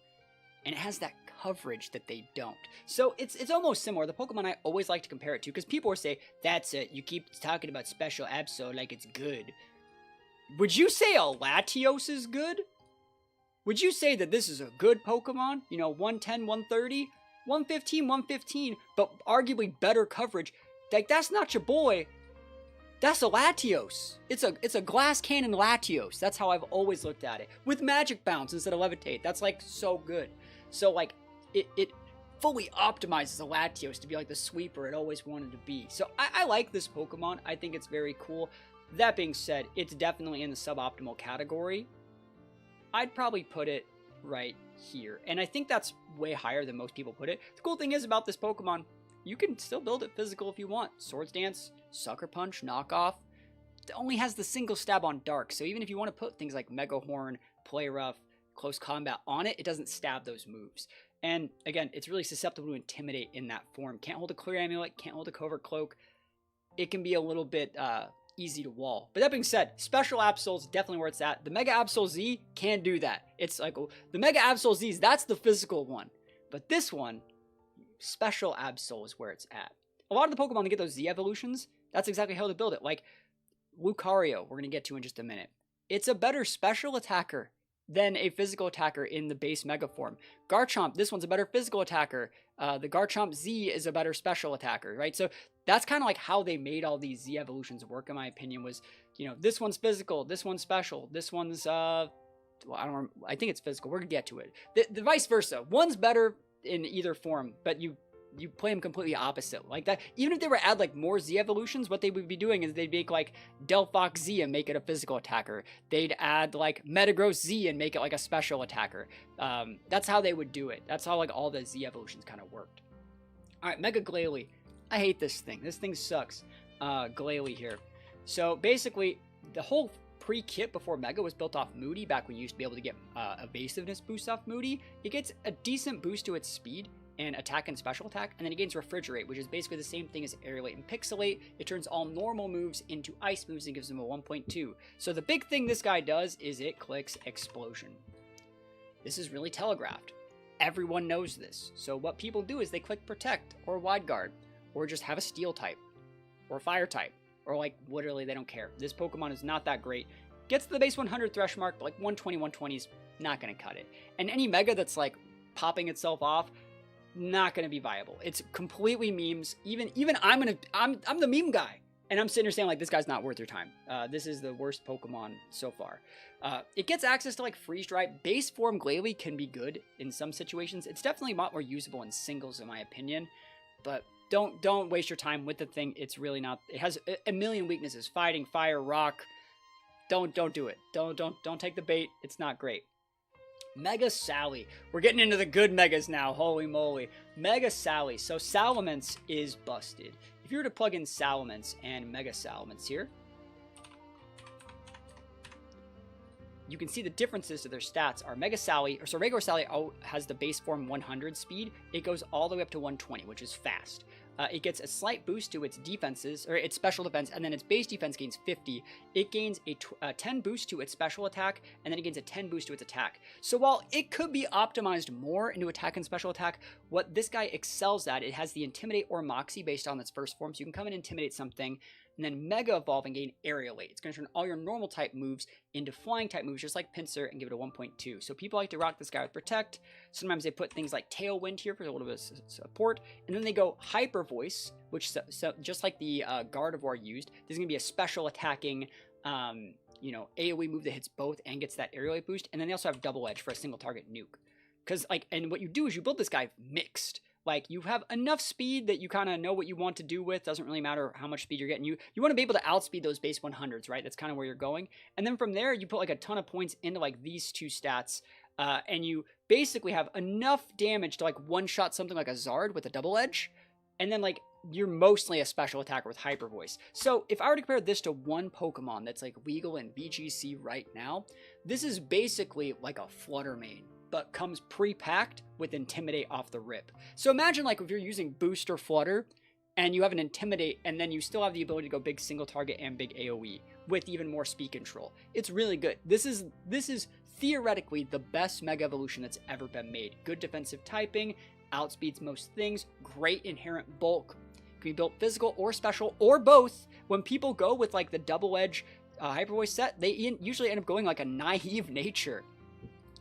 and it has that coverage that they don't. So it's almost similar. The Pokemon I always like to compare it to, because people say, that's it, you keep talking about special Absol like it's good. Would you say a Latios is good? Would you say that this is a good Pokemon? 110, 130, 115, 115, but arguably better coverage. Like, that's not your boy. That's a Latios. It's a glass cannon Latios. That's how I've always looked at it. With magic bounce instead of levitate. That's like so good. So like it fully optimizes a Latios to be like the sweeper it always wanted to be. So I like this Pokemon. I think it's very cool. That being said, it's definitely in the suboptimal category. I'd probably put it right here. And I think that's way higher than most people put it. The cool thing is about this Pokemon, you can still build it physical if you want. Swords Dance, Sucker Punch, Knockoff. It only has the single stab on Dark, so even if you want to put things like Mega Horn, Play Rough, Close Combat on it, it doesn't stab those moves. And again, it's really susceptible to Intimidate in that form. Can't hold a Clear Amulet, can't hold a Covert Cloak. It can be a little bit easy to wall. But that being said, Special Absol is definitely where it's at. The Mega Absol Z can do that. It's like, the Mega Absol Z's, that's the physical one. But this one, Special Absol is where it's at. A lot of the Pokemon to get those Z evolutions, that's exactly how to build it. Like Lucario, we're going to get to in just a minute. It's a better special attacker than a physical attacker in the base Mega form. Garchomp, this one's a better physical attacker. The Garchomp Z is a better special attacker, right? So that's kind of like how they made all these Z evolutions work, in my opinion, was, you know, this one's physical, this one's special, this one's, well, I think it's physical. We're going to get to it. The vice versa. One's better in either form, but you play them completely opposite like that. Even if they were to add like more Z evolutions, what they would be doing is they'd make like Delphox Z and make it a physical attacker. They'd add like Metagross Z and make it like a special attacker. That's how they would do it. That's how like all the Z evolutions kind of worked. All right, Mega Glalie. I hate this thing. This thing sucks. Glalie here. So basically, the whole pre-kit before Mega was built off Moody, back when you used to be able to get evasiveness boost off Moody. It gets a decent boost to its speed and attack and special attack, and then it gains Refrigerate, which is basically the same thing as Aerolate and Pixelate. It turns all normal moves into ice moves and gives them a 1.2. So the big thing this guy does is it clicks Explosion. This is really telegraphed. Everyone knows this. So what people do is they click Protect or Wide Guard, or just have a Steel type, or Fire type, or like literally they don't care. This Pokemon is not that great. Gets to the base 100 thresh mark, but like 120, 120 is not going to cut it. And any Mega that's like popping itself off, not going to be viable. It's completely memes. Even I'm the meme guy, and I'm sitting here saying like, this guy's not worth your time. This is the worst Pokemon so far. It gets access to like Freeze Dry. Base form Glalie can be good in some situations. It's definitely a lot more usable in singles, in my opinion. But don't waste your time with the thing. It's really not. It has a million weaknesses: fighting, fire, rock. Don't do it. Don't take the bait. It's not great. Mega Sally. We're getting into the good Megas now. Holy moly. Mega Sally. So Salamence is busted. If you were to plug in Salamence and Mega Salamence here, you can see the differences to their stats are Mega Sally, or so regular Sally has the base form 100 speed. It goes all the way up to 120, which is fast. It gets a slight boost to its defenses, or its special defense, and then its base defense gains 50. It gains a 10 boost to its special attack, and then it gains a 10 boost to its attack. So while it could be optimized more into attack and special attack, what this guy excels at, it has the Intimidate or Moxie based on its first form, so you can come and intimidate something, and then Mega Evolve and gain Aerolate. It's going to turn all your normal type moves into flying type moves, just like Pinsir, and give it a 1.2. So people like to rock this guy with Protect. Sometimes they put things like Tailwind here for a little bit of support, and then they go Hyper Voice, which so just like the Gardevoir used, there's going to be a special attacking, you know, AoE move that hits both and gets that Aerolate boost, and then they also have Double Edge for a single target nuke. Because like, and what you do is you build this guy mixed. Like, you have enough speed that you kind of know what you want to do with. Doesn't really matter how much speed you're getting. You want to be able to outspeed those base 100s, right? That's kind of where you're going. And then from there, you put like a ton of points into like these two stats. And you basically have enough damage to like one-shot something like a Zard with a Double Edge. And then like, you're mostly a special attacker with Hyper Voice. So if I were to compare this to one Pokemon that's like legal in VGC right now, this is basically like a Flutter Mane, but comes pre-packed with Intimidate off the rip. So imagine like if you're using Boost or Flutter, and you have an Intimidate, and then you still have the ability to go big single target and big AoE with even more speed control. It's really good. This is theoretically the best Mega Evolution that's ever been made. Good defensive typing, outspeeds most things, great inherent bulk. Can be built physical or special or both. When people go with like the Double Edge Hyper Voice set, they usually end up going like a Naive Nature.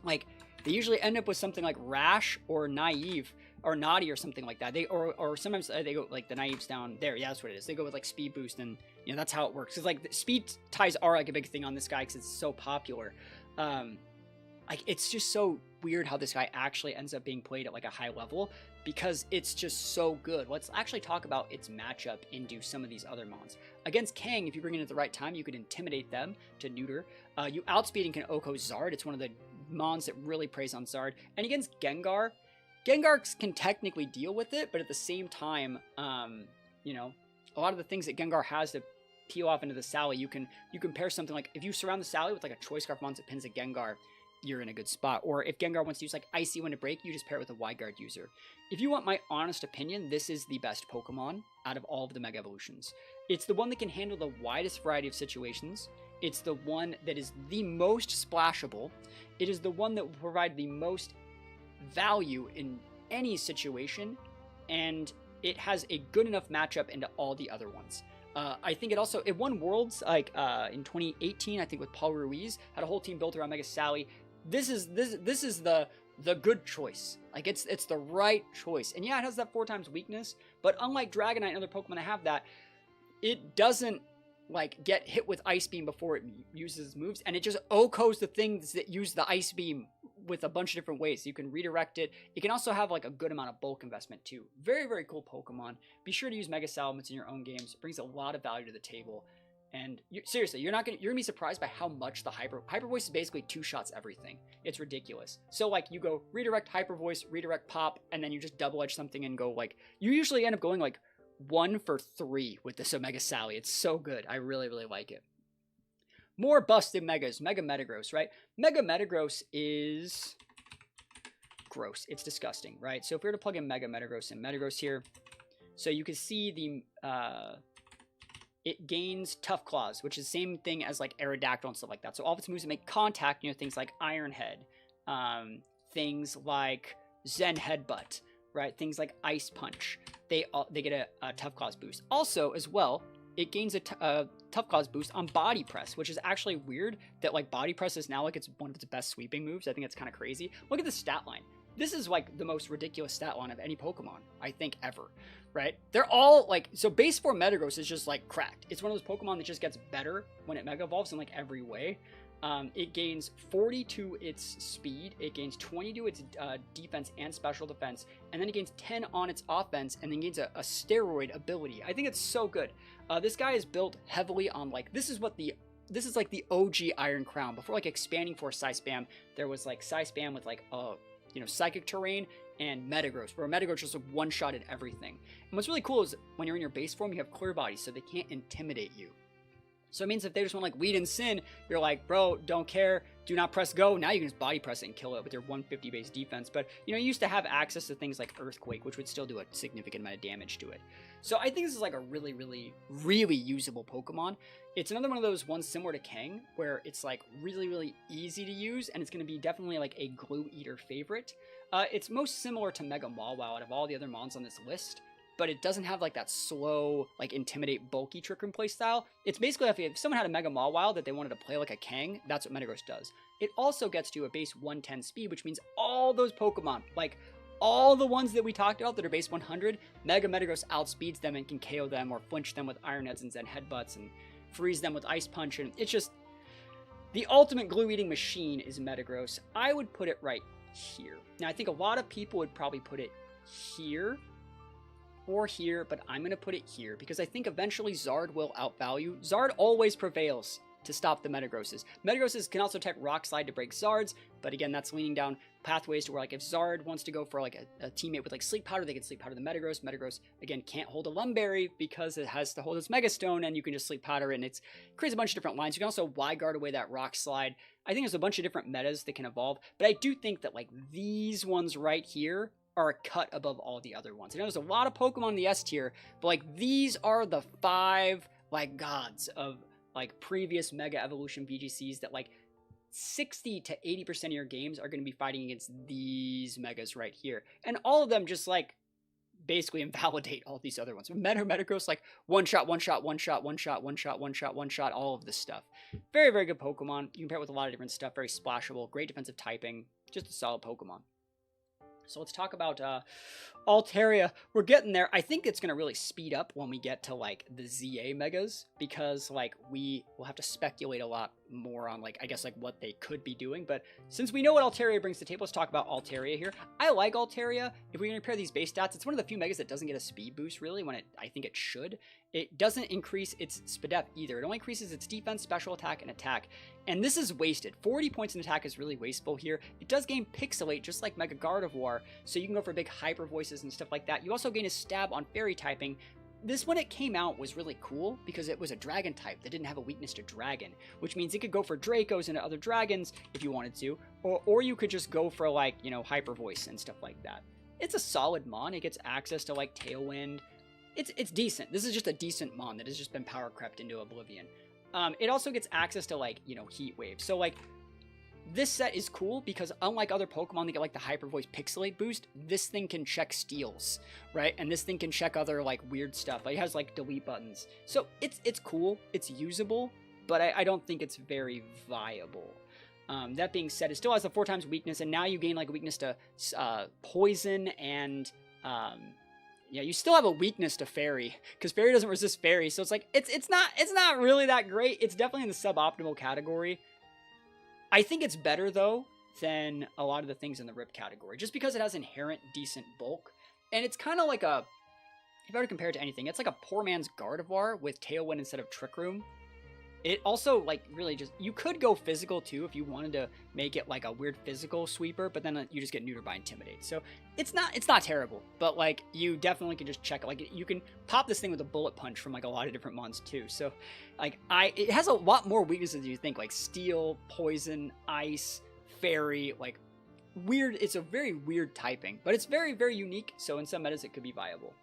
Like, they usually end up with something like Rash or Naive or naughty or something like that. Or sometimes they go like the naives down there. Yeah, that's what it is. They go with like speed boost, and you know that's how it works. Because like the speed ties are like a big thing on this guy because it's so popular. Like it's just so weird how this guy actually ends up being played at like a high level because it's just so good. Let's actually talk about its matchup into some of these other mons. Against Kang, if you bring it at the right time, you could intimidate them to neuter. You outspeed and can Oko Zard. It's one of the mons that really preys on Zard. And against Gengar, Gengar can technically deal with it, but at the same time, you know, a lot of the things that Gengar has to peel off into the Sally, you can pair something like, if you surround the Sally with like a Choice Scarf Mons that pins a Gengar, you're in a good spot. Or if Gengar wants to use like Icy Wind to break, you just pair it with a Wide Guard user. If you want my honest opinion, this is the best Pokemon out of all of the Mega Evolutions. It's the one that can handle the widest variety of situations. It's the one that is the most splashable. It is the one that will provide the most value in any situation, and it has a good enough matchup into all the other ones. I think it won Worlds like in 2018, I think, with Paul Ruiz. Had a whole team built around Mega Sally. This is the good choice. Like it's the right choice. And yeah, it has that 4x weakness, but unlike Dragonite and other Pokemon that have that, it doesn't like get hit with Ice Beam before it uses moves, and it just OHKOs the things that use the Ice Beam with a bunch of different ways. So you can redirect it. It can also have like a good amount of bulk investment too. Very, very cool Pokemon. Be sure to use Mega Salamence in your own games. It brings a lot of value to the table. And seriously, you're gonna be surprised by how much the Hyper Voice is basically 2-shots everything. It's ridiculous. So like you go redirect Hyper Voice, redirect Pop, and then you just double edge something and go like, you usually end up going like 1 for 3 with this Omega Sally. It's so good. I really, really like it. More busted Megas. Mega Metagross, right? Mega Metagross is gross. It's disgusting, right? So if we were to plug in Mega Metagross and Metagross here, so you can see the it gains Tough Claws, which is the same thing as like Aerodactyl and stuff like that. So all of its moves that make contact, you know, things like Iron Head, things like Zen Headbutt, right? Things like Ice Punch. They get a Tough Claws boost. Also, as well, it gains a Tough Claws boost on Body Press, which is actually weird that like Body Press is now like it's one of its best sweeping moves. I think it's kind of crazy. Look at the stat line. This is like the most ridiculous stat line of any Pokemon, I think, ever, right? They're all like, so base 4 Metagross is just like cracked. It's one of those Pokemon that just gets better when it Mega Evolves in like every way. It gains 40 to its speed, it gains 20 to its defense and special defense, and then it gains 10 on its offense, and then gains a steroid ability. I think it's so good. This guy is built heavily on like, this is like the OG Iron Crown. Before like expanding for Psy Spam, there was like Psy Spam with like you know, Psychic Terrain and Metagross, where Metagross just one-shotted everything. And what's really cool is when you're in your base form, you have Clear Body, so they can't intimidate you. So it means if they just want like Weed and Sin, you're like, bro, don't care, do not press go. Now you can just body press it and kill it with your 150 base defense. But you know, you used to have access to things like Earthquake, which would still do a significant amount of damage to it. So I think this is like a really, really, really usable Pokemon. It's another one of those ones similar to Kang, where it's like really, really easy to use, and it's going to be definitely like a Glue Eater favorite. It's most similar to Mega Mawile out of all the other mons on this list, but it doesn't have like that slow, like intimidate, bulky Trick Room play style. It's basically if someone had a Mega Mawile that they wanted to play like a Kang, that's what Metagross does. It also gets to a base 110 speed, which means all those Pokemon, like all the ones that we talked about that are base 100, Mega Metagross outspeeds them and can KO them or flinch them with Iron Heads and Zen Headbutts and freeze them with Ice Punch. And it's just the ultimate glue-eating machine is Metagross. I would put it right here. Now, I think a lot of people would probably put it here or here, but I'm going to put it here because I think eventually Zard will outvalue. Zard always prevails to stop the Metagrosses. Metagrosses can also tech Rock Slide to break Zards, but again, that's leaning down pathways to where like if Zard wants to go for like a teammate with like Sleep Powder, they can Sleep Powder the Metagross. Metagross, again, can't hold a Lumberry because it has to hold its Mega Stone, and you can just Sleep Powder, and it creates a bunch of different lines. You can also Wide Guard away that Rock Slide. I think there's a bunch of different metas that can evolve, but I do think that like these ones right here are a cut above all the other ones. I know there's a lot of Pokemon in the S tier, but like these are the 5 like gods of like previous Mega Evolution VGCs that like 60 to 80% of your games are going to be fighting against these Megas right here. And all of them just like basically invalidate all these other ones. Metagross like one shot, all of this stuff. Very, very good Pokemon. You can pair it with a lot of different stuff. Very splashable, great defensive typing, just a solid Pokemon. So let's talk about Altaria. We're getting there. I think it's going to really speed up when we get to like the ZA megas, because like we will have to speculate a lot more on like, I guess, like what they could be doing. But since we know what Altaria brings to the table, let's talk about Altaria here. I like Altaria. If we compare these base stats, it's one of the few megas that doesn't get a speed boost really when I think it should. It doesn't increase its SPDEF either. It only increases its defense, special attack, and attack. And this is wasted. 40 points in attack is really wasteful here. It does gain Pixelate just like Mega Gardevoir, so you can go for big hyper voices and stuff like that. You also gain a stab on fairy typing. This, when it came out, was really cool because it was a dragon type that didn't have a weakness to dragon, which means it could go for Dracos and other dragons if you wanted to, or you could just go for like, you know, hyper voice and stuff like that. It's a solid mon. It gets access to like Tailwind. It's decent. This is just a decent mon that has just been power crept into oblivion. It also gets access to like, you know, Heat Wave. So like, this set is cool because unlike other Pokemon that get like the Hyper Voice Pixelate boost, this thing can check steals, right? And this thing can check other like weird stuff. Like it has like delete buttons. So it's cool, it's usable, but I don't think it's very viable. That being said, it still has a 4 times weakness, and now you gain like a weakness to poison and yeah, you still have a weakness to fairy because fairy doesn't resist fairy. So it's like it's not really that great. It's definitely in the suboptimal category. I think it's better, though, than a lot of the things in the RIP category, just because it has inherent decent bulk. And it's kind of like a, if I were to compare it to anything, it's like a poor man's Gardevoir with Tailwind instead of Trick Room. It also, like, really just, you could go physical, too, if you wanted to make it, like, a weird physical sweeper, but then you just get neutered by Intimidate. So, it's not terrible, but, like, you definitely can just check it. Like, you can pop this thing with a Bullet Punch from, like, a lot of different mons, too. So, like, it has a lot more weaknesses than you think, like Steel, Poison, Ice, Fairy, like, weird. It's a very weird typing, but it's very, very unique, so in some metas it could be viable.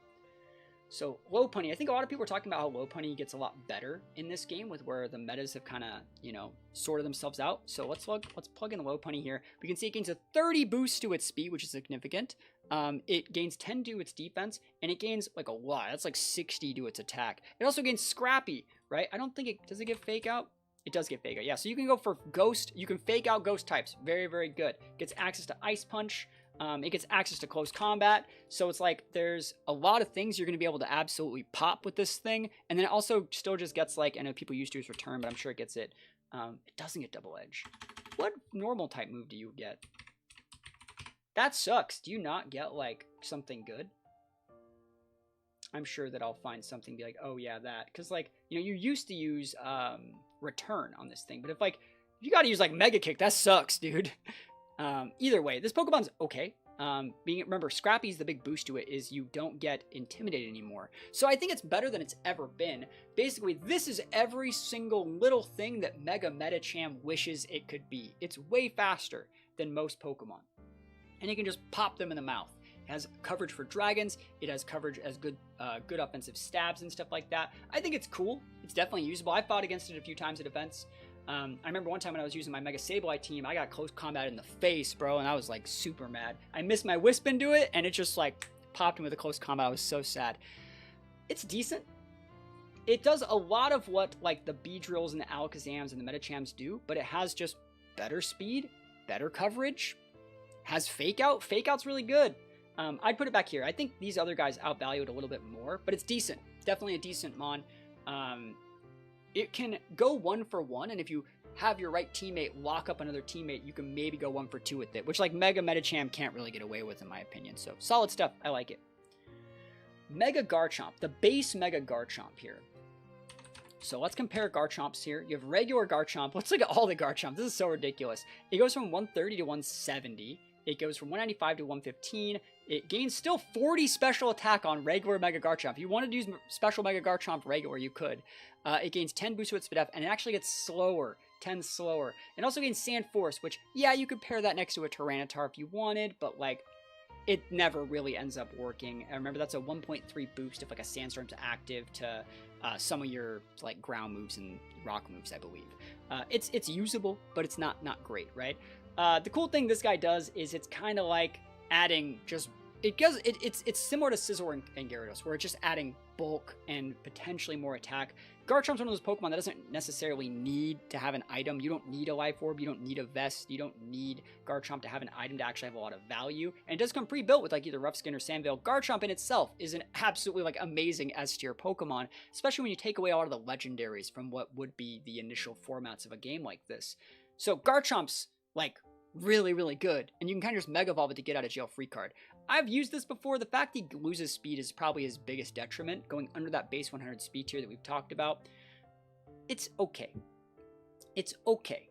So, Lopunny, I think a lot of people are talking about how Lopunny gets a lot better in this game with where the metas have kind of, you know, sorted themselves out. So let's plug in Lopunny here. We can see it gains a 30 boost to its speed, which is significant. It gains 10 to its defense, and it gains like a lot. That's like 60 to its attack. It also gains Scrappy, right? I don't think it, does it get Fake Out? It does get Fake Out, yeah. So you can go for Ghost, you can Fake Out Ghost types. Very, very good. Gets access to Ice Punch. It gets access to close combat, so it's like there's a lot of things you're going to be able to absolutely pop with this thing, and then it also still just gets like, I know people used to use Return, but I'm sure it gets it. It doesn't get Double Edge. What normal type move do you get? That sucks. Do you not get like something good? I'm sure that I'll find something be like, oh yeah, that, because like, you know, you used to use Return on this thing, but if you got to use like Mega Kick, that sucks, dude. Either way, this Pokemon's okay. Remember, Scrappy's the big boost to it is you don't get intimidated anymore. So I think it's better than it's ever been. Basically, this is every single little thing that Mega Medicham wishes it could be. It's way faster than most Pokemon. And you can just pop them in the mouth. It has coverage for dragons. It has coverage as good offensive stabs and stuff like that. I think it's cool. It's definitely usable. I fought against it a few times at events. I remember one time when I was using my Mega Sableye team, I got close combat in the face, bro, and I was like super mad. I missed my Wisp into it, and it just like popped him with a close combat. I was so sad. It's decent. It does a lot of what like the Beedrills and the Alakazams and the Medichams do, but it has just better speed, better coverage, has Fake Out. Fake Out's really good. I'd put it back here. I think these other guys outvalue it a little bit more, but it's decent. Definitely a decent mon. It can go 1-for-1, and if you have your right teammate lock up another teammate, you can maybe go 1-for-2 with it, which like Mega Medicham can't really get away with in my opinion. So solid stuff. I like it. Mega Garchomp, the base Mega Garchomp here. So let's compare Garchomps here. You have regular Garchomp. Let's look at all the Garchomps. This is so ridiculous. It goes from 130 to 170. It goes from 195 to 115. It gains still 40 special attack on regular Mega Garchomp. If you wanted to use special Mega Garchomp regular, you could. It gains 10 boost to its SPDEF, and it actually gets slower, 10 slower. It also gains Sand Force, which, yeah, you could pair that next to a Tyranitar if you wanted, but, like, it never really ends up working. And remember, that's a 1.3 boost if, like, a Sandstorm's active to some of your, like, ground moves and rock moves, I believe. It's usable, but it's not great, right? The cool thing this guy does is it's kind of like adding just it's similar to Scizor and Gyarados, where it's just adding bulk and potentially more attack. Garchomp's one of those Pokemon that doesn't necessarily need to have an item. You don't need a Life Orb, you don't need a Vest, you don't need Garchomp to have an item to actually have a lot of value. And it does come pre-built with like either Rough Skin or Sandveil. Garchomp in itself is an absolutely like amazing S-tier Pokemon, especially when you take away a lot of the legendaries from what would be the initial formats of a game like this. So Garchomp's like really, really good, and you can kind of just Mega Evolve it to get out of jail free card. I've used this before. The fact he loses speed is probably his biggest detriment, going under that base 100 speed tier that we've talked about. It's okay. It's okay.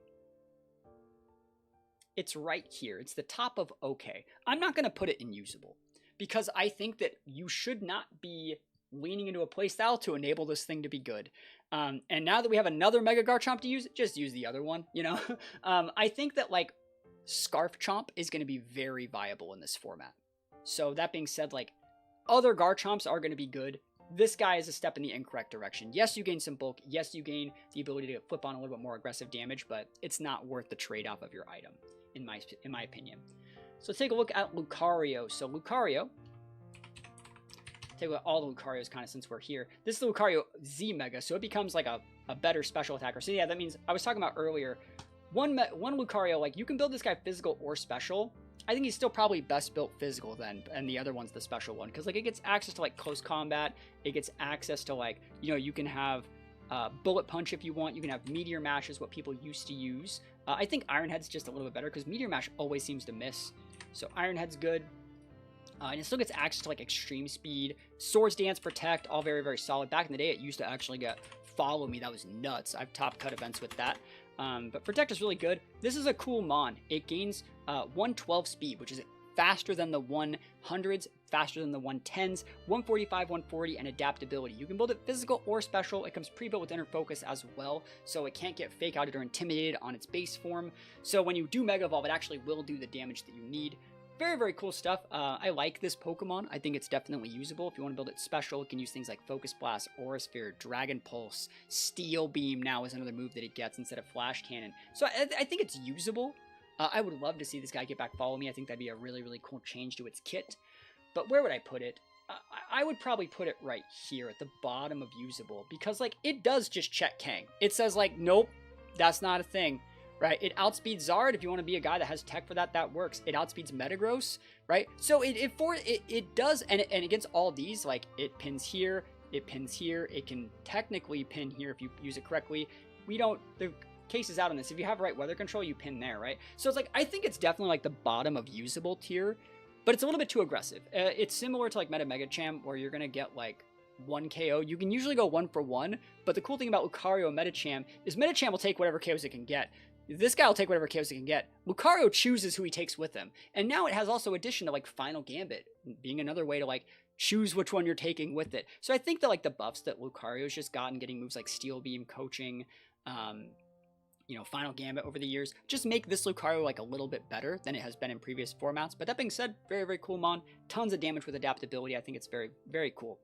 It's right here. It's the top of okay. I'm not going to put it in usable, because I think that you should not be leaning into a playstyle to enable this thing to be good. And now that we have another Mega Garchomp to use, just use the other one, you know? I think that, like, Scarf Chomp is going to be very viable in this format. So that being said, like, other Garchomps are going to be good. This guy is a step in the incorrect direction. Yes, you gain some bulk. Yes, you gain the ability to flip on a little bit more aggressive damage, but it's not worth the trade-off of your item, in my opinion. So let's take a look at Lucario. So Lucario, take a look at all the Lucarios kind of since we're here. This is the Lucario Z Mega, so it becomes like a better special attacker. So yeah, that means, I was talking about earlier, one Lucario, like, you can build this guy physical or special. I think he's still probably best built physical then, and the other one's the special one, because like it gets access to like close combat, it gets access to like, you know, you can have Bullet Punch if you want, you can have Meteor Mash is what people used to use. I think Iron Head's just a little bit better, because Meteor Mash always seems to miss, so Iron Head's good. And it still gets access to like extreme speed, Swords Dance, Protect, all very, very solid. Back in the day, it used to actually get Follow Me. That was nuts. I've top cut events with that. But Protect is really good. This is a cool Mon. It gains 112 speed, which is faster than the 100s, faster than the 110s, 145, 140, and adaptability. You can build it physical or special. It comes pre-built with Inner Focus as well, so it can't get fake outed or intimidated on its base form. So when you do Mega Evolve, it actually will do the damage that you need. Very, very cool stuff. I like this Pokemon. I think it's definitely usable. If you want to build it special, you can use things like Focus Blast, Aura Sphere, Dragon Pulse, Steel Beam now is another move that it gets instead of Flash Cannon. So I think it's usable. I would love to see this guy get back Follow Me. I think that'd be a really, really cool change to its kit. But where would I put it? I would probably put it right here at the bottom of usable, because like it does just check Kang. It says like, nope, that's not a thing. Right, it outspeeds Zard. If you want to be a guy that has tech for that, that works. It outspeeds Metagross, right? So it does, and against all these, like it pins here, it can technically pin here if you use it correctly. The case is out on this. If you have right weather control, you pin there, right? So it's like, I think it's definitely like the bottom of usable tier, but it's a little bit too aggressive. It's similar to like Meta Megacham, where you're gonna get like 1 KO. You can usually go 1 for 1, but the cool thing about Lucario and Metacham is Metacham will take whatever KOs it can get. This guy will take whatever KOs he can get. Lucario chooses who he takes with him. And now it has also addition to like Final Gambit being another way to like choose which one you're taking with it. So I think that like the buffs that Lucario's just gotten, getting moves like Steel Beam, Coaching, you know, Final Gambit over the years, just make this Lucario like a little bit better than it has been in previous formats. But that being said, very, very cool Mon. Tons of damage with adaptability. I think it's very, very cool.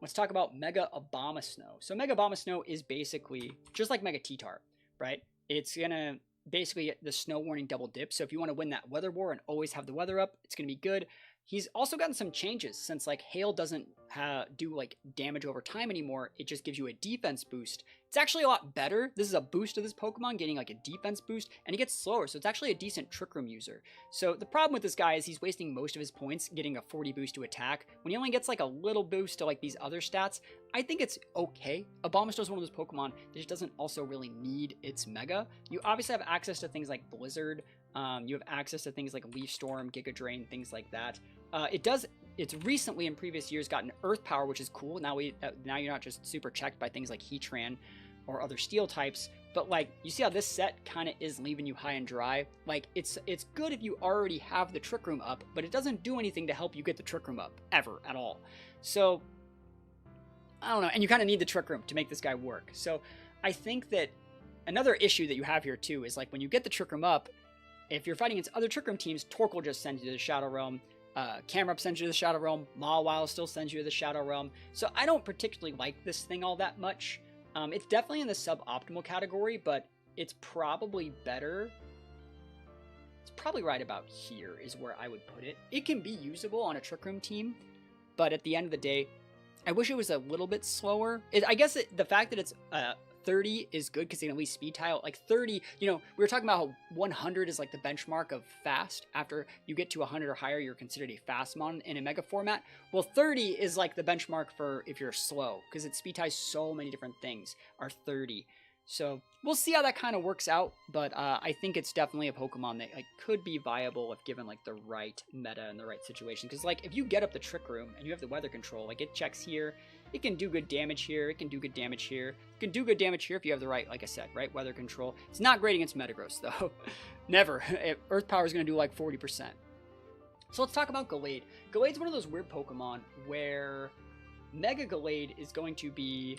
Let's talk about Mega Abomasnow. So Mega Abomasnow is basically just like Mega T-Tar, right? It's going to basically get the Snow Warning double dip. So if you want to win that Weather War and always have the weather up, it's going to be good. He's also gotten some changes, since like Hail doesn't do like damage over time anymore. It just gives you a defense boost. It's actually a lot better. This is a boost to this Pokemon, getting like a defense boost, and it gets slower, so it's actually a decent Trick Room user. So the problem with this guy is he's wasting most of his points getting a 40 boost to attack, when he only gets like a little boost to like these other stats. I think it's okay. Abomasnow is one of those Pokemon that just doesn't also really need its Mega. You obviously have access to things like Blizzard. You have access to things like Leaf Storm, Giga Drain, things like that. It's recently in previous years gotten Earth Power, which is cool. Now you're not just super checked by things like Heatran or other steel types, but like you see how this set kind of is leaving you high and dry. Like it's good if you already have the Trick Room up, but it doesn't do anything to help you get the Trick Room up ever at all. So I don't know, and you kind of need the Trick Room to make this guy work. So I think that another issue that you have here too is like when you get the Trick Room up, if you're fighting against other Trick Room teams, Torque will just send you to the Shadow Realm. Camerupt sends you to the Shadow Realm. Mawile still sends you to the Shadow Realm. So I don't particularly like this thing all that much. It's definitely in the suboptimal category, but it's probably better. It's probably right about here is where I would put it. It can be usable on a Trick Room team, but at the end of the day, I wish it was a little bit slower. I guess the fact that it's 30 is good because they can at least speed tile. Like 30, you know, we were talking about how 100 is like the benchmark of fast. After you get to 100 or higher, you're considered a fast mon in a mega format. Well, 30 is like the benchmark for if you're slow, because it speed ties so many different things are 30. So we'll see how that kind of works out, but I think it's definitely a Pokemon that like could be viable if given like the right meta and the right situation. Because like if you get up the Trick Room and you have the weather control, like it checks here, it can do good damage here, it can do good damage here, it can do good damage here if you have the right, like I said, right weather control. It's not great against Metagross though, never. Earth Power is going to do like 40%. So let's talk about Gallade. Gallade's one of those weird Pokemon where Mega Gallade is going to be...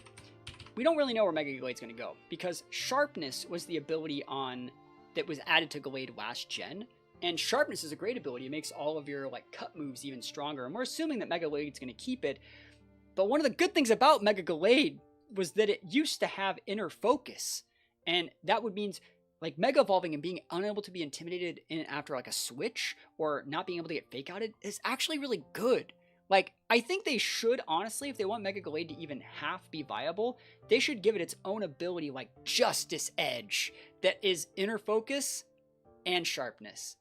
We don't really know where Mega Gallade's going to go, because Sharpness was the ability that was added to Gallade last gen, and Sharpness is a great ability. It makes all of your like cut moves even stronger, and we're assuming that Mega Gallade's going to keep it. But one of the good things about Mega Gallade was that it used to have inner focus, and that would mean like Mega Evolving and being unable to be intimidated in after like a switch or not being able to get fake outed is actually really good. Like, I think they should, honestly, if they want Mega Gallade to even half be viable, they should give it its own ability like Justice Edge that is inner focus and sharpness.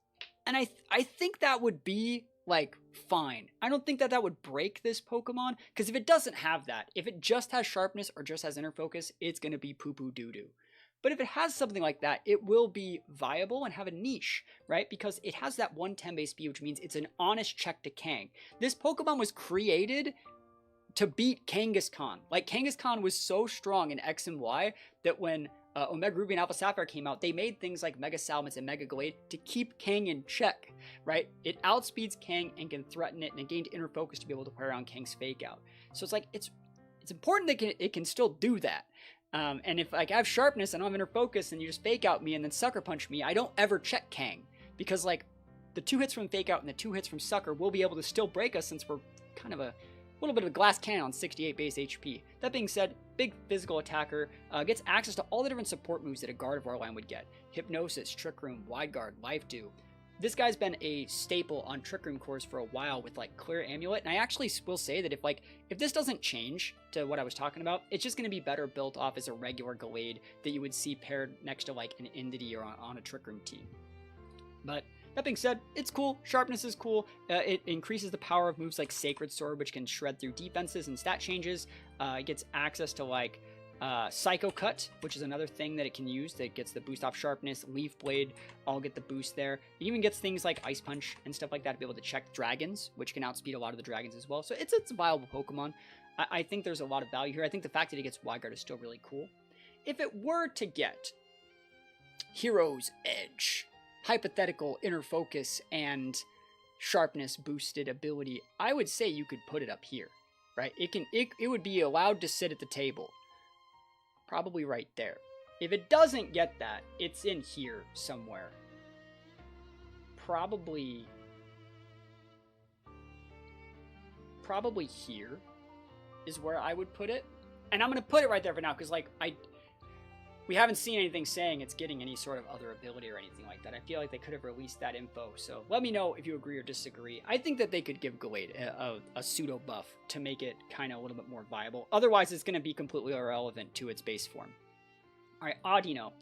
And I think that would be, like, fine. I don't think that would break this Pokemon, because if it doesn't have that, if it just has sharpness or just has inner focus, it's going to be poo-poo doo-doo. But if it has something like that, it will be viable and have a niche, right? Because it has that 110 base speed, which means it's an honest check to Kang. This Pokemon was created to beat Kangaskhan. Like, Kangaskhan was so strong in X and Y that when Omega Ruby and Alpha Sapphire came out, they made things like Mega Salamence and Mega Gallade to keep Kang in check, right? It outspeeds Kang and can threaten it, and it gained inner focus to be able to play around Kang's fake out. So it's like, it's important that it can still do that. And if like I have sharpness and I don't have inner focus and you just fake out me and then sucker punch me, I don't ever check Kang, because like the 2 hits from fake out and the 2 hits from sucker will be able to still break us, since we're kind of a little bit of a glass cannon on 68 base HP. That being said, big physical attacker, gets access to all the different support moves that a Gardevoir line would get. Hypnosis, Trick Room, Wide Guard, Life Dew. This guy's been a staple on Trick Room cores for a while with like Clear Amulet, and I actually will say that if this doesn't change to what I was talking about, it's just going to be better built off as a regular Gallade that you would see paired next to like an Entity or on a Trick Room team. But that being said, it's cool. Sharpness is cool. It increases the power of moves like Sacred Sword, which can shred through defenses and stat changes. It gets access to like Psycho Cut, which is another thing that it can use that gets the boost off sharpness. Leaf Blade all get the boost there. It even gets things like Ice Punch and stuff like that to be able to check dragons, which can outspeed a lot of the dragons as well. So it's a viable Pokemon. I think there's a lot of value here. I think the fact that it gets Wide Guard is still really cool. If it were to get Hero's Edge, hypothetical inner focus and sharpness boosted ability, I would say you could put it up here, right? It would be allowed to sit at the table. Probably right there. If it doesn't get that, it's in here somewhere. Probably here is where I would put it. And I'm going to put it right there for now, because like we haven't seen anything saying it's getting any sort of other ability or anything like that. I feel like they could have released that info. So let me know if you agree or disagree. I think that they could give Gallade a pseudo buff to make it kind of a little bit more viable. Otherwise, it's going to be completely irrelevant to its base form. All right, Audino.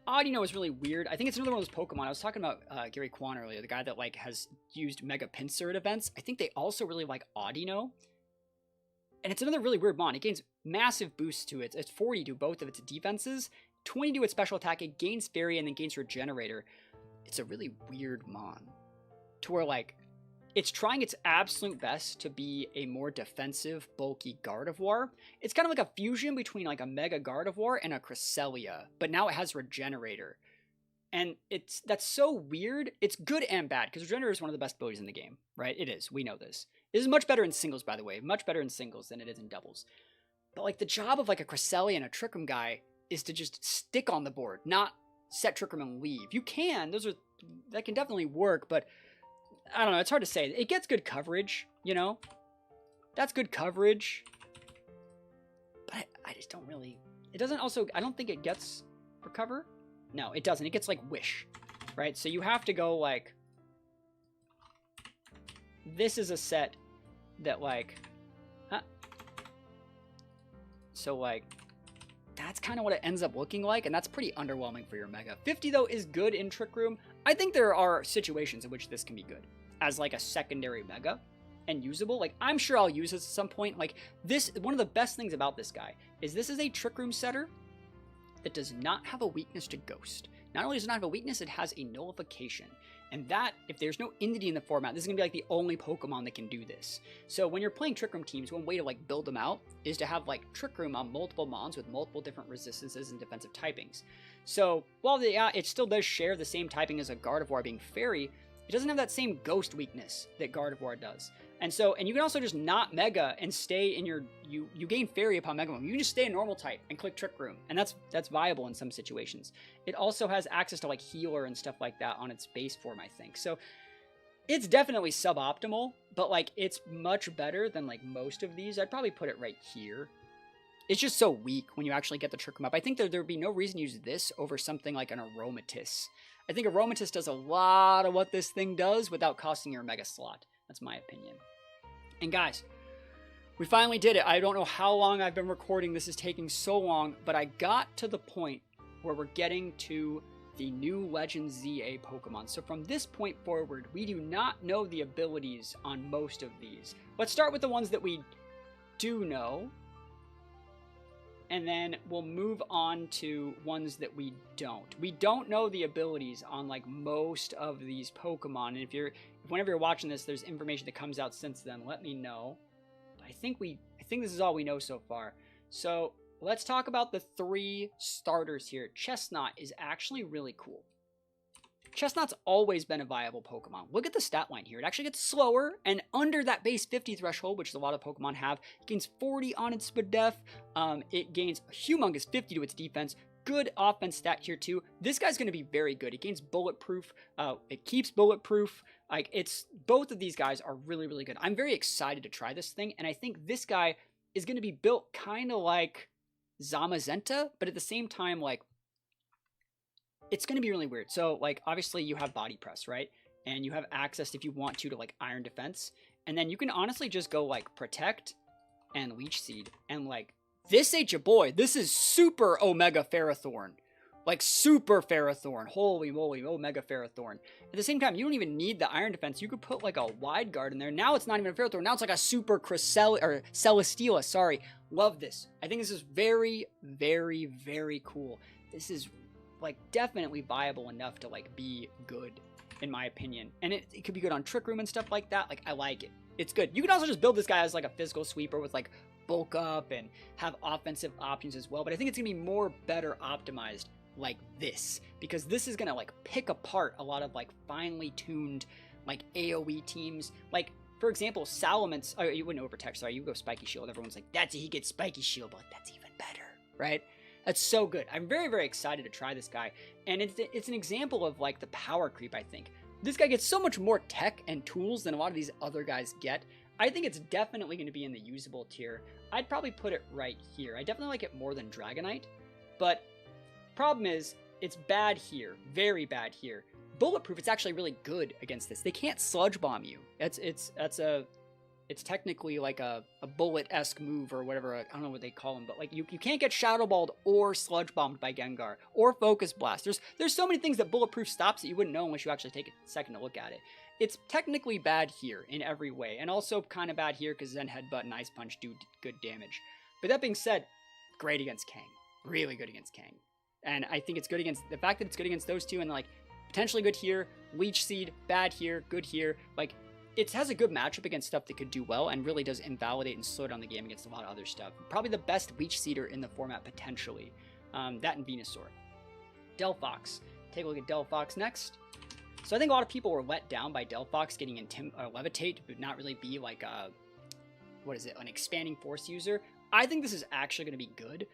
Audino is really weird. I think it's another one of those Pokemon. I was talking about Gary Kwan earlier, the guy that like has used Mega Pinsir at events. I think they also really like Audino. And it's another really weird mon. It gains massive boosts to it. It's 40 to both of its defenses, 20 to its special attack. It gains Fairy and then gains Regenerator. It's a really weird mon. To where, like, it's trying its absolute best to be a more defensive, bulky Gardevoir. It's kind of like a fusion between, like, a Mega Gardevoir and a Cresselia. But now it has Regenerator. And that's so weird. It's good and bad, because Regenerator is one of the best abilities in the game, right? It is. We know this. This is much better in singles, by the way. Much better in singles than it is in doubles. But, like, the job of, like, a Cresselia and a Trick Room guy is to just stick on the board, not set Trick Room and leave. You can. That can definitely work, but I don't know. It's hard to say. It gets good coverage, you know? That's good coverage. But I just don't really... It doesn't also... I don't think it gets Recover. No, it doesn't. It gets, like, Wish. right? So you have to go, like, this is a set that, like, so, like, that's kind of what it ends up looking like, and that's pretty underwhelming for your Mega. 50, though, is good in Trick Room. I think there are situations in which this can be good as, like, a secondary Mega and usable. Like, I'm sure I'll use this at some point. Like, this, one of the best things about this guy is this is a Trick Room setter that does not have a weakness to Ghost. Not only does it not have a weakness, it has a nullification. And that, if there's no entity in the format, this is going to be like the only Pokemon that can do this. So when you're playing Trick Room teams, one way to like build them out is to have like Trick Room on multiple mons with multiple different resistances and defensive typings. So while it still does share the same typing as a Gardevoir being Fairy, it doesn't have that same Ghost weakness that Gardevoir does. And you can also just not Mega and stay in your, you gain Fairy upon Mega Move. You can just stay in normal type and click Trick Room, and that's viable in some situations. It also has access to like Healer and stuff like that on its base form, I think. So it's definitely suboptimal, but like it's much better than like most of these. I'd probably put it right here. It's just so weak when you actually get the Trick Room up. I think there would be no reason to use this over something like an Aromatisse. I think Aromatisse does a lot of what this thing does without costing your Mega slot. That's my opinion. And guys, we finally did it. I don't know how long I've been recording. This is taking so long, but I got to the point where we're getting to the new Legend ZA Pokemon. So from this point forward, we do not know the abilities on most of these. Let's start with the ones that we do know, and then we'll move on to ones that we don't. We don't know the abilities on like most of these Pokemon, and whenever you're watching this, there's information that comes out since then, let me know. But I think this is all we know so far. So let's talk about the 3 starters here. Chestnut is actually really cool. Chestnut's always been a viable Pokemon. Look at the stat line here. It actually gets slower, and under that base 50 threshold, which a lot of Pokemon have, it gains 40 on its Spadef. It gains a humongous 50 to its defense. Good offense stat here too. This guy's going to be very good. It gains bulletproof. It keeps bulletproof. Like, both of these guys are really, really good. I'm very excited to try this thing, and I think this guy is going to be built kind of like Zamazenta, but at the same time, like, it's going to be really weird. So, like, obviously you have Body Press, right? And you have access, if you want to like, Iron Defense. And then you can honestly just go, like, Protect and Leech Seed. And, like, this ain't your boy. This is super Omega Ferrothorn. Like, super Ferrothorn. Holy moly, Omega Ferrothorn. At the same time, you don't even need the Iron Defense. You could put, like, a Wide Guard in there. Now it's not even a Ferrothorn. Now it's like a super Celesteela. Sorry. Love this. I think this is very, very, very cool. This is like definitely viable enough to like be good in my opinion, and it could be good on Trick Room and stuff like that. Like, I like it. It's good. You can also just build this guy as like a physical sweeper with like bulk up and have offensive options as well, but I think it's gonna be more better optimized like this, because this is gonna like pick apart a lot of like finely tuned like AoE teams. Like, for example, Salamence, oh, you wouldn't overtech, sorry, you go Spiky Shield. Everyone's like, he gets Spiky Shield, but that's even better, right? That's so good. I'm very, very excited to try this guy. And it's an example of like the power creep, I think. This guy gets so much more tech and tools than a lot of these other guys get. I think it's definitely going to be in the usable tier. I'd probably put it right here. I definitely like it more than Dragonite. But problem is, it's bad here. Very bad here. Bulletproof, it's actually really good against this. They can't Sludge Bomb you. It's technically like a bullet-esque move or whatever. I don't know what they call them, but like you can't get Shadow Balled or Sludge Bombed by Gengar or Focus Blast. There's so many things that Bulletproof stops that you wouldn't know unless you actually take a second to look at it. It's technically bad here in every way, and also kind of bad here because Zen Headbutt and Ice Punch do good damage. But that being said, great against Kang. Really good against Kang. And I think it's good against the fact that it's good against those two, and like potentially good here. Leech Seed, bad here, good here. Like, it has a good matchup against stuff that could do well and really does invalidate and slow down the game against a lot of other stuff. Probably the best Leech Seeder in the format, potentially. That and Venusaur. Delphox. Take a look at Delphox next. So I think a lot of people were let down by Delphox getting Levitate, but not really be like a, an expanding force user. I think this is actually going to be good.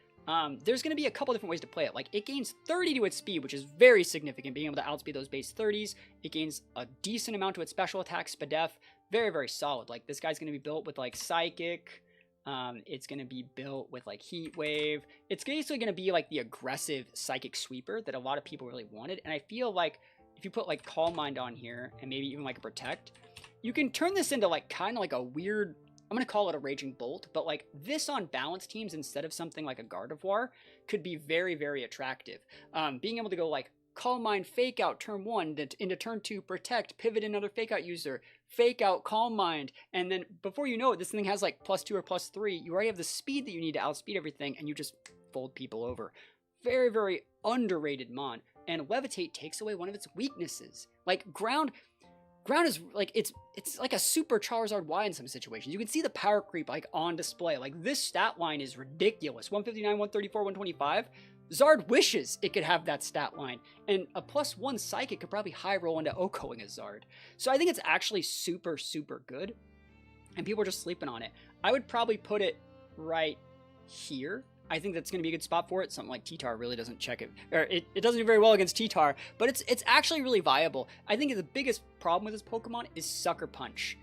There's going to be a couple different ways to play it. Like, it gains 30 to its speed, which is very significant, being able to outspeed those base 30s. It gains a decent amount to its special attack, Spadef. Very, very solid. Like, this guy's going to be built with, like, Psychic. It's going to be built with, like, Heat Wave. It's basically going to be, like, the aggressive Psychic Sweeper that a lot of people really wanted. And I feel like if you put like Calm Mind on here and maybe even like a Protect, you can turn this into like kind of like a weird, I'm going to call it a Raging Bolt, but like this on balanced teams instead of something like a Gardevoir could be very, very attractive. Being able to go like Calm Mind, Fake Out turn 1, into turn 2, Protect, pivot another Fake Out user, Fake Out, Calm Mind, and then before you know it, this thing has like +2 or +3. You already have the speed that you need to outspeed everything, and you just fold people over. Very, very underrated mon. And Levitate takes away one of its weaknesses. Like Ground is like, it's like a super Charizard Y in some situations. You can see the power creep like on display. Like this stat line is ridiculous. 159, 134, 125. Zard wishes it could have that stat line. And a +1 Psychic could probably high roll into OHKOing a Zard. So I think it's actually super, super good. And people are just sleeping on it. I would probably put it right here. I think that's going to be a good spot for it. Something like T-Tar really doesn't check it. Or it doesn't do very well against T-Tar, but it's actually really viable. I think the biggest problem with this Pokemon is Sucker Punch.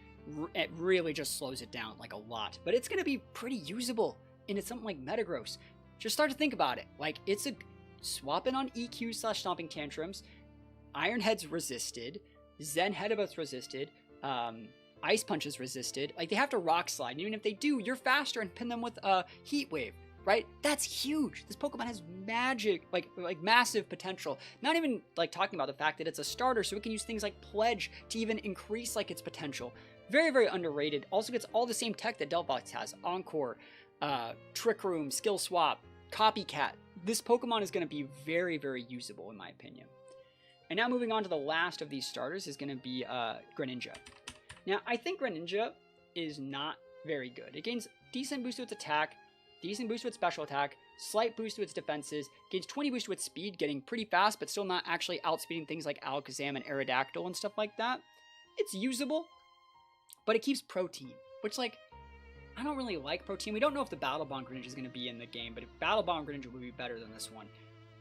It really just slows it down like a lot. But it's going to be pretty usable into something like Metagross. Just start to think about it. Like, it's a swapping on EQ/Stomping Tantrums. Iron Head's resisted. Zen Headabut's resisted. Ice Punch is resisted. Like, they have to Rock Slide. And even if they do, you're faster and pin them with a Heat Wave. Right? That's huge. This Pokemon has magic, like massive potential. Not even like talking about the fact that it's a starter, so it can use things like Pledge to even increase like its potential. Very, very underrated. Also gets all the same tech that Delphox has. Encore, Trick Room, Skill Swap, Copycat. This Pokemon is going to be very, very usable in my opinion. And now moving on to the last of these starters is going to be Greninja. Now, I think Greninja is not very good. It gains decent boost to its attack, decent boost to its special attack, slight boost to its defenses, gains 20 boost to its speed, getting pretty fast, but still not actually outspeeding things like Alakazam and Aerodactyl and stuff like that. It's usable, but it keeps Protein, which, like, I don't really like Protein. We don't know if the Battle Bond Greninja is going to be in the game, but if Battle Bond Greninja would be better than this one.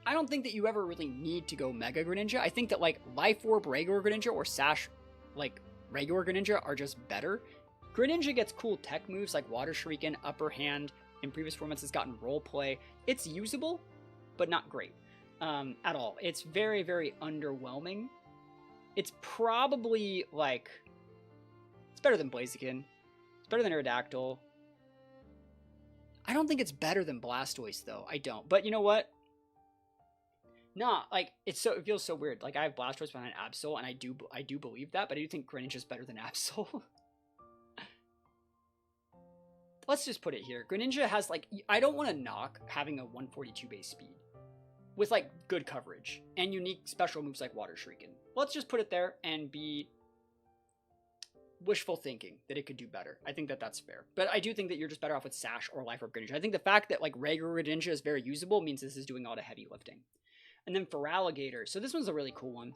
I don't think that you ever really need to go Mega Greninja. I think that, like, Life Orb regular Greninja or Sash, like, regular Greninja are just better. Greninja gets cool tech moves like Water Shuriken, Upper Hand. In previous formats, it's gotten role play. It's usable, but not great at all. It's very, very underwhelming. It's probably like, it's better than Blaziken. It's better than Aerodactyl. I don't think it's better than Blastoise though. I don't. But you know what? Nah, like it feels so weird. Like I have Blastoise behind Absol, and I do believe that, but I do think Greninja is better than Absol. Let's just put it here. Greninja has, like, I don't want to knock having a 142 base speed with, like, good coverage and unique special moves like Water Shuriken. Let's just put it there and be wishful thinking that it could do better. I think that that's fair. But I do think that you're just better off with Sash or Life Orb Greninja. I think the fact that, like, regular Greninja is very usable means this is doing all the heavy lifting. And then Feraligatr. So this one's a really cool one.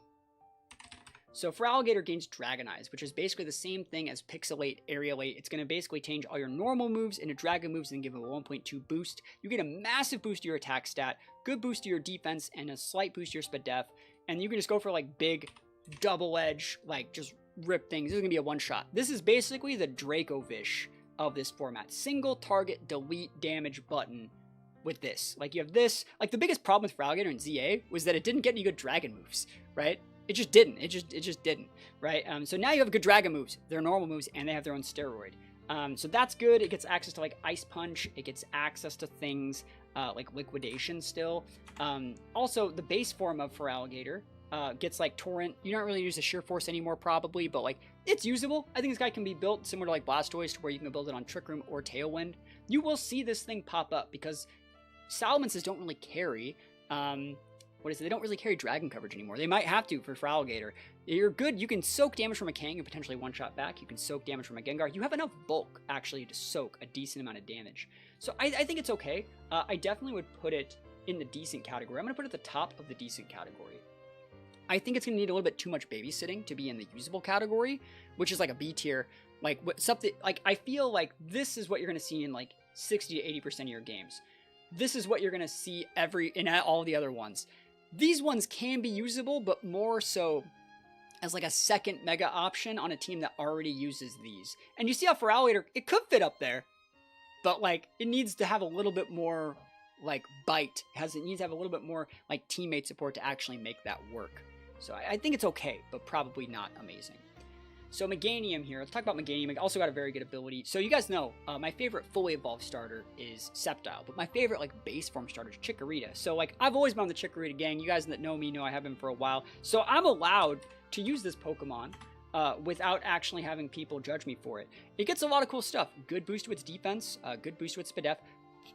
So Feraligatr gains Dragon Eyes, which is basically the same thing as Pixelate, Aerialate. It's going to basically change all your normal moves into Dragon moves and give them a 1.2 boost. You get a massive boost to your attack stat, good boost to your defense, and a slight boost to your speed def. And you can just go for like big double edge, like just rip things. This is going to be a one shot. This is basically the Dracovish of this format. Single target delete damage button with this. Like you have this, like the biggest problem with Feraligatr in ZA was that it didn't get any good dragon moves, right? It just didn't. It just didn't, right? So now you have good dragon moves. They're normal moves, and they have their own steroid. So that's good. It gets access to, like, Ice Punch. It gets access to things like Liquidation still. Also, the base form of Feraligatr gets, like, Torrent. You don't really use the Sheer Force anymore, probably, but, like, it's usable. I think this guy can be built similar to, like, Blastoise, to where you can build it on Trick Room or Tailwind. You will see this thing pop up, because Salamences don't really carry... they don't really carry dragon coverage anymore. They might have to for Feraligatr. You're good. You can soak damage from a Kang and potentially one-shot back. You can soak damage from a Gengar. You have enough bulk, actually, to soak a decent amount of damage. So I think it's okay. I definitely would put it in the decent category. I'm going to put it at the top of the decent category. I think it's going to need a little bit too much babysitting to be in the usable category, which is like a B tier. Like something like I feel like this is what you're going to see in like 60 to 80% of your games. This is what you're going to see in all the other ones. These ones can be usable, but more so as like a second mega option on a team that already uses these. And you see how Feraligatr, it could fit up there, but like it needs to have a little bit more like bite. It needs to have a little bit more like teammate support to actually make that work. So I think it's okay, but probably not amazing. So Meganium here. Let's talk about Meganium. It also got a very good ability. So you guys know, my favorite fully evolved starter is Sceptile, but my favorite like base form starter is Chikorita. So like I've always been on the Chikorita gang. You guys that know me know I have been for a while. So I'm allowed to use this Pokemon without actually having people judge me for it. It gets a lot of cool stuff. Good boost to its defense, good boost to its SPDF,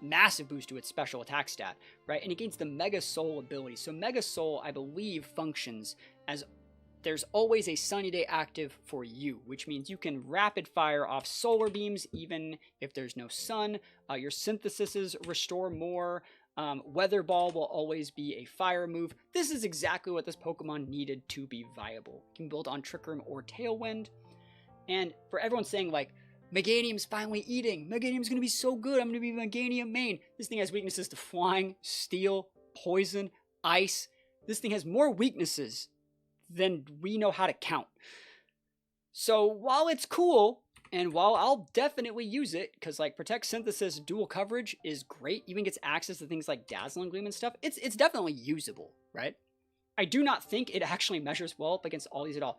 massive boost to its special attack stat, right? And it gains the Mega Soul ability. So Mega Soul, I believe, functions as there's always a sunny day active for you, which means you can rapid fire off solar beams even if there's no sun. Your syntheses restore more. Weather Ball will always be a fire move. This is exactly what this Pokemon needed to be viable. It can build on Trick Room or Tailwind. And for everyone saying like, Meganium's finally eating. Meganium's going to be so good. I'm going to be Meganium main. This thing has weaknesses to flying, steel, poison, ice. This thing has more weaknesses than we know how to count. So while it's cool, and while I'll definitely use it, because like Protect Synthesis dual coverage is great, even gets access to things like Dazzling Gleam and stuff, it's definitely usable, right? I do not think it actually measures well up against all these at all.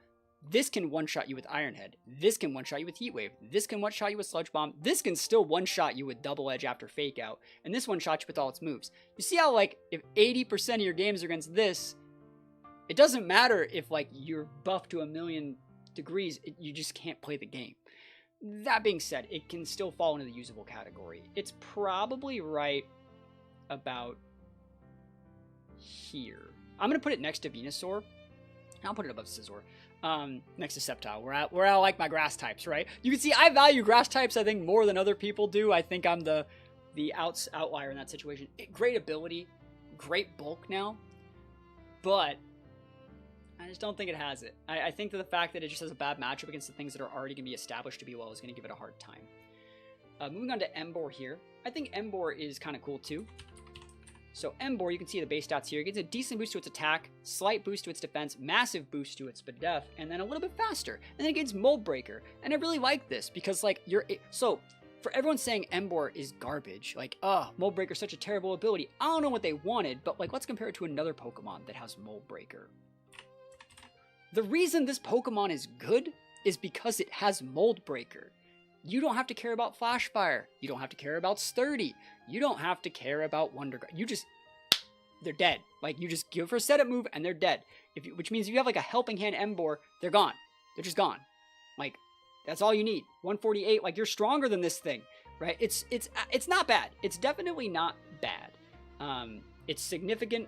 This can one-shot you with Iron Head. This can one-shot you with Heat Wave. This can one-shot you with Sludge Bomb. This can still one-shot you with Double Edge after Fake Out. And this one-shot you with all its moves. You see how, like, if 80% of your games are against this, it doesn't matter if, like, you're buffed to 1,000,000 degrees. You just can't play the game. That being said, it can still fall into the usable category. It's probably right about here. I'm going to put it next to Venusaur. I'll put it above Scizor. Next to Sceptile, where I like my grass types, right? You can see I value grass types, I think, more than other people do. I think I'm the outlier in that situation. Great ability, great bulk now, but I just don't think it has it. I think that the fact that it just has a bad matchup against the things that are already going to be established to be well is going to give it a hard time. Moving on to Emboar here. I think Emboar is kind of cool too. So Emboar, you can see the base stats here. It gets a decent boost to its attack, slight boost to its defense, massive boost to its SPDF, and then a little bit faster. And then it gets Mold Breaker. And I really like this because, like, so for everyone saying Emboar is garbage, like, oh, Mold Breaker is such a terrible ability. I don't know what they wanted, but like, let's compare it to another Pokemon that has Mold Breaker. The reason this Pokemon is good is because it has Mold Breaker. You don't have to care about Flash Fire. You don't have to care about Sturdy. You don't have to care about Wonder Guard. They're dead. Like, you just give her a setup move and they're dead. Which means if you have like a Helping Hand Emboar, they're gone. They're just gone. Like, that's all you need. 148, like, you're stronger than this thing, right? It's not bad. It's definitely not bad. It's significant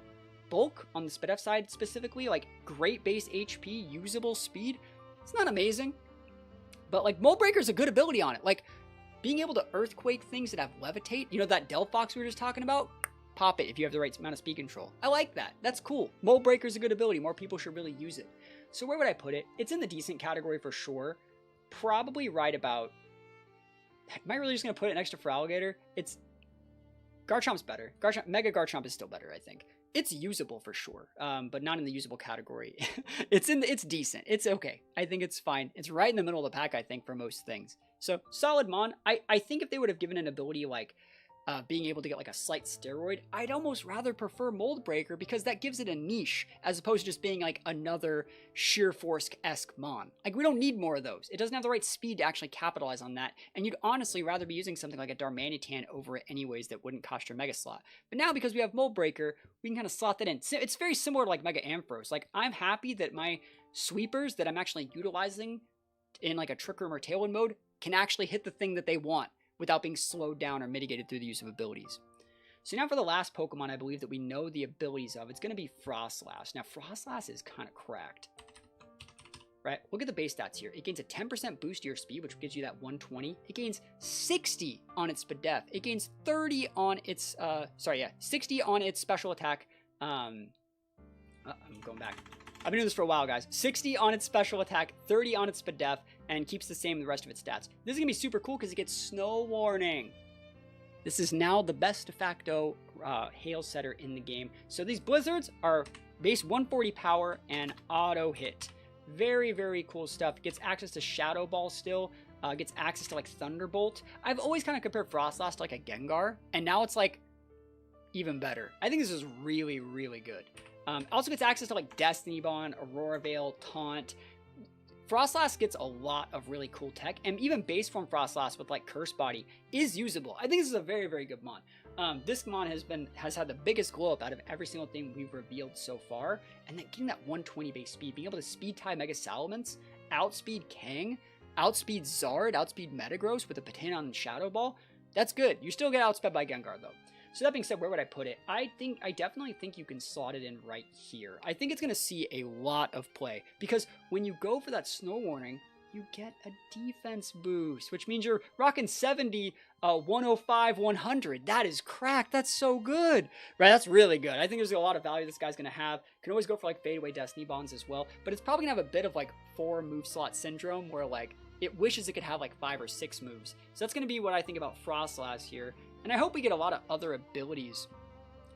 bulk on the SPDF side specifically, like great base HP, usable speed. It's not amazing. But like Mold Breaker is a good ability on it. Like being able to earthquake things that have levitate, you know, that Delphox we were just talking about, pop it if you have the right amount of speed control. I like that. That's cool. Mold Breaker is a good ability. More people should really use it. So where would I put it? It's in the decent category for sure. Probably right about, am I really just going to put it next to Feraligatr? Garchomp's better. Mega Garchomp is still better, I think. It's usable for sure, but not in the usable category. It's decent. It's okay. I think it's fine. It's right in the middle of the pack, I think, for most things. So solid Mon. I think if they would have given an ability like being able to get like a slight steroid, I'd almost rather prefer Mold Breaker because that gives it a niche as opposed to just being like another Sheer Force-esque Mon. Like, we don't need more of those. It doesn't have the right speed to actually capitalize on that, and you'd honestly rather be using something like a Darmanitan over it anyways that wouldn't cost your Mega Slot. But now, because we have Mold Breaker, we can kind of slot that in. It's very similar to like Mega Ampharos. Like, I'm happy that my sweepers that I'm actually utilizing in like a Trick Room or Tailwind mode can actually hit the thing that they want without being slowed down or mitigated through the use of abilities. So now for the last Pokemon I believe that we know the abilities of, it's going to be Frostlass. Now Frostlass is kind of cracked, right? Look at the base stats here. It gains a 10% boost to your speed, which gives you that 120. It gains 60 on its SPDF. It gains 30 on its, 60 on its special attack. I'm going back. I've been doing this for a while, guys. 60 on its special attack, 30 on its SPDF, and keeps the same the rest of its stats. This is going to be super cool because it gets Snow Warning. This is now the best de facto hail setter in the game. So these blizzards are base 140 power and auto hit. Very, very cool stuff. Gets access to Shadow Ball still. Gets access to like Thunderbolt. I've always kind of compared Frostlass to like a Gengar, and now it's like even better. I think this is really, really good. Also gets access to like Destiny Bond, Aurora Veil, Taunt. Frostlass gets a lot of really cool tech, and even base form Frostlass with like Curse Body is usable. I think this is a very, very good mon. This mon has had the biggest glow up out of every single thing we've revealed so far, and then getting that 120 base speed, being able to speed tie Mega Salamence, outspeed Kang, outspeed Zard, outspeed Metagross with a Patina and Shadow Ball. That's good. You still get outsped by Gengar though. So that being said, where would I put it? I definitely think you can slot it in right here. I think it's going to see a lot of play because when you go for that Snow Warning, you get a defense boost, which means you're rocking 70, 105, 100. That is cracked. That's so good, right? That's really good. I think there's a lot of value this guy's going to have. Can always go for like fadeaway Destiny Bonds as well, but it's probably going to have a bit of like 4 move slot syndrome where like it wishes it could have like 5 or 6 moves. So that's going to be what I think about Frostlass here. And I hope we get a lot of other abilities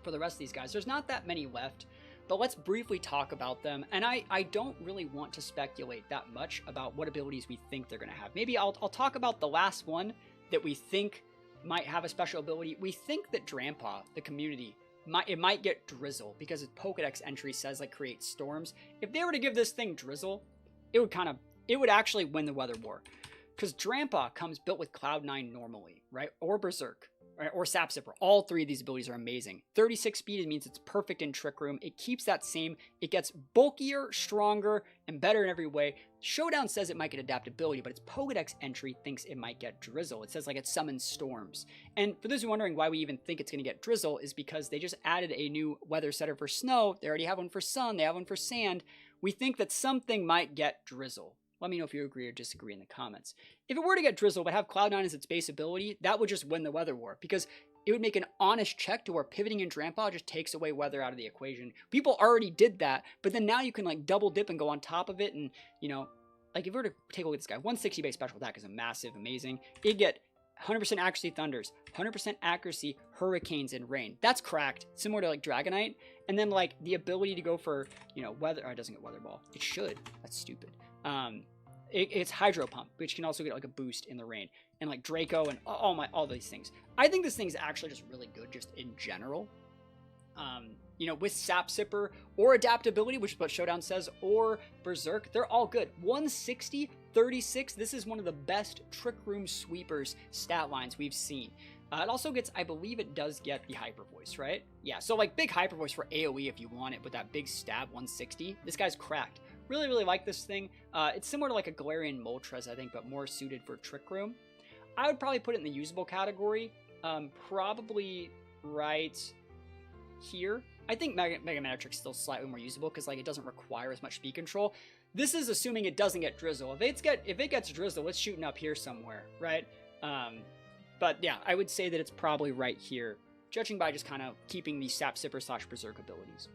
for the rest of these guys. There's not that many left, but let's briefly talk about them. And I don't really want to speculate that much about what abilities we think they're going to have. Maybe I'll talk about the last one that we think might have a special ability. We think that Drampa, the community, might get Drizzle because its Pokedex entry says like create storms. If they were to give this thing Drizzle, it would actually win the Weather War. Because Drampa comes built with Cloud9 normally, right? Or Berserk. Or Sap Sipper. All 3 of these abilities are amazing. 36 speed means it's perfect in Trick Room. It keeps that same. It gets bulkier, stronger, and better in every way. Showdown says it might get adaptability, but its Pokedex entry thinks it might get Drizzle. It says like it summons storms. And for those who are wondering why we even think it's going to get Drizzle is because they just added a new weather setter for snow. They already have one for sun. They have one for sand. We think that something might get Drizzle. Let me know if you agree or disagree in the comments. If it were to get Drizzle but have Cloud9 as its base ability, that would just win the Weather War because it would make an honest check to where pivoting in Drampa just takes away weather out of the equation. People already did that, but then now you can like double dip and go on top of it and, you know, like if we were to take a look at this guy, 160 base special attack is a massive, amazing. It'd get 100% accuracy Thunders, 100% accuracy Hurricanes and Rain. That's cracked, similar to like Dragonite. And then like the ability to go for, you know, weather, oh, it doesn't get Weather Ball. It should. That's stupid. It's Hydro Pump, which can also get like a boost in the rain, and like Draco and all these things. I think this thing's actually just really good, just in general. You know, with Sap Sipper or adaptability, which is what Showdown says, or Berserk, they're all good. 160, 36. This is one of the best Trick Room sweepers stat lines we've seen. It also gets, I believe it does get the Hyper Voice, right? Yeah, so like big Hyper Voice for AoE if you want it with that big stab 160. This guy's cracked. Really, really like this thing. It's similar to like a Galarian Moltres, I think, but more suited for Trick Room. I would probably put it in the usable category. Probably right here. I think Mega Manatrix is still slightly more usable because like it doesn't require as much speed control. This is assuming it doesn't get Drizzle. If it gets Drizzle, it's shooting up here somewhere, right? But yeah, I would say that it's probably right here, judging by just kind of keeping the Sap Sipper / Berserk abilities.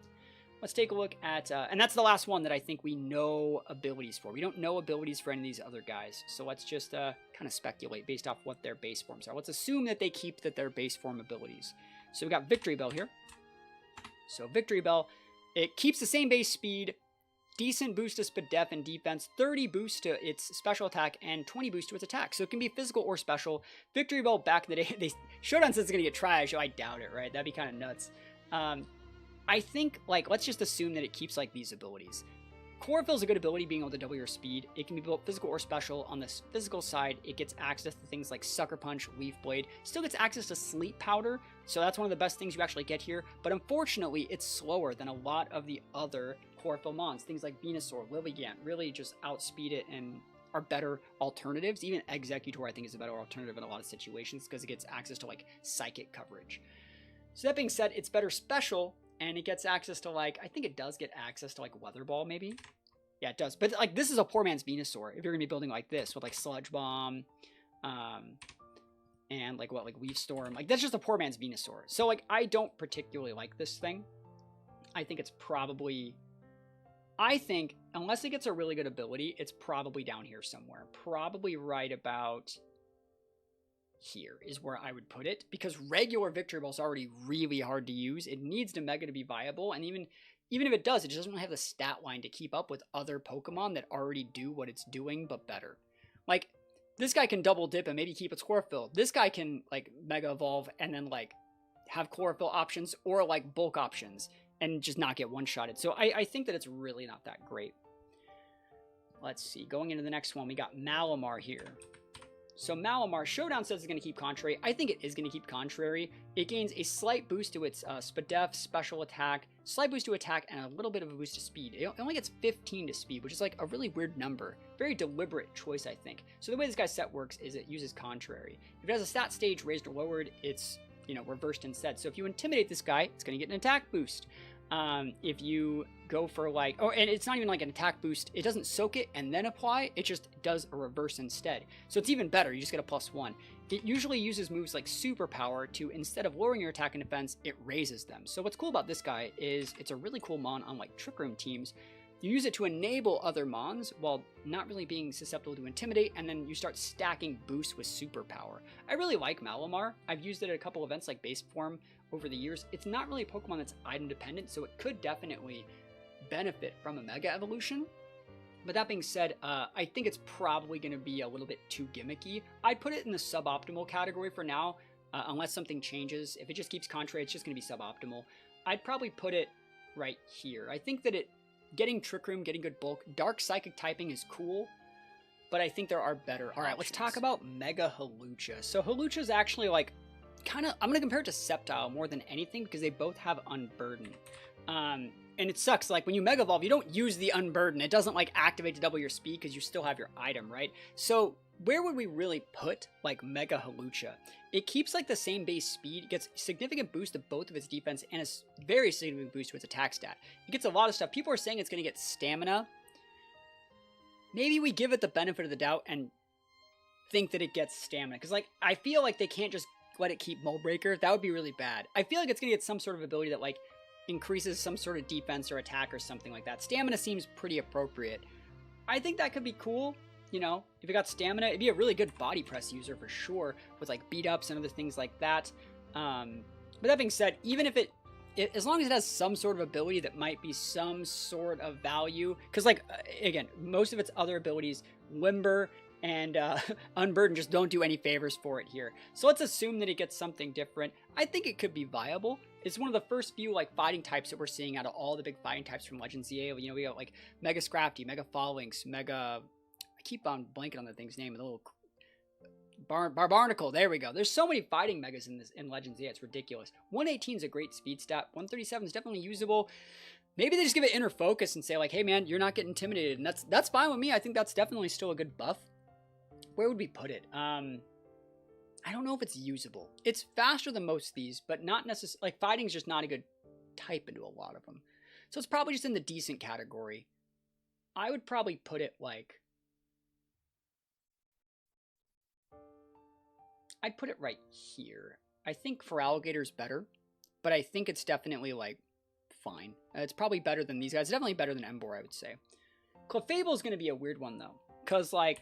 Let's take a look at, and that's the last one that I think we know abilities for. We don't know abilities for any of these other guys, so let's just kind of speculate based off what their base forms are. Let's assume that they keep their base form abilities. So we got Victory Bell here. So Victory Bell, it keeps the same base speed, decent boost to Spadef and defense, 30 boost to its special attack, and 20 boost to its attack. So it can be physical or special. Victory Bell back in the day, Showdown says it's going to get trash, so I doubt it, right? That'd be kind of nuts. I think, like, let's just assume that it keeps, like, these abilities. Chlorophyll's a good ability, being able to double your speed. It can be built physical or special. On the physical side, it gets access to things like Sucker Punch, Leaf Blade. Still gets access to Sleep Powder, so that's one of the best things you actually get here. But unfortunately, it's slower than a lot of the other Chlorophyll mons. Things like Venusaur, Lilligant really just outspeed it and are better alternatives. Even Executor, I think, is a better alternative in a lot of situations because it gets access to, like, Psychic coverage. So that being said, it's better special, and it gets access to, like, I think it does get access to, like, Weather Ball, maybe? Yeah, it does. But, like, this is a poor man's Venusaur. If you're going to be building like this with, like, Sludge Bomb, and, like, what, like, Leaf Storm. Like, that's just a poor man's Venusaur. So, like, I don't particularly like this thing. I think it's probably... I think, unless it gets a really good ability, it's probably down here somewhere. Probably right about... here is where I would put it, because regular Victory Ball is already really hard to use. It needs to Mega to be viable, and even if it does, it just doesn't have the stat line to keep up with other Pokemon that already do what it's doing, but better. Like, this guy can double dip and maybe keep its Chlorophyll. This guy can, like, Mega Evolve and then, like, have Chlorophyll options or, like, bulk options. and just not get one-shotted. So I think that it's really not that great. Let's see. Going into the next one, we got Malamar here. So Malamar, Showdown says it's going to keep Contrary. I think it is going to keep Contrary. It gains a slight boost to its Spadef, special attack, slight boost to attack, and a little bit of a boost to speed. It only gets 15 to speed, which is like a really weird number. Very deliberate choice, I think. So the way this guy's set works is it uses Contrary. If it has a stat stage raised or lowered, it's, you know, reversed instead. So if you intimidate this guy, it's going to get an attack boost. If you go for like, oh, and it's not even like an attack boost. It doesn't soak it and then apply. It just does a reverse instead. So it's even better. You just get a +1. It usually uses moves like Superpower to, instead of lowering your attack and defense, it raises them. So what's cool about this guy is it's a really cool mon on like Trick Room teams. You use it to enable other mons while not really being susceptible to intimidate, and then you start stacking boosts with Superpower. I really like Malamar. I've used it at a couple events like base form over the years. It's not really a Pokemon that's item dependent, so it could definitely benefit from a Mega Evolution. But that being said, I think it's probably going to be a little bit too gimmicky. I'd put it in the suboptimal category for now, unless something changes. If it just keeps Contrary, it's just going to be suboptimal. I'd probably put it right here. I think that getting Trick Room, getting good bulk, Dark Psychic typing is cool, but I think there are better All right, let's talk about Mega Hawlucha. So Hawlucha is actually like, I'm going to compare it to Sceptile more than anything because they both have Unburden. And it sucks, like when you Mega Evolve, you don't use the Unburden. It doesn't like activate to double your speed because you still have your item, right? So where would we really put like Mega Hawlucha? It keeps like the same base speed, it gets significant boost to both of its defense, and a very significant boost to its attack stat. It gets a lot of stuff. People are saying it's going to get stamina. Maybe we give it the benefit of the doubt and think that it gets stamina. Because like, I feel like they can't just let it keep Mold Breaker. That would be really bad. I feel like it's going to get some sort of ability that like increases some sort of defense or attack or something like that. Stamina seems pretty appropriate. I think that could be cool. You know, if it got stamina, it'd be a really good body press user for sure, with like beat ups and other things like that. But that being said, even if as long as it has some sort of ability that might be some sort of value, because like, again, most of its other abilities, Limber and Unburden, just don't do any favors for it here. So let's assume that it gets something different. I think it could be viable. It's one of the first few like fighting types that we're seeing out of all the big fighting types from Legends EA. You know, we got like Mega Scrafty, Mega Phalanx, Mega... I keep on blanking on the thing's name. The little Barbarnacle. There we go. There's so many fighting megas in Legends EA. It's ridiculous. 118 is a great speed stat. 137 is definitely usable. Maybe they just give it inner focus and say like, hey man, you're not getting intimidated, and that's fine with me. I think that's definitely still a good buff. Where would we put it? I don't know if it's usable. It's faster than most of these, but not necessarily. Like fighting's just not a good type into a lot of them. So it's probably just in the decent category. I would probably put it like, I'd put it right here. I think for Alligator's better, but I think it's definitely like fine. It's probably better than these guys. It's definitely better than Emboar, I would say. Clefable is going to be a weird one though, because like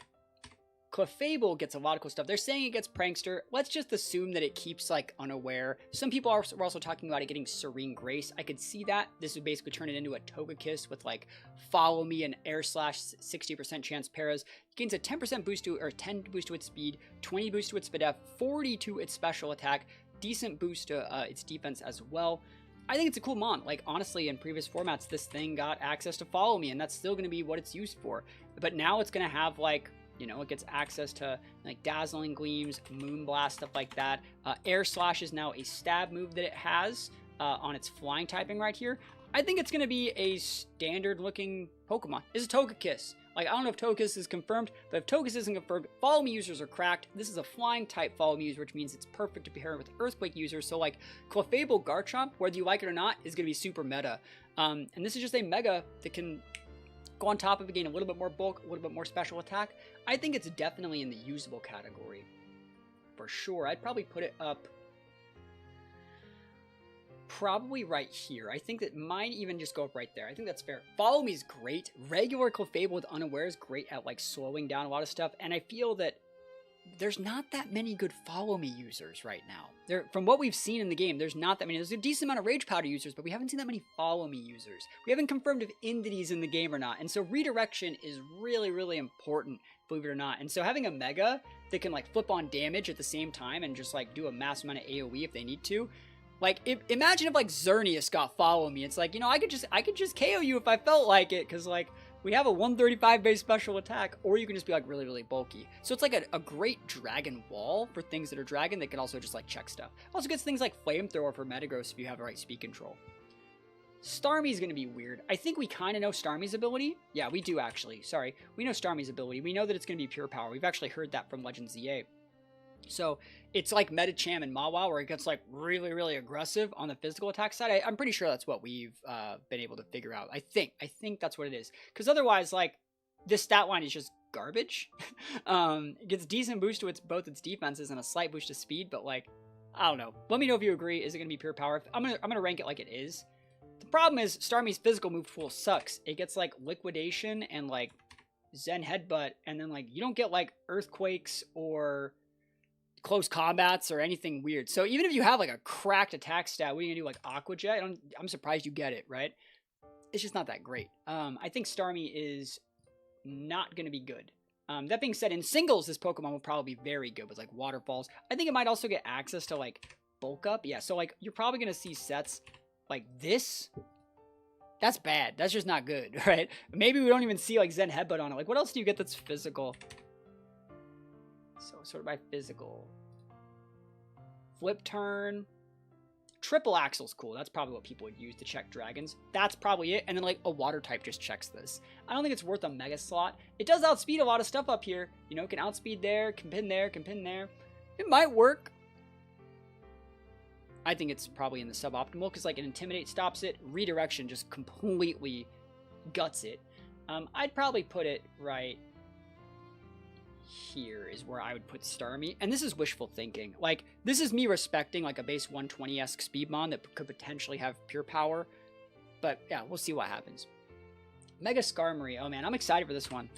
Clefable gets a lot of cool stuff. They're saying it gets Prankster. Let's just assume that it keeps like Unaware. Some people are also talking about it getting Serene Grace. I could see that. This would basically turn it into a Togekiss with like Follow Me and Air Slash, 60% chance paras. It gains a 10% boost to, or 10 boost to its speed, 20 boost to its Spadef, 40 to its special attack, decent boost to its defense as well. I think it's a cool mon. Like honestly, in previous formats, this thing got access to Follow Me, and that's still going to be what it's used for. But now it's going to have like, you know, it gets access to like Dazzling Gleams, Moonblast, stuff like that. Air Slash is now a stab move that it has on its flying typing right here. I think it's going to be a standard looking Pokemon. It's a Togekiss. Like, I don't know if Togekiss is confirmed, but if Togekiss isn't confirmed, Follow Me users are cracked. This is a flying type Follow Me user, which means it's perfect to pair with Earthquake users. So like Clefable Garchomp, whether you like it or not, is going to be super meta. And this is just a Mega that can go on top of it, gain a little bit more bulk, a little bit more special attack. I think it's definitely in the usable category for sure. I'd probably put it up probably right here. I think that might even just go up right there. I think that's fair. Follow Me is great. Regular Clefable with Unaware is great at like slowing down a lot of stuff, and I feel that there's not that many good Follow Me users right now. From what we've seen in the game, there's not that many. There's a decent amount of Rage Powder users, but we haven't seen that many Follow Me users. We haven't confirmed if Indity's in the game or not. And so redirection is really, really important, believe it or not. And so having a Mega that can like flip on damage at the same time and just like do a massive amount of AoE if they need to, Like, imagine if like Xerneas got follow me. It's like, you know, I could just KO you if I felt like it, because like we have a 135 base special attack, or you can just be like really, really bulky. So it's like a great dragon wall for things that are dragon that can also just like check stuff. Also gets things like flamethrower for Metagross if you have the right speed control. Starmie's gonna be weird. I think we kind of know Starmie's ability. Yeah, we do actually. Sorry, we know Starmie's ability. We know that it's gonna be pure power. We've actually heard that from Legends ZA. So it's like Metacham and Mawile, where it gets like really, really aggressive on the physical attack side. I'm pretty sure that's what we've been able to figure out. I think that's what it is. Because otherwise, like, this stat line is just garbage. It gets decent boost to both its defenses and a slight boost to speed, but like, I don't know. Let me know if you agree. Is it gonna be pure power? I'm gonna rank it like it is. The problem is Starmie's physical move pool sucks. It gets like liquidation and like Zen headbutt, and then like you don't get like earthquakes or close combats or anything weird. So even if you have like a cracked attack stat, what are you gonna do, like Aqua Jet? I'm surprised you get it, right? It's just not that great. I think Starmie is not gonna be good. That being said, in singles, this Pokemon will probably be very good with like waterfalls. I think it might also get access to like bulk up. Yeah, so like you're probably gonna see sets like this. That's bad. That's just not good, right? Maybe we don't even see like Zen Headbutt on it. Like, what else do you get that's physical? So sort of by physical. Flip turn. Triple Axle's cool. That's probably what people would use to check dragons. That's probably it. And then like a water type just checks this. I don't think it's worth a mega slot. It does outspeed a lot of stuff up here. You know, it can outspeed there, can pin there, can pin there. It might work. I think it's probably in the suboptimal because like an Intimidate stops it. Redirection just completely guts it. I'd probably put it right here is where I would put Starmie. And this is wishful thinking. Like, this is me respecting like a base 120-esque Speedmon that could potentially have pure power. But yeah, we'll see what happens. Mega Skarmory. Oh man, I'm excited for this one.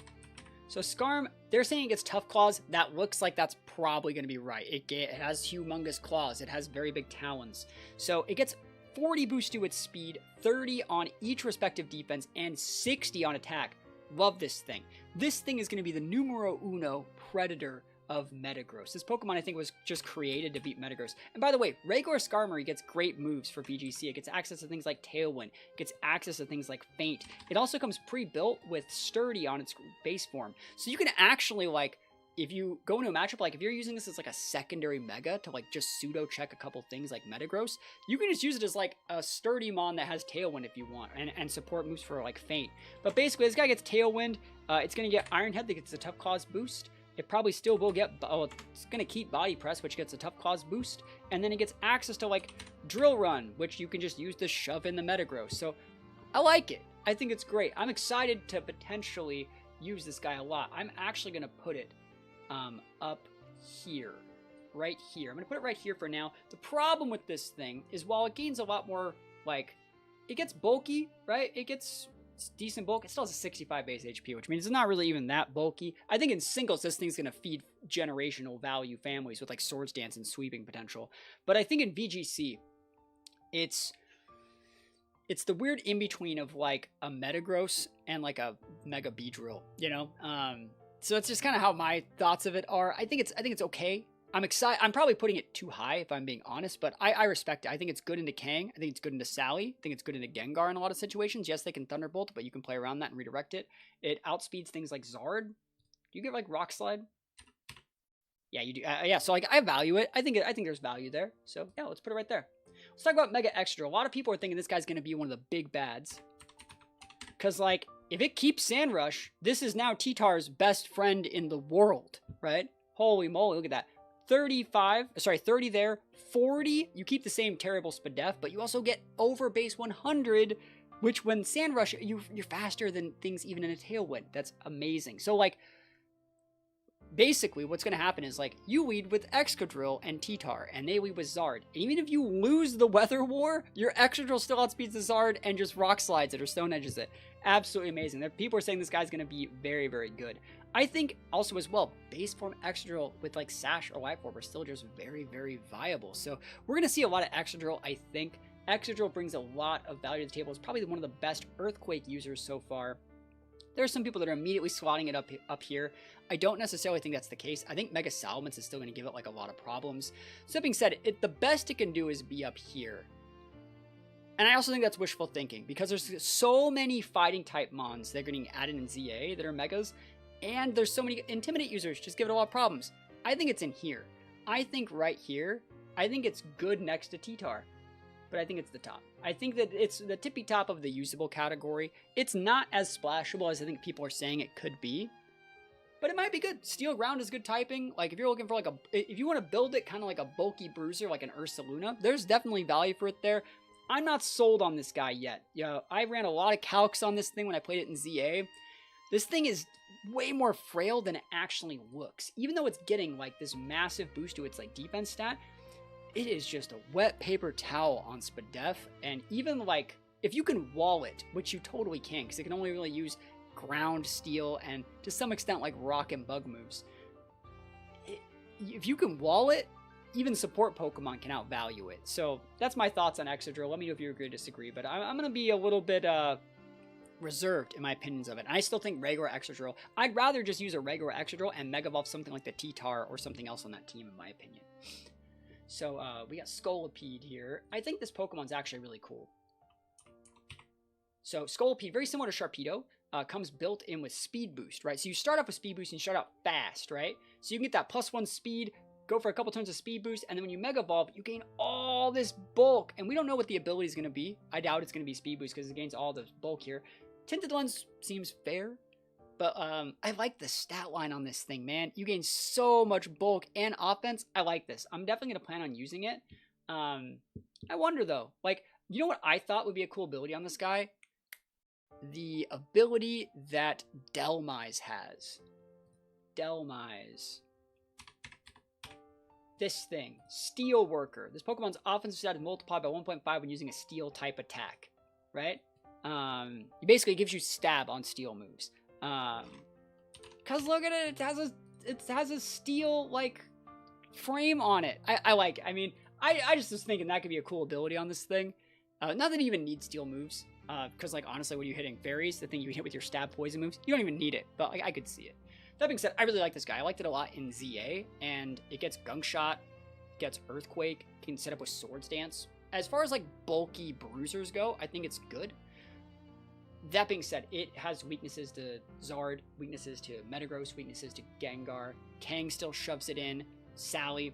So Skarm, they're saying it gets Tough Claws. That looks like that's probably going to be right. It has humongous claws. It has very big talons. So it gets 40 boost to its speed, 30 on each respective defense, and 60 on attack. Love this thing. This thing is going to be the numero uno predator of Metagross. This Pokemon, I think, was just created to beat Metagross. And by the way, regular Skarmory gets great moves for VGC. It gets access to things like Tailwind. It gets access to things like Feint. It also comes pre-built with Sturdy on its base form. So you can actually, like, if you go into a matchup, like if you're using this as like a secondary Mega to like just pseudo check a couple things like Metagross, you can just use it as like a Sturdy Mon that has Tailwind if you want, and support moves for like Feint. But basically, this guy gets Tailwind. It's going to get Iron Head that gets a Tough Claws boost. It probably still will get, it's going to keep Body Press, which gets a Tough Claws boost. And then it gets access to like Drill Run, which you can just use to shove in the Metagross. So I like it. I think it's great. I'm excited to potentially use this guy a lot. I'm actually going to put it up here, right here. I'm going to put it right here for now. The problem with this thing is while it gains a lot more, like, it gets bulky, right? It's decent bulk. It still has a 65 base HP, which means it's not really even that bulky. I think in singles, this thing's going to feed generational value families with like Swords Dance and sweeping potential. But I think in VGC, it's the weird in-between of like a Metagross and like a Mega Beedrill, you know? So it's just kind of how my thoughts of it are. I think it's okay. I'm excited. I'm probably putting it too high if I'm being honest, but I respect it. I think it's good into Kang. I think it's good into Sally. I think it's good into Gengar in a lot of situations. Yes, they can Thunderbolt, but you can play around that and redirect it. It outspeeds things like Zard. Do you get like Rock Slide? Yeah, you do. Yeah, so like I value it. I think there's value there. So yeah, let's put it right there. Let's talk about Mega Extra. A lot of people are thinking this guy's going to be one of the big bads. Because like, if it keeps Sandrush, this is now T-Tar's best friend in the world, right? Holy moly, look at that. 30 there, 40, you keep the same terrible Spadef, but you also get over base 100, which when Sandrush, you're faster than things even in a Tailwind. That's amazing. So like, basically what's going to happen is like, you lead with Excadrill and T-Tar, and they lead with Zard. And even if you lose the Weather War, your Excadrill still outspeeds the Zard and just Rock Slides it or Stone Edges it. Absolutely amazing. People are saying this guy's going to be very, very good. I think also as well, base form Excadrill with like Sash or Life Orb are still just very, very viable. So we're going to see a lot of Excadrill, I think. Excadrill brings a lot of value to the table. It's probably one of the best Earthquake users so far. There are some people that are immediately slotting it up here. I don't necessarily think that's the case. I think Mega Salamence is still going to give it like a lot of problems. So that being said, the best it can do is be up here. And I also think that's wishful thinking, because there's so many fighting type mons that are getting added in ZA that are megas, and there's so many Intimidate users just give it a lot of problems. I think it's in here. I think right here, I think it's good next to T-Tar, but I think it's the top. I think that it's the tippy top of the usable category. It's not as splashable as I think people are saying it could be, but it might be good. Steel Ground is good typing. Like if you're looking for like if you want to build it kind of like a bulky bruiser, like an Ursaluna, there's definitely value for it there. I'm not sold on this guy yet. I ran a lot of calcs on this thing when I played it in ZA. This thing is way more frail than it actually looks. Even though it's getting like this massive boost to its like defense stat, it is just a wet paper towel on Spadef. And even like, if you can wall it, which you totally can, because it can only really use ground, steel, and to some extent like rock and bug moves. If you can wall it, even support Pokemon can outvalue it. So that's my thoughts on Excadrill. Let me know if you agree or disagree, but I'm going to be a little bit reserved in my opinions of it. And I still think regular Excadrill, I'd rather just use a regular Excadrill and Mega Evolve something like the T-Tar or something else on that team, in my opinion. So we got Scolipede here. I think this Pokemon's actually really cool. So Scolipede, very similar to Sharpedo, comes built in with Speed Boost, right? So you start off with Speed Boost and you start out fast, right? So you can get that +1 speed, go for a couple turns of Speed Boost, and then when you Mega Evolve, you gain all this bulk. And we don't know what the ability is going to be. I doubt it's going to be Speed Boost because it gains all this bulk here. Tinted Lens seems fair, but I like the stat line on this thing, man. You gain so much bulk and offense. I like this. I'm definitely going to plan on using it. I wonder, though, like, you know what I thought would be a cool ability on this guy? The ability that Delmise has. Delmise. This thing, Steel Worker. This Pokemon's offensive stat is multiplied by 1.5 when using a Steel type attack, right? It basically gives you stab on Steel moves. Cause look at it, it has a Steel like frame on it. I just was thinking that could be a cool ability on this thing. Not that it even needs Steel moves. Cause like honestly, when you're hitting fairies, the thing you hit with your stab poison moves, you don't even need it. But like I could see it. That being said, I really like this guy. I liked it a lot in ZA, and it gets Gunk Shot, gets Earthquake, can set up with Swords Dance. As far as like bulky bruisers go, I think it's good. That being said, it has weaknesses to Zard, weaknesses to Metagross, weaknesses to Gengar. Kang still shoves it in. Sally.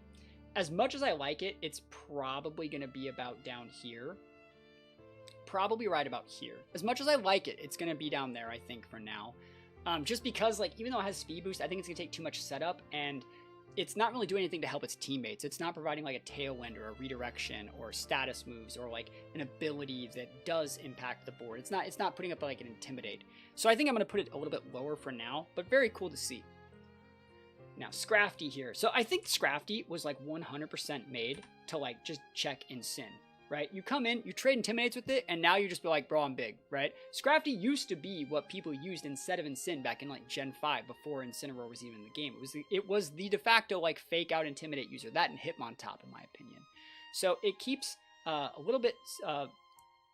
As much as I like it, it's probably going to be about down here. Probably right about here. As much as I like it, it's going to be down there, I think, for now. Just because, like, even though it has Speed Boost, I think it's going to take too much setup, and it's not really doing anything to help its teammates. It's not providing, like, a Tailwind or a Redirection or status moves or, like, an ability that does impact the board. It's not putting up, like, an Intimidate. So I think I'm going to put it a little bit lower for now, but very cool to see. Now, Scrafty here. So I think Scrafty was, like, 100% made to, like, just check Incin. Right? You come in, you trade Intimidates with it, and now you just be like, bro, I'm big, right? Scrafty used to be what people used instead of Incin back in like Gen 5 before Incineroar was even in the game. It was the de facto like fake out Intimidate user, that and Hitmontop in my opinion. So it keeps a little bit,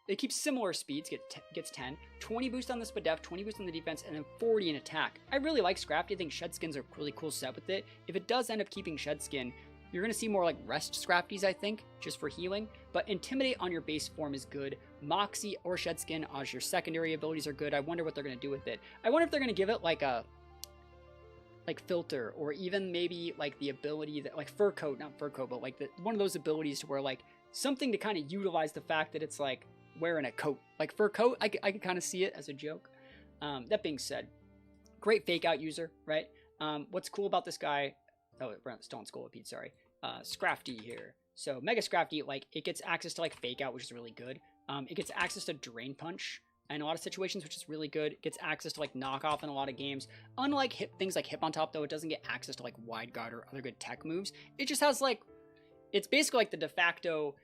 it keeps similar speeds, gets 10, 20 boost on the Spadef, 20 boost on the defense, and then 40 in attack. I really like Scrafty. I think Shedskin's a really cool set with it. If it does end up keeping Shedskin, you're going to see more like Rest Scrafties, I think, just for healing. But Intimidate on your base form is good. Moxie or Shedskin as your secondary abilities are good. I wonder what they're going to do with it. I wonder if they're going to give it like a Filter, or even maybe like the ability that like Fur Coat, not Fur Coat, but like one of those abilities to where like something to kind of utilize the fact that it's like wearing a coat. Like Fur Coat, I could kind of see it as a joke. That being said, great fake out user, right? What's cool about this guy? Oh, we're still on Scolipede, sorry. Scrafty here. So Mega Scrafty, like, it gets access to, like, Fake Out, which is really good. It gets access to Drain Punch in a lot of situations, which is really good. It gets access to, like, Knock Off in a lot of games. Unlike things like Hitmontop, though, it doesn't get access to, like, Wide Guard or other good tech moves. It just has, like, it's basically, like, the de facto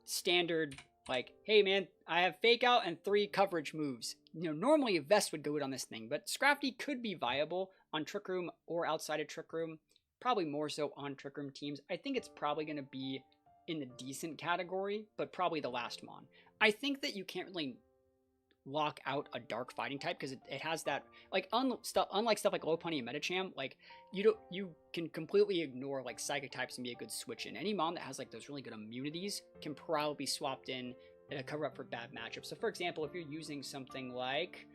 standard, like, hey, man, I have Fake Out and 3 coverage moves. You know, normally a Vest would go good on this thing, but Scrafty could be viable on Trick Room or outside of Trick Room. Probably more so on Trick Room teams. I think it's probably going to be in the decent category, but probably the last mon. I think that you can't really lock out a dark fighting type because it has that, like, unlike stuff like Lopunny and Medicham, like, you can completely ignore like psychic types and be a good switch in. Any mon that has like those really good immunities can probably be swapped in to cover up for bad matchups. So for example, if you're using something like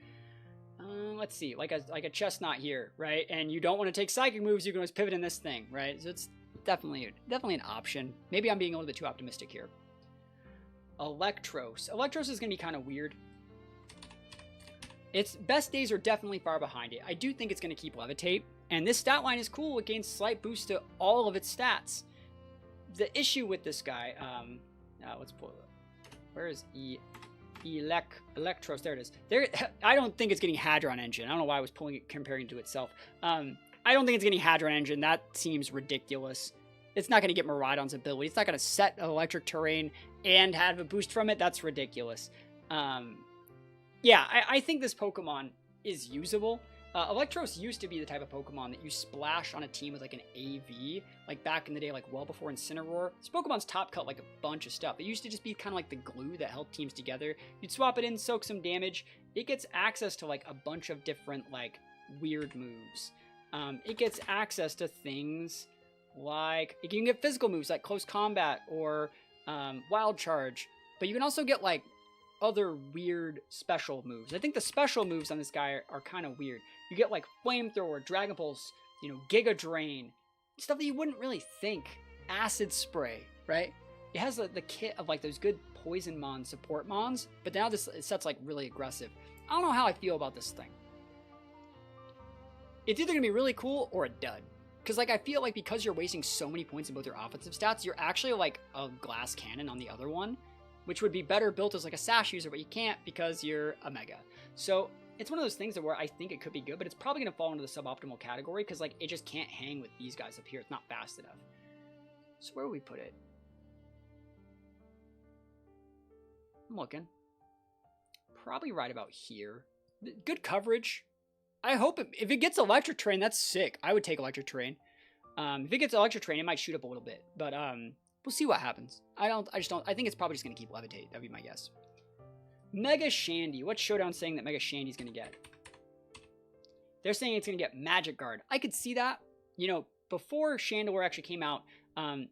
let's see, like a Chestnut here, right, and you don't want to take psychic moves, you can always pivot in this thing, right? So it's definitely an option. Maybe I'm being a little bit too optimistic here. Electros is gonna be kind of weird. Its best days are definitely far behind it. I do think it's going to keep Levitate, and this stat line is cool. It gains slight boost to all of its stats. The issue with this guy, let's pull it up. Where is Electros? There it is. I don't think it's getting Hadron Engine. I don't know why I was comparing it to itself. I don't think it's getting Hadron Engine. That seems ridiculous. It's not going to get Miraidon's ability. It's not going to set electric terrain and have a boost from it. That's ridiculous. Yeah, I think this Pokemon is usable. Electros used to be the type of Pokemon that you splash on a team with like an AV, like back in the day, like well before Incineroar. This Pokemon's top cut like a bunch of stuff. It used to just be kind of like the glue that held teams together. You'd swap it in, soak some damage. It gets access to like a bunch of different like weird moves. It gets access to things like, you can get physical moves like Close Combat or Wild Charge, but you can also get like other weird special moves. I think the special moves on this guy are kind of weird. You get like Flamethrower, Dragon Pulse, you know, Giga Drain, stuff that you wouldn't really think. Acid Spray, right? It has the kit of like those good Poison Mon support Mons, but now this set's like really aggressive. I don't know how I feel about this thing. It's either gonna be really cool or a dud. Because like I feel like because you're wasting so many points in both your offensive stats, you're actually like a glass cannon on the other one, which would be better built as like a sash user, but you can't because you're a mega. So it's one of those things where I think it could be good, but it's probably going to fall into the suboptimal category because like it just can't hang with these guys up here. It's not fast enough. So where would we put it? I'm looking. Probably right about here. Good coverage. I hope if it gets Electric Terrain, that's sick. I would take Electric Terrain. If it gets Electric Terrain, it might shoot up a little bit, but we'll see what happens. I think it's probably just going to keep Levitate. That'd be my guess. Mega Shandy. What's Showdown saying that Mega Shandy's going to get? They're saying it's going to get Magic Guard. I could see that. You know, before Chandelure actually came out, and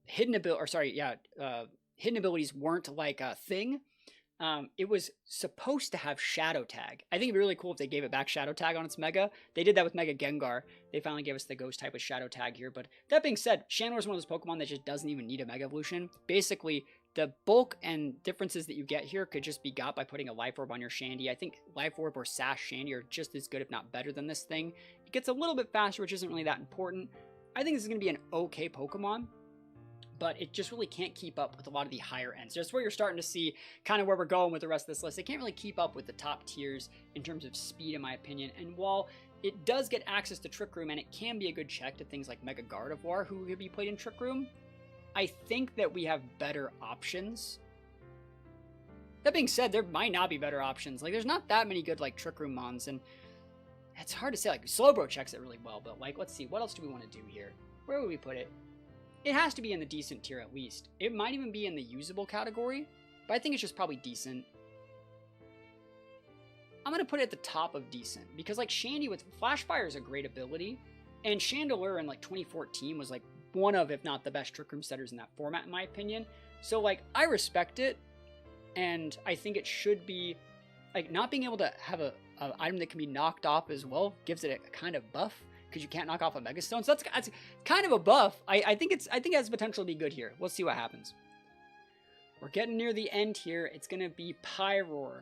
hidden abilities weren't like a thing. It was supposed to have Shadow Tag. I think it'd be really cool if they gave it back Shadow Tag on its Mega. They did that with Mega Gengar. They finally gave us the Ghost type with Shadow Tag here. But that being said, Chandelure is one of those Pokemon that just doesn't even need a Mega Evolution. Basically, the bulk and differences that you get here could just be got by putting a Life Orb on your Shandy. I think Life Orb or Sash Shandy are just as good, if not better, than this thing. It gets a little bit faster, which isn't really that important. I think this is going to be an okay Pokemon, but it just really can't keep up with a lot of the higher ends. Just where you're starting to see kind of where we're going with the rest of this list. It can't really keep up with the top tiers in terms of speed, in my opinion. And while it does get access to Trick Room, and it can be a good check to things like Mega Gardevoir, who could be played in Trick Room, I think that we have better options. That being said, there might not be better options. Like, there's not that many good, like, Trick Room Mons, and it's hard to say. Like, Slowbro checks it really well, but, like, let's see. What else do we want to do here? Where would we put it? It has to be in the decent tier at least. It might even be in the usable category, but I think it's just probably decent. I'm going to put it at the top of decent, because, like, Shandy with Flash Fire is a great ability, and Chandelure in, like, 2014 was, like, one of, if not the best Trick Room setters in that format, in my opinion. So, like, I respect it, and I think it should be, like, not being able to have an item that can be knocked off as well gives it a kind of buff, because you can't knock off a Mega Stone. So that's kind of a buff. I think it has potential to be good here. We'll see what happens. We're getting near the end here. It's going to be Pyroar.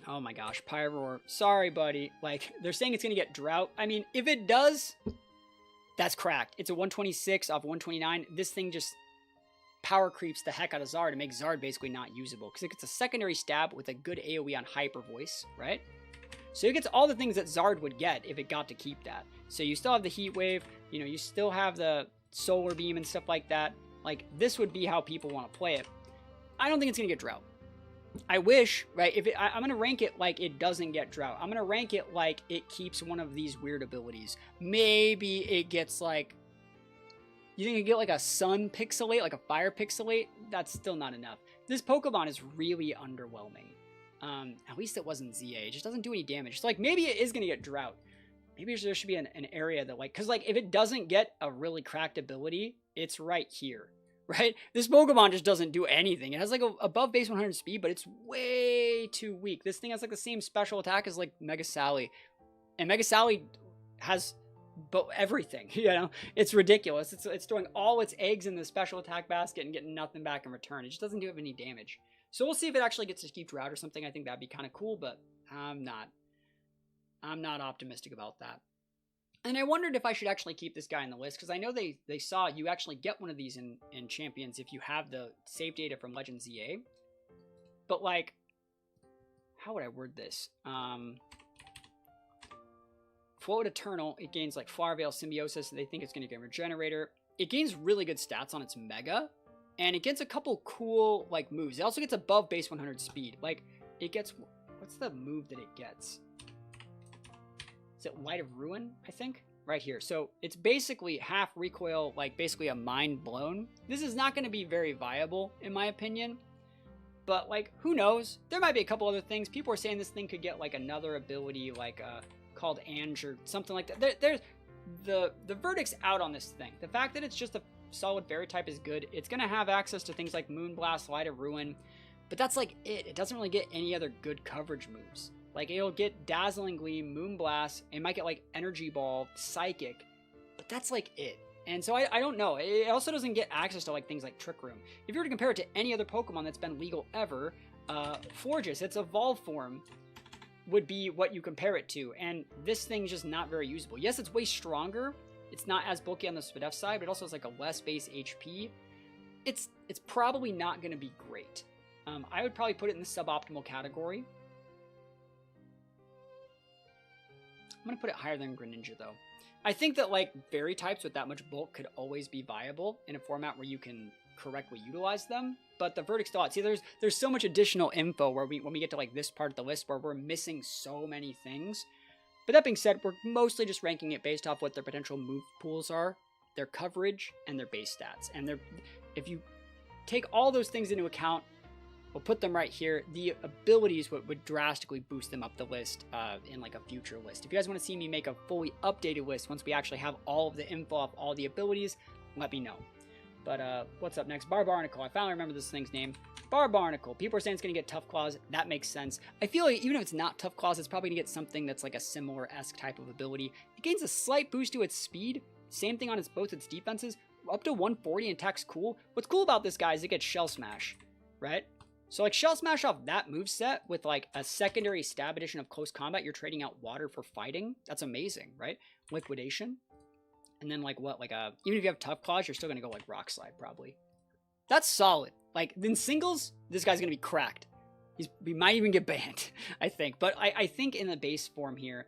Oh my gosh, Pyroar. Sorry, buddy. Like, they're saying it's going to get Drought. I mean, if it does, that's cracked. It's a 126 off 129. This thing just power creeps the heck out of Zard to make Zard basically not usable, because it gets a secondary stab with a good AoE on Hyper Voice, right? So it gets all the things that Zard would get if it got to keep that. So you still have the Heat Wave, you know, you still have the Solar Beam and stuff like that. Like, this would be how people want to play it. I don't think it's going to get Drought. I wish, right, I'm going to rank it like it doesn't get Drought. I'm going to rank it like it keeps one of these weird abilities. Maybe it gets, like, you think it get, like, a Sun Pixelate, like a Fire Pixelate? That's still not enough. This Pokemon is really underwhelming. At least it wasn't ZA. It just doesn't do any damage. So, like, maybe it is going to get Drought. Maybe there should be an area that, like, because, like, if it doesn't get a really cracked ability, it's right here, right? This Pokemon just doesn't do anything. It has, like, a above base 100 speed, but it's way too weak. This thing has, like, the same special attack as, like, Mega Sally. And Mega Sally has everything, you know? It's ridiculous. It's throwing all its eggs in the special attack basket and getting nothing back in return. It just doesn't do any damage. So we'll see if it actually gets to keep Drought or something. I think that'd be kind of cool, but I'm not optimistic about that. And I wondered if I should actually keep this guy in the list, because I know they saw you actually get one of these in Champions if you have the save data from Legend ZA. But, like, how would I word this? Float Eternal, it gains, like, Flower Veil Symbiosis, and they think it's going to get Regenerator. It gains really good stats on its Mega, and it gets a couple cool, like, moves. It also gets above base 100 speed. Like, it gets... What's the move that it gets? Is it Light of Ruin, I think? Right here. So it's basically half recoil, like basically a mind blown. This is not going to be very viable, in my opinion. But, like, who knows? There might be a couple other things. People are saying this thing could get, like, another ability, like, called Ange or something like that. There's the verdict's out on this thing. The fact that it's just a solid fairy type is good. It's going to have access to things like Moonblast, Light of Ruin. But that's, like, it. It doesn't really get any other good coverage moves. Like, it'll get Dazzling Gleam, Moonblast, it might get, like, Energy Ball, Psychic, but that's, like, it. And so I don't know. It also doesn't get access to, like, things like Trick Room. If you were to compare it to any other Pokemon that's been legal ever, Forgeous, its evolved form, would be what you compare it to, and this thing's just not very usable. Yes, it's way stronger. It's not as bulky on the Spadef side, but it also has, like, a less base HP. It's probably not going to be great. I would probably put it in the suboptimal category. I'm going to put it higher than Greninja, though. I think that, like, fairy types with that much bulk could always be viable in a format where you can correctly utilize them, but the verdict's still out. See, there's so much additional info where when we get to, like, this part of the list where we're missing so many things. But that being said, we're mostly just ranking it based off what their potential move pools are, their coverage, and their base stats. And if you take all those things into account, we'll put them right here. The abilities would drastically boost them up the list in, like, a future list. If you guys want to see me make a fully updated list once we actually have all of the info of all the abilities, let me know. But what's up next? Barbarnacle. I finally remember this thing's name. Barbarnacle. People are saying it's going to get Tough Claws. That makes sense. I feel like even if it's not Tough Claws, it's probably going to get something that's like a similar-esque type of ability. It gains a slight boost to its speed. Same thing on both its defenses. Up to 140 and attacks cool. What's cool about this guy is it gets Shell Smash, right? So, like, Shell Smash off that moveset with, like, a secondary stab edition of Close Combat, you're trading out water for fighting. That's amazing, right? Liquidation. And then, like, what? Like, even if you have Tough Claws, you're still going to go, like, Rock Slide, probably. That's solid. Like, in singles, this guy's going to be cracked. He might even get banned, I think. But I think in the base form here,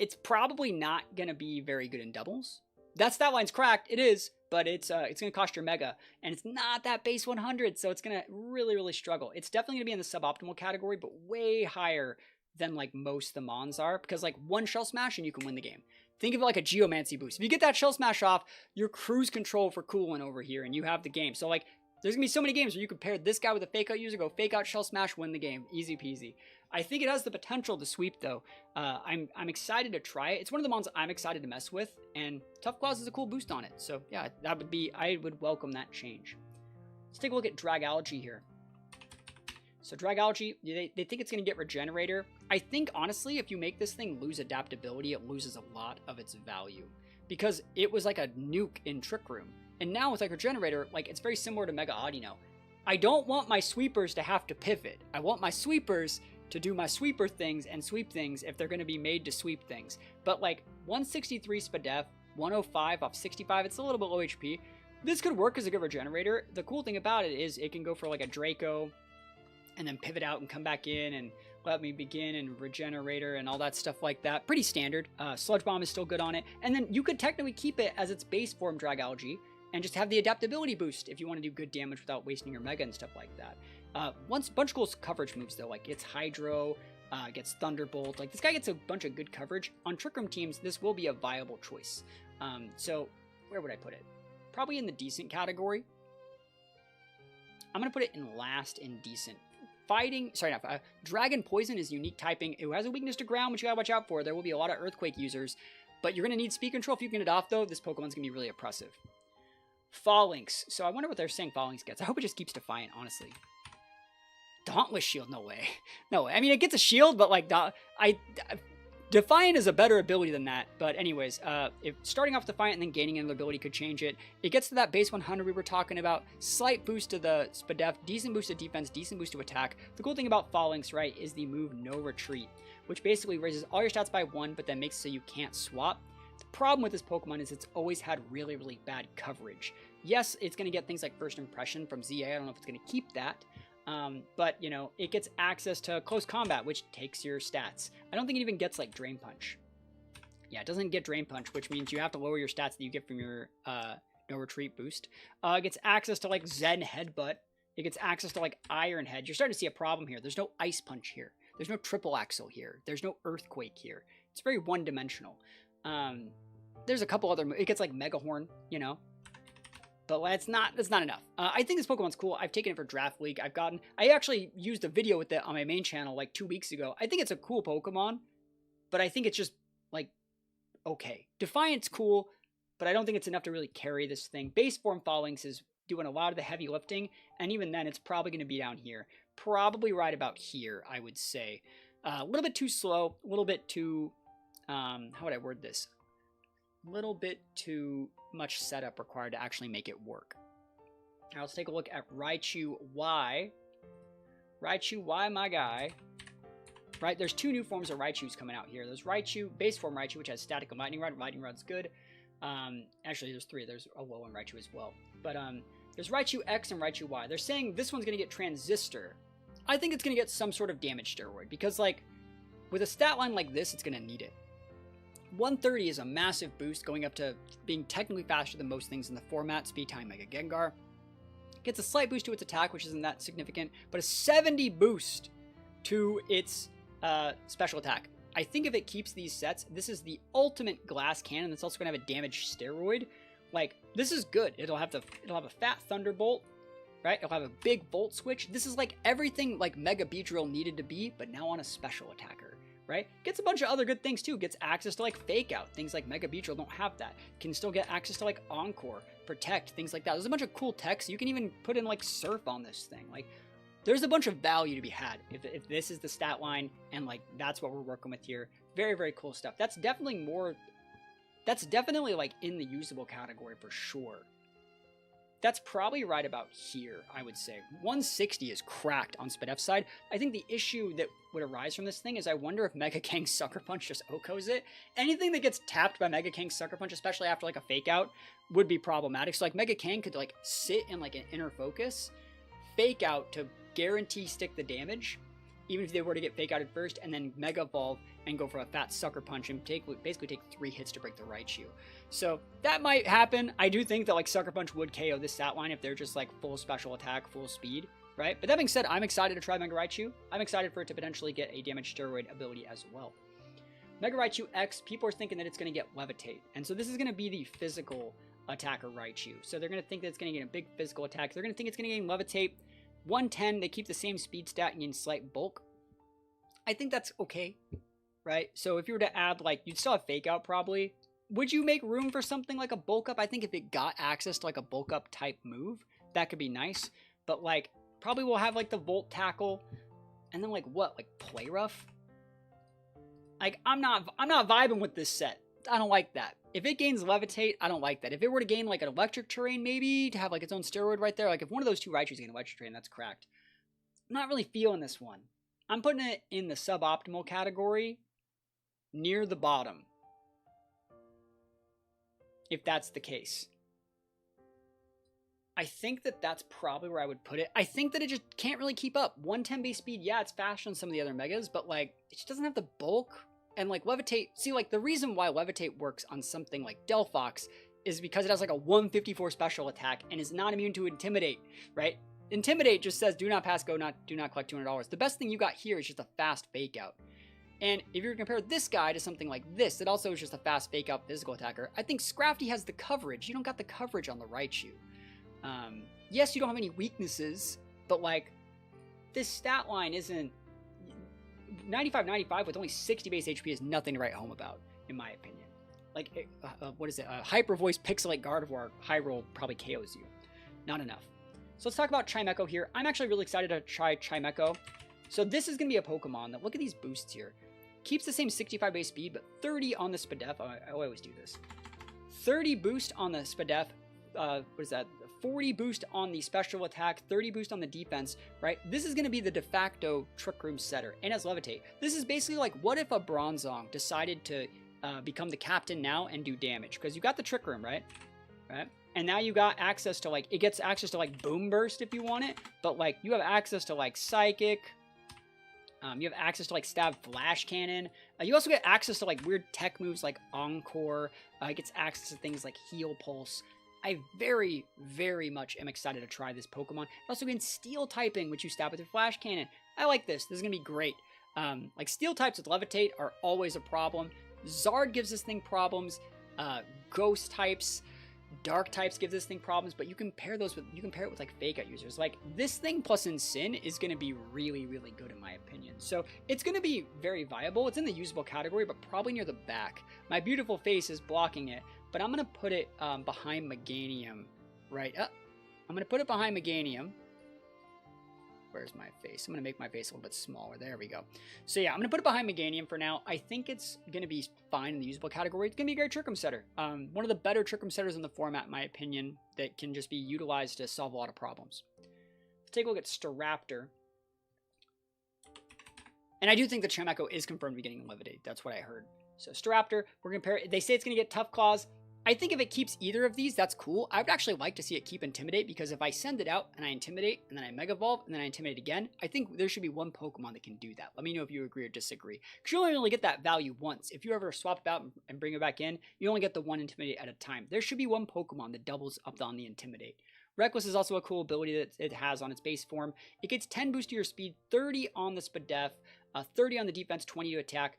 it's probably not going to be very good in doubles. That stat line's cracked. It is. But it's going to cost your Mega, and it's not that base 100, so it's going to really, really struggle. It's definitely going to be in the suboptimal category, but way higher than, like, most of the Mons are, because, like, one Shell Smash and you can win the game. Think of it like a Geomancy boost. If you get that Shell Smash off, you're cruise control for cooling over here, and you have the game. So, like, there's going to be so many games where you can pair this guy with a Fake Out user, go Fake Out, Shell Smash, win the game. Easy peasy. I think it has the potential to sweep, though. I'm excited to try it. It's one of the mons I'm excited to mess with, and Tough Claws is a cool boost on it. So, yeah, I would welcome that change. Let's take a look at Dragology here. So, Dragology, they think it's going to get Regenerator. I think, honestly, if you make this thing lose adaptability, it loses a lot of its value. Because it was like a nuke in Trick Room. And now with, like, Regenerator, like, it's very similar to Mega Audino. I don't want my sweepers to have to pivot. I want my sweepers to do my sweeper things and sweep things if they're going to be made to sweep things. But, like, 163 Spadef, 105 off 65, it's a little bit low HP. This could work as a good Regenerator. The cool thing about it is it can go for, like, a Draco and then pivot out and come back in and let me begin and Regenerator and all that stuff like that. Pretty standard. Sludge Bomb is still good on it. And then you could technically keep it as its base form Dragology and just have the adaptability boost if you want to do good damage without wasting your Mega and stuff like that. Bunch of cool coverage moves, though, like it's Hydro, gets Thunderbolt. Like, this guy gets a bunch of good coverage. On Trick Room teams, this will be a viable choice. So, where would I put it? Probably in the decent category. I'm going to put it in last in decent. Dragon Poison is unique typing. It has a weakness to ground, which you gotta watch out for. There will be a lot of Earthquake users, but you're gonna need speed control. If you can get it off, though, this Pokemon's gonna be really oppressive. Phalanx. So I wonder what they're saying Phalanx gets. I hope it just keeps Defiant, honestly. Dauntless Shield, no way. No way. I mean, it gets a shield, but like, Defiant is a better ability than that. But anyways, if starting off Defiant and then gaining another ability could change it. It gets to that base 100 we were talking about. Slight boost to the Spadef, decent boost to defense, decent boost to attack. The cool thing about Phalanx, right, is the move No Retreat, which basically raises all your stats by 1, but then makes it so you can't swap. The problem with this Pokemon is it's always had really, really bad coverage. Yes, it's going to get things like First Impression from ZA. I don't know if it's going to keep that. But, you know, it gets access to Close Combat, which takes your stats. I don't think it even gets, like, Drain Punch. Yeah, it doesn't get Drain Punch, which means you have to lower your stats that you get from your No Retreat boost. It gets access to, like, Zen Headbutt. It gets access to, like, Iron Head. You're starting to see a problem here. There's no Ice Punch here. There's no Triple Axle here. There's no Earthquake here. It's very one-dimensional. There's a couple other... It gets, like, Mega Horn, you know? But that's not enough. I think this Pokemon's cool. I've taken it for Draft League. I actually used a video with it on my main channel like 2 weeks ago. I think it's a cool Pokemon, but I think it's just like, okay. Defiant's cool, but I don't think it's enough to really carry this thing. Base form Phalanx is doing a lot of the heavy lifting, and even then it's probably going to be down here. Probably right about here, I would say. A little bit too slow, a little bit too, how would I word this? A little bit too much setup required to actually make it work. Now let's take a look at Raichu Y. Raichu Y, my guy. Right, there's 2 new forms of Raichus coming out here. There's Raichu, base form Raichu, which has Static and Lightning Rod. Lightning Rod's good. Actually, there's 3. There's a low on Raichu as well. But there's Raichu X and Raichu Y. They're saying this one's going to get Transistor. I think it's going to get some sort of damage steroid because, like, with a stat line like this, it's going to need it. 130 is a massive boost, going up to being technically faster than most things in the format. Speed Time Mega Gengar. Gets a slight boost to its attack, which isn't that significant, but a 70 boost to its special attack. I think if it keeps these sets, this is the ultimate glass cannon that's also going to have a damage steroid. Like, this is good. It'll have a fat Thunderbolt, right? It'll have a big Volt Switch. This is like everything like Mega Beedrill needed to be, but now on a special attacker. Right? Gets a bunch of other good things too. Gets access to like Fake Out. Things like Mega Beedrill don't have that. Can still get access to like Encore, Protect, things like that. There's a bunch of cool techs. You can even put in like Surf on this thing. Like, there's a bunch of value to be had if this is the stat line and like that's what we're working with here. Very, very cool stuff. That's definitely like in the usable category for sure. That's probably right about here, I would say. 160 is cracked on Spadef's side. I think the issue that would arise from this thing is I wonder if Mega Kang's Sucker Punch just OHKOs it. Anything that gets tapped by Mega Kang's Sucker Punch, especially after like a Fake Out, would be problematic. So like Mega Kang could like sit in like an inner focus, Fake Out to guarantee stick the damage, even if they were to get Fake Outed first, and then Mega Evolve and go for a fat Sucker Punch and basically take 3 hits to break the Raichu. So that might happen. I do think that like Sucker Punch would KO this stat line if they're just like full special attack, full speed, right? But that being said, I'm excited to try Mega Raichu. I'm excited for it to potentially get a damage steroid ability as well. Mega Raichu X, people are thinking that it's going to get Levitate. And so this is going to be the physical attacker Raichu. So they're going to think that it's going to get a big physical attack. They're going to think it's going to gain Levitate. 110, they keep the same speed stat and gain slight bulk. I think that's okay, right? So if you were to add, like, you'd still have Fake Out probably. Would you make room for something like a bulk up? I think if it got access to like a bulk up type move, that could be nice. But like, probably we'll have like the Volt Tackle, and then like what? Like Play Rough? Like, I'm not vibing with this set. I don't like that. If it gains Levitate, I don't like that. If it were to gain like an Electric Terrain, maybe to have like its own steroid right there. Like if one of those 2 Raichus gain Electric Terrain, that's cracked. I'm not really feeling this one. I'm putting it in the suboptimal category, near the bottom. If that's the case. I think that that's probably where I would put it. I think that it just can't really keep up. 110 base speed, yeah, it's faster than some of the other Megas, but like, it just doesn't have the bulk. And like Levitate, see, like the reason why Levitate works on something like Delphox is because it has like a 154 special attack and is not immune to Intimidate, right? Intimidate just says do not pass go, do not collect $200. The best thing you got here is just a fast Fake Out. And if you were to compare this guy to something like this, that also is just a fast Fake Out physical attacker, I think Scrafty has the coverage. You don't got the coverage on the Raichu. Yes, you don't have any weaknesses, but like, this stat line isn't 95 with only 60 base HP is nothing to write home about, in my opinion. Like, what is it? Hyper Voice, Pixelate, Gardevoir, High Roll probably KOs you. Not enough. So let's talk about Chimecho here. I'm actually really excited to try Chimecho. So this is going to be a Pokemon that, look at these boosts here. Keeps the same 65 base speed, but 30 on the Spadef. I always do this. 30 boost on the Spadef. What is that? 40 boost on the special attack, 30 boost on the defense, right? This is going to be the de facto Trick Room setter, and has Levitate. This is basically like, what if a Bronzong decided to become the captain now and do damage? Because you got the Trick Room, right? And now you got access to, like, it gets access to, like, Boom Burst if you want it, but, like, you have access to, like, Psychic. You have access to, like, Stab Flash Cannon. You also get access to, like, weird tech moves like Encore. It gets access to things like Heal Pulse. I very, very much am excited to try this Pokemon. Also again, Steel typing, which you stab with your Flash Cannon. I like this. This is going to be great. Like, Steel types with Levitate are always a problem. Zard gives this thing problems. Ghost types, Dark types give this thing problems, but you can pair those with, you can pair it with like Fake Out users. Like, this thing plus Sin is going to be really, really good in my opinion. So it's going to be very viable. It's in the usable category, but probably near the back. My beautiful face is blocking it, but I'm going to put it behind Meganium, right? I'm going to put it behind Meganium. Where's my face? I'm going to make my face a little bit smaller. There we go. So yeah, I'm going to put it behind Meganium for now. I think it's going to be fine in the usable category. It's going to be a great Trick Room setter. One of the better Trick Room setters in the format, in my opinion, that can just be utilized to solve a lot of problems. Let's take a look at Staraptor. And I do think the Chimecho is confirmed to be getting Levitate. That's what I heard. So Staraptor, we're going to pair it. They say it's going to get Tough Claws. I think if it keeps either of these, that's cool. I would actually like to see it keep Intimidate, because if I send it out and I Intimidate, and then I Mega Evolve, and then I Intimidate again, I think there should be one Pokemon that can do that. Let me know if you agree or disagree. Because you only really get that value once. If you ever swap it out and bring it back in, you only get the one Intimidate at a time. There should be one Pokemon that doubles up on the Intimidate. Reckless is also a cool ability that it has on its base form. It gets 10 boost to your speed, 30 on the Spadef, 30 on the defense, 20 to attack.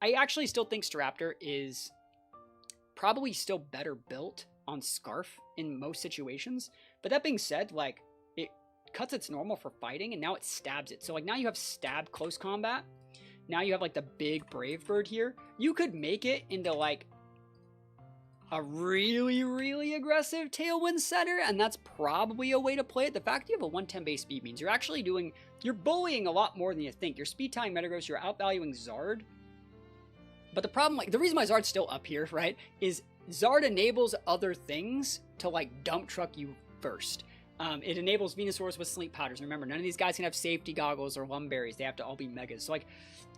I actually still think Staraptor is probably still better built on Scarf in most situations. But that being said, like, it cuts its normal for fighting, and now it stabs it. So, like, now you have stab close combat. Now you have, like, the big Brave Bird here. You could make it into, like, a really, really aggressive Tailwind setter, and that's probably a way to play it. The fact you have a 110 base speed means you're actually you're bullying a lot more than you think. You're speed tying Metagross, you're outvaluing Zard. But the problem, like, the reason why Zard's still up here, right, is Zard enables other things to, like, dump truck you first. It enables Venusaurus with Sleep Powders. Remember, none of these guys can have safety goggles or Lumberries. They have to all be Megas. So, like,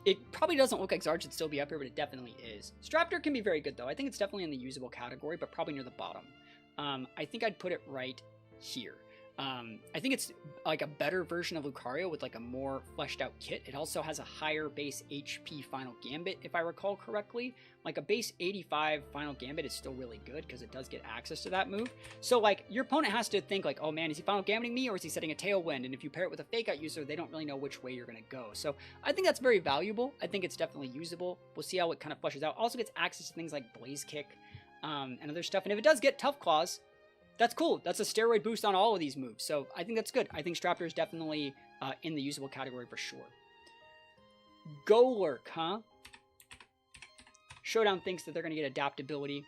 it probably doesn't look like Zard should still be up here, but it definitely is. Staraptor can be very good, though. I think it's definitely in the usable category, but probably near the bottom. I think I'd put it right here. I think it's like a better version of Lucario with like a more fleshed out kit. It also has a higher base HP Final Gambit, if I recall correctly. Like a base 85 Final Gambit is still really good because it does get access to that move. So like your opponent has to think like, oh man, is he Final Gambiting me or is he setting a Tailwind? And if you pair it with a Fake Out user, they don't really know which way you're going to go. So I think that's very valuable. I think it's definitely usable. We'll see how it kind of fleshes out. Also gets access to things like Blaze Kick and other stuff. And if it does get Tough Claws, that's cool. That's a steroid boost on all of these moves. So I think that's good. I think Staraptor is definitely in the usable category for sure. Golurk, huh? Showdown thinks that they're going to get adaptability.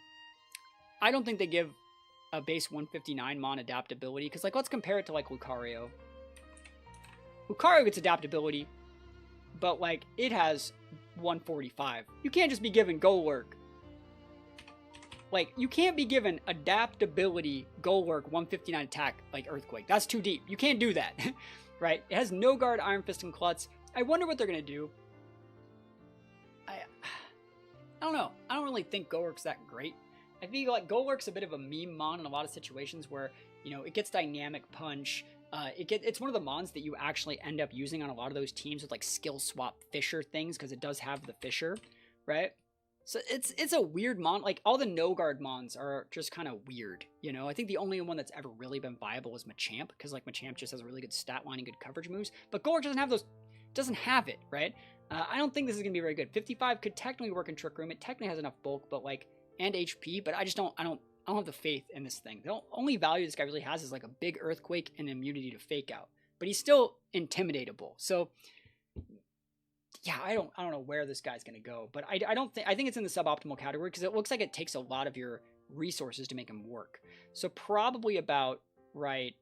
I don't think they give a base 159 Mon adaptability. Because, like, let's compare it to, like, Lucario. Lucario gets adaptability. But, like, it has 145. You can't just be given Golurk. Like, you can't be given adaptability, Golurk, 159 attack, like Earthquake. That's too deep. You can't do that, right? It has no guard, Iron Fist, and Klutz. I wonder what they're going to do. I don't know. I don't really think Golurk's that great. I feel like Golurk's a bit of a meme mon in a lot of situations where, you know, it gets Dynamic Punch. It's one of the mons that you actually end up using on a lot of those teams with, like, skill swap Fisher things, because it does have the Fisher, right? So it's a weird mon. Like, all the no-guard mons are just kind of weird, you know? I think the only one that's ever really been viable is Machamp, because, like, Machamp just has a really good stat line and good coverage moves. But Golurk doesn't have it, right? I don't think this is going to be very good. 55 could technically work in Trick Room. It technically has enough bulk, but, like, and HP, but I don't have the faith in this thing. The only value this guy really has is, like, a big Earthquake and immunity to Fake Out. but he's still intimidatable. So yeah, I don't know where this guy's gonna go, but I think it's in the suboptimal category because it looks like it takes a lot of your resources to make him work. So probably about right.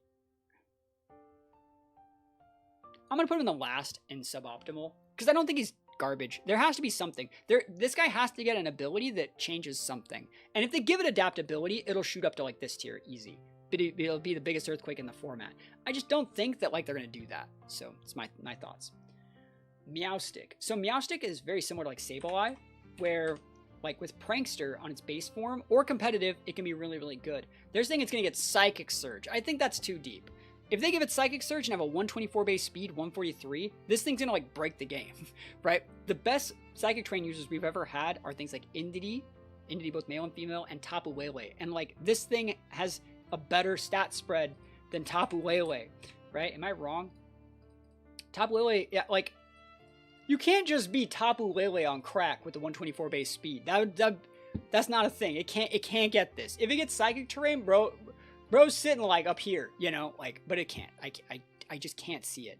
I'm gonna put him in the last in suboptimal because I don't think he's garbage. There has to be something. This guy has to get an ability that changes something, and if they give it adaptability, it'll shoot up to like this tier easy. But it'll be the biggest earthquake in the format. I just don't think that like they're gonna do that. So it's my thoughts. Meowstick. So Meowstick is very similar to like Sableye, where like with Prankster on its base form or competitive, it can be really, really good. They're saying it's going to get Psychic Surge. I think that's too deep. If they give it Psychic Surge and have a 124 base speed, 143, this thing's going to like break the game, right? The best Psychic Terrain users we've ever had are things like Indeedee both male and female, and Tapu Lele. And like this thing has a better stat spread than Tapu Lele, right? Am I wrong? Tapu Lele, yeah, like you can't just be Tapu Lele on crack with the 124 base speed. That's not a thing. It can't get this. If it gets Psychic Terrain, bro's sitting like up here, you know, like, but it can't. I just can't see it.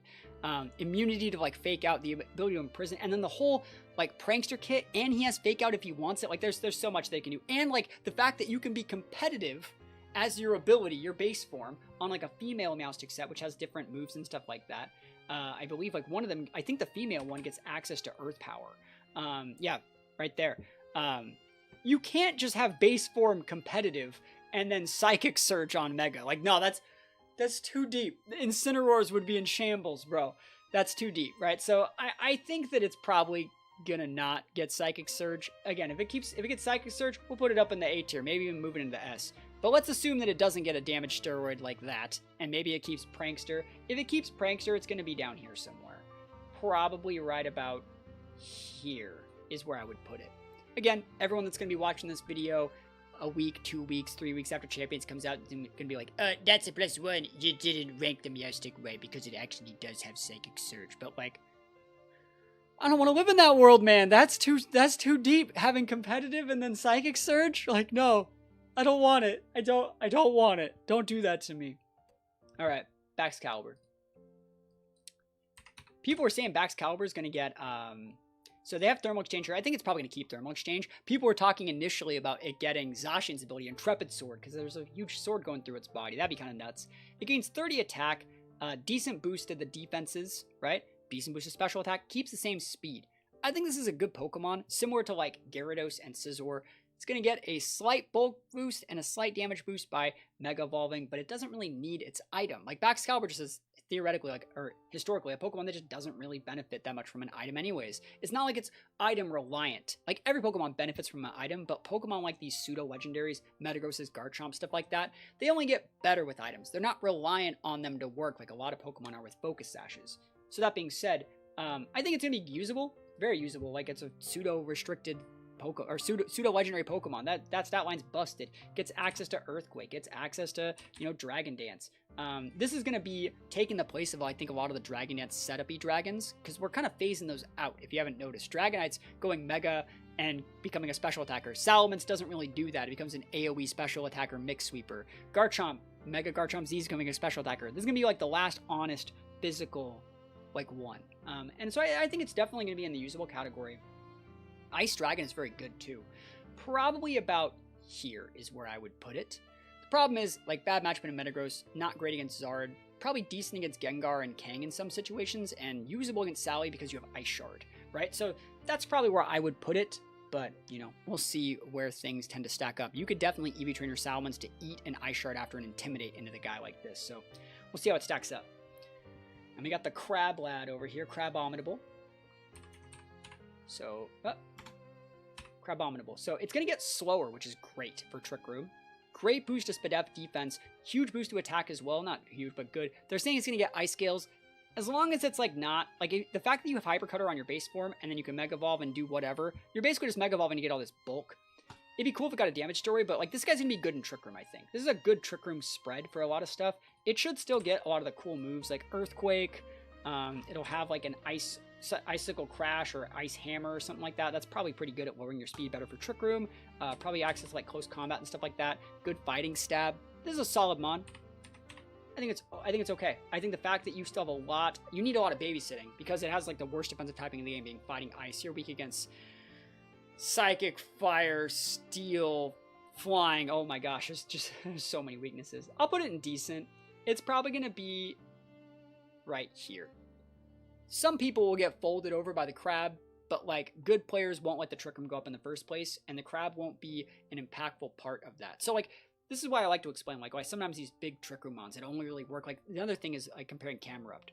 Immunity to like fake out, the ability to imprison, and then the whole like Prankster kit, and he has fake out if he wants it. Like there's so much they can do, and like the fact that you can be competitive as your ability, your base form on like a female Meowstick set, which has different moves and stuff like that. I believe like one of them, I think the female one gets access to Earth Power. Yeah, right there. You can't just have base form competitive and then Psychic Surge on Mega. Like, no, that's too deep. Incineroars would be in shambles, bro. That's too deep, right? So I think that it's probably gonna not get Psychic Surge. Again, if it gets Psychic Surge, we'll put it up in the A tier, maybe even move it into S. But let's assume that it doesn't get a damage steroid like that, and maybe it keeps Prankster. If it keeps Prankster, it's going to be down here somewhere. Probably right about here is where I would put it. Again, everyone that's going to be watching this video a week, 2 weeks, 3 weeks after Champions comes out is going to be like, that's a +1. You didn't rank the Meowstick right because it actually does have Psychic Surge. But like, I don't want to live in that world, man. That's too deep. Having competitive and then Psychic Surge? Like, no. I don't want it. I don't want it. Don't do that to me. All right, Baxcalibur. People were saying Baxcalibur is going to get, so they have Thermal Exchange here. I think it's probably going to keep Thermal Exchange. People were talking initially about it getting Zacian's ability, Intrepid Sword, because there's a huge sword going through its body. That'd be kind of nuts. It gains 30 attack, decent boost to the defenses, right? Decent boost to special attack, keeps the same speed. I think this is a good Pokemon, similar to like Gyarados and Scizor. It's going to get a slight bulk boost and a slight damage boost by Mega Evolving, but it doesn't really need its item. Like Baxcalibur just is theoretically, like, or historically, a Pokemon that just doesn't really benefit that much from an item anyways. It's not like it's item reliant. Like every Pokemon benefits from an item, but Pokemon like these pseudo-legendaries, Metagross's, Garchomp, stuff like that, they only get better with items. They're not reliant on them to work like a lot of Pokemon are with Focus Sashes. So that being said, I think it's going to be usable, very usable. Like it's a pseudo-restricted pseudo legendary Pokemon. That stat line's busted. Gets access to Earthquake. Gets access to, you know, Dragon Dance. This is gonna be taking the place of, I think, a lot of the Dragon Dance setup-y dragons, because we're kind of phasing those out. If you haven't noticed, Dragonite's going Mega and becoming a special attacker. Salamence doesn't really do that. It becomes an AoE special attacker mix sweeper. Garchomp, Mega Garchomp Z is becoming a special attacker. This is gonna be like the last honest physical like one. And so I think it's definitely gonna be in the usable category. Ice Dragon is very good too. Probably about here is where I would put it. The problem is, like, bad matchup in Metagross, not great against Zard, probably decent against Gengar and Kang in some situations, and usable against Sally because you have Ice Shard, right? So that's probably where I would put it, but, you know, we'll see where things tend to stack up. You could definitely EV Train your Salamence to eat an Ice Shard after and Intimidate into the guy like this, so we'll see how it stacks up. And we got the Crab Lad over here, Crabominable. So, Crabominable. So it's going to get slower, which is great for Trick Room. Great boost to Spadef defense. Huge boost to attack as well. Not huge, but good. They're saying it's going to get Ice Scales. As long as it's like not, like the fact that you have Hyper Cutter on your base form and then you can Mega Evolve and do whatever, you're basically just Mega Evolve and you get all this bulk. It'd be cool if it got a damage story, but like this guy's going to be good in Trick Room, I think. This is a good Trick Room spread for a lot of stuff. It should still get a lot of the cool moves like Earthquake. It'll have like an Icicle Crash or Ice Hammer or something like that. That's probably pretty good at lowering your speed better for Trick Room. Probably access like close combat and stuff like that. Good fighting stab. This is a solid mon. I think it's okay. I think the fact that you still have you need a lot of babysitting because it has like the worst defensive typing in the game, being Fighting Ice. You're weak against Psychic, Fire, Steel, Flying. Oh my gosh, there's so many weaknesses. I'll put it in decent. It's probably gonna be right here. Some people will get folded over by the crab, but like good players won't let the Trick Room go up in the first place, and the crab won't be an impactful part of that. So like, this is why I like to explain like why sometimes these big Trick Room mons, it only really work. Like the other thing is like comparing Camerupt.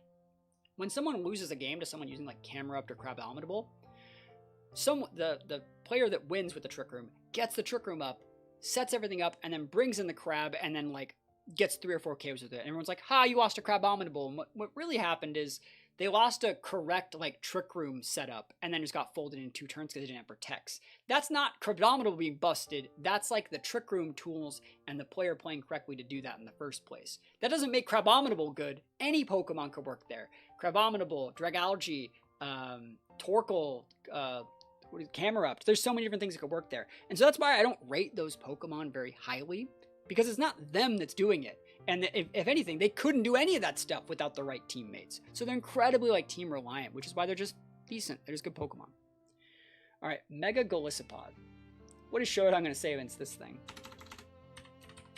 When someone loses a game to someone using like Camerupt or Crab Abominable, the player that wins with the Trick Room gets the Trick Room up, sets everything up, and then brings in the crab, and then like gets 3 or 4 KOs with it. And everyone's like, ha, you lost a Crab Abominable. And what really happened is they lost a correct like Trick Room setup and then just got folded in 2 turns because they didn't have protects. That's not Crab Abominable being busted. That's like the Trick Room tools and the player playing correctly to do that in the first place. That doesn't make Crab Abominable good. Any Pokemon could work there. Crab Abominable, Dragalge, Torkoal, Camerupt. There's so many different things that could work there. And so that's why I don't rate those Pokemon very highly, because it's not them that's doing it. And if anything, they couldn't do any of that stuff without the right teammates. So they're incredibly like team reliant, which is why they're just decent. They're just good Pokemon. All right, Mega Golisopod. What is Showdown going to say against this thing?